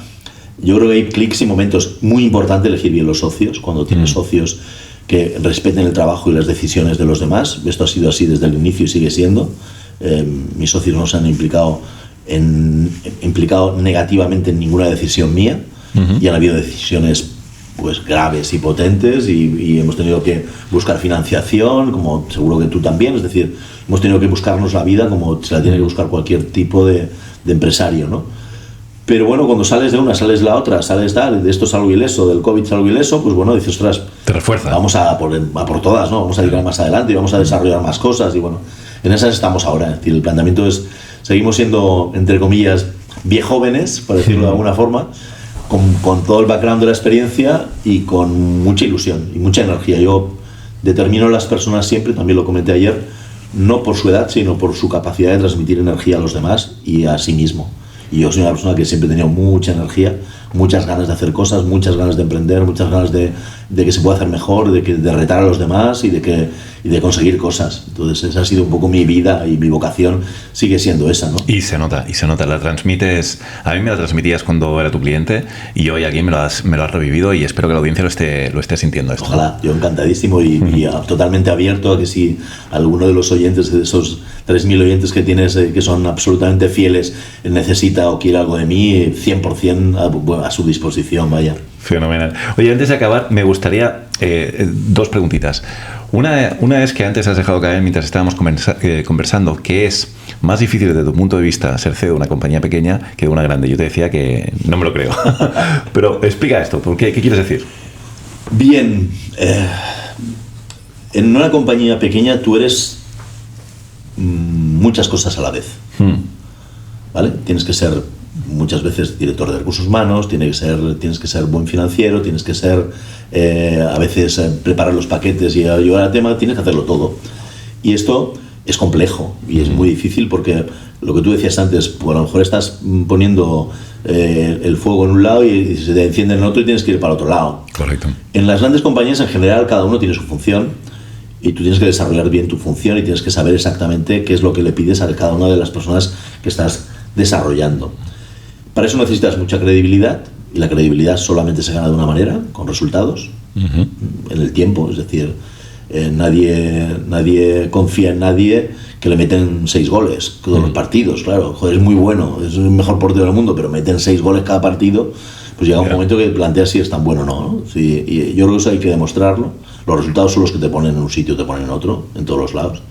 yo creo que hay clics y momentos muy importantes elegir bien los socios, cuando tienes socios que respeten el trabajo y las decisiones de los demás. Esto ha sido así desde el inicio y sigue siendo. Mis socios no se han implicado negativamente en ninguna decisión mía y han habido decisiones pues graves y potentes y hemos tenido que buscar financiación, como seguro que tú también. Es decir, hemos tenido que buscarnos la vida como se la tiene que buscar cualquier tipo de empresario, ¿no? Pero bueno, cuando sales de una, sales de la otra, sales de esto salgo ileso, del COVID salgo ileso, pues bueno, dices, ostras, te refuerza. Vamos a por todas, ¿no? Vamos a ir más adelante y vamos a desarrollar más cosas y bueno, en esas estamos ahora. Es decir, el planteamiento es, seguimos siendo, entre comillas, viejóvenes, por decirlo de alguna forma, con todo el background de la experiencia y con mucha ilusión y mucha energía. Yo determino a las personas siempre, también lo comenté ayer, no por su edad, sino por su capacidad de transmitir energía a los demás y a sí mismo. Y yo soy una persona que siempre he tenido mucha energía, muchas ganas de hacer cosas, muchas ganas de emprender, muchas ganas de que se pueda hacer mejor, de retar a los demás y de conseguir cosas. Entonces esa ha sido un poco mi vida y mi vocación sigue siendo esa, ¿no? Y se nota, la transmites. A mí me la transmitías cuando era tu cliente y hoy aquí me lo has revivido y espero que la audiencia lo esté sintiendo esto. Ojalá, yo encantadísimo y totalmente abierto a que si alguno de los oyentes, de esos 3.000 oyentes que tienes, que son absolutamente fieles, necesita o quiere algo de mí, 100% a su disposición, vaya. Fenomenal. Oye, antes de acabar, me gustaría dos preguntitas. Una es que antes has dejado caer mientras estábamos conversando, que es más difícil desde tu punto de vista ser CEO de una compañía pequeña que de una grande. Yo te decía que no me lo creo. Pero explica esto, ¿qué quieres decir? Bien, en una compañía pequeña tú eres muchas cosas a la vez. ¿Vale? Tienes que ser muchas veces director de recursos humanos, tienes que ser buen financiero, tienes que ser a veces preparar los paquetes y ayudar al tema, tienes que hacerlo todo. Y esto es complejo y es muy difícil porque lo que tú decías antes, pues a lo mejor estás poniendo el fuego en un lado y se te enciende en el otro y tienes que ir para el otro lado. Correcto. En las grandes compañías en general cada uno tiene su función y tú tienes que desarrollar bien tu función y tienes que saber exactamente qué es lo que le pides a cada una de las personas que estás desarrollando. Para eso necesitas mucha credibilidad y la credibilidad solamente se gana de una manera, con resultados, en el tiempo. Es decir, nadie confía en nadie que le meten 6 goles todos los partidos. Claro, joder, es muy bueno, es el mejor portero del mundo, pero meten 6 goles cada partido, pues llega un momento que planteas si es tan bueno o no, ¿no? Sí, y yo creo que eso hay que demostrarlo. Los resultados son los que te ponen en un sitio, te ponen en otro, en todos los lados.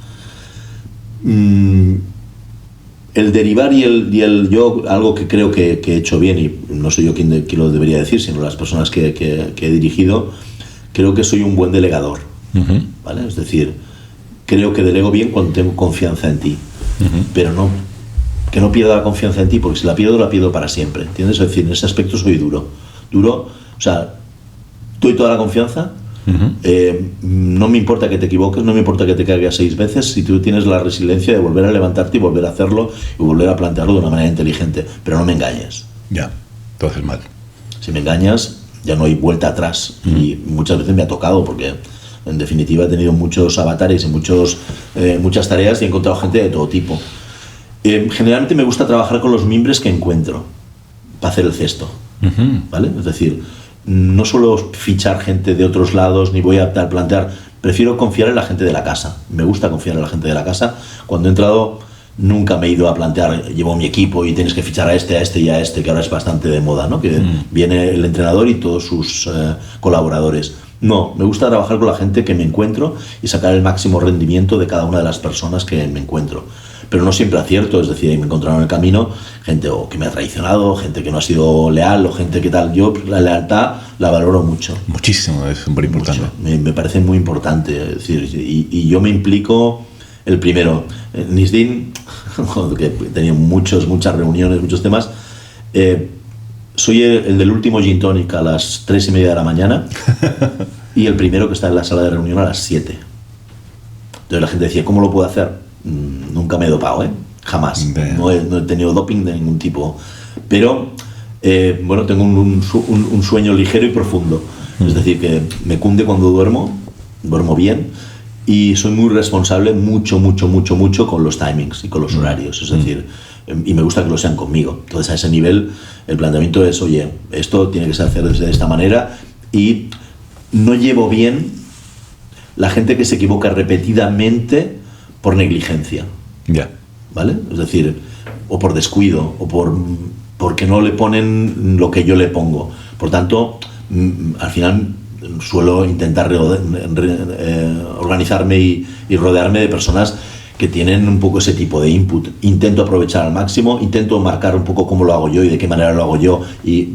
El derivar y el yo, algo que creo que he hecho bien, y no soy yo quien lo debería decir, sino las personas que he dirigido, creo que soy un buen delegador. ¿Vale? Es decir, creo que delego bien cuando tengo confianza en ti, pero que no pierda la confianza en ti, porque si la pierdo para siempre, ¿entiendes? Es decir, en ese aspecto soy duro, o sea, doy toda la confianza. No me importa que te equivoques, no me importa que te caigas 6 veces si tú tienes la resiliencia de volver a levantarte y volver a hacerlo y volver a plantearlo de una manera inteligente, pero no me engañes. Ya, tú haces mal. Si me engañas ya no hay vuelta atrás y muchas veces me ha tocado porque en definitiva he tenido muchos avatares y muchas tareas y he encontrado gente de todo tipo. Generalmente me gusta trabajar con los mimbres que encuentro para hacer el cesto, ¿vale? Es decir, no suelo fichar gente de otros lados ni voy a plantear, prefiero confiar en la gente de la casa. Me gusta confiar en la gente de la casa. Cuando he entrado nunca me he ido a plantear, llevo mi equipo y tienes que fichar a este y a este, que ahora es bastante de moda, ¿no? Que viene el entrenador y todos sus colaboradores. No, me gusta trabajar con la gente que me encuentro y sacar el máximo rendimiento de cada una de las personas que me encuentro. Pero no siempre acierto, es decir, me he encontrado en el camino gente o que me ha traicionado, gente que no ha sido leal o gente que tal. Yo la lealtad la valoro mucho. Muchísimo, es súper importante. Me parece muy importante, es decir, y yo me implico el primero. Nisdin, que tenía muchas reuniones, muchos temas, soy el del último gin tonic a las 3:30 de la mañana y el primero que está en la sala de reunión a las 7. Entonces la gente decía, ¿cómo lo puedo hacer? Nunca me he dopado, jamás. No he tenido doping de ningún tipo. Pero, bueno, tengo un sueño ligero y profundo. Es decir, que me cunde cuando duermo bien. Y soy muy responsable, mucho con los timings y con los horarios. Es decir, y me gusta que lo sean conmigo. Entonces, a ese nivel, el planteamiento es, oye, esto tiene que ser hacer de esta manera. Y no llevo bien la gente que se equivoca repetidamente por negligencia. Ya. ¿Vale? Es decir, o por descuido, o porque no le ponen lo que yo le pongo. Por tanto, al final suelo intentar organizarme y rodearme de personas que tienen un poco ese tipo de input. Intento aprovechar al máximo, intento marcar un poco cómo lo hago yo y de qué manera lo hago yo, y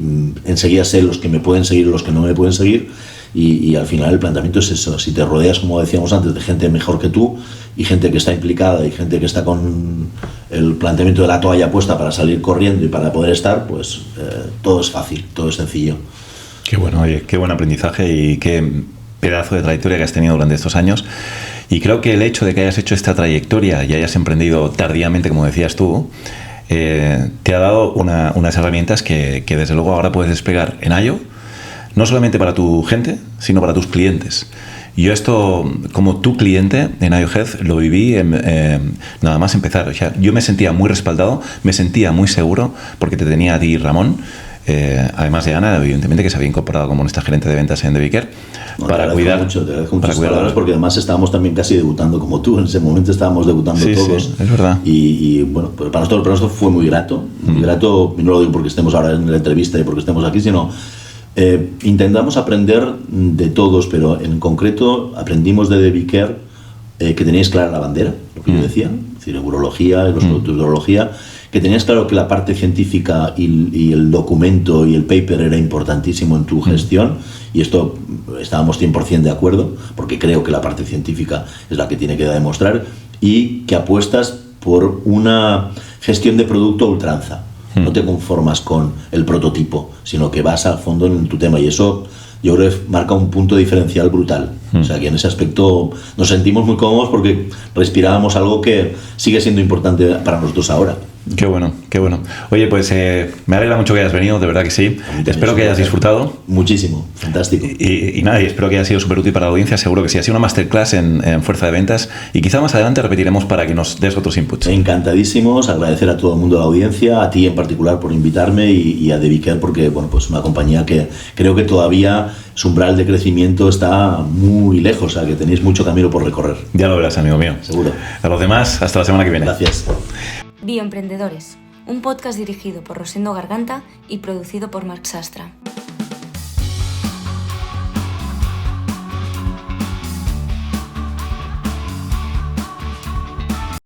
enseguida sé los que me pueden seguir y los que no me pueden seguir. Y al final el planteamiento es eso: si te rodeas, como decíamos antes, de gente mejor que tú y gente que está implicada y gente que está con el planteamiento de la toalla puesta para salir corriendo y para poder estar, pues todo es fácil, todo es sencillo. Qué bueno, oye, qué buen aprendizaje y qué pedazo de trayectoria que has tenido durante estos años. Y creo que el hecho de que hayas hecho esta trayectoria y hayas emprendido tardíamente, como decías tú, te ha dado unas herramientas que desde luego ahora puedes desplegar en IO, no solamente para tu gente, sino para tus clientes. Yo esto, como tu cliente en IO Health, lo viví nada más empezar. O sea, yo me sentía muy respaldado, me sentía muy seguro, porque te tenía a ti, Ramón, además de Ana, evidentemente, que se había incorporado como nuestra gerente de ventas en The Vicker, para cuidar. Te agradezco mucho tus palabras, porque además estábamos también casi debutando como tú. En ese momento estábamos debutando todos. Sí, es verdad. Y bueno, pues para nosotros fue muy grato. Muy grato, y no lo digo porque estemos ahora en la entrevista y porque estemos aquí, sino intentamos aprender de todos, pero en concreto aprendimos de The Vicker que teníais clara la bandera, lo que yo decía, es decir, en urología, en los productos de urología, que tenías claro que la parte científica y el documento y el paper era importantísimo en tu gestión, y esto estábamos 100% de acuerdo, porque creo que la parte científica es la que tiene que demostrar, y que apuestas por una gestión de producto a ultranza. No te conformas con el prototipo, sino que vas al fondo en tu tema, y eso yo creo que marca un punto diferencial brutal. O sea, que en ese aspecto nos sentimos muy cómodos porque respirábamos algo que sigue siendo importante para nosotros ahora. Qué bueno, qué bueno. Oye, pues me alegra mucho que hayas venido, de verdad que sí. Espero que hayas disfrutado. Muchísimo, fantástico. Y nada, y espero que haya sido súper útil para la audiencia. Seguro que sí. Ha sido una masterclass en fuerza de ventas, y quizá más adelante repetiremos para que nos des otros inputs. Encantadísimos, agradecer a todo el mundo de la audiencia, a ti en particular por invitarme, y a The Vicker, porque bueno, pues una compañía que creo que todavía su umbral de crecimiento está muy lejos, o sea que tenéis mucho camino por recorrer. Ya lo verás, amigo mío. Seguro. A los demás, hasta la semana que viene. Gracias. Bioemprendedores, un podcast dirigido por Rosendo Garganta y producido por Marc Sastra.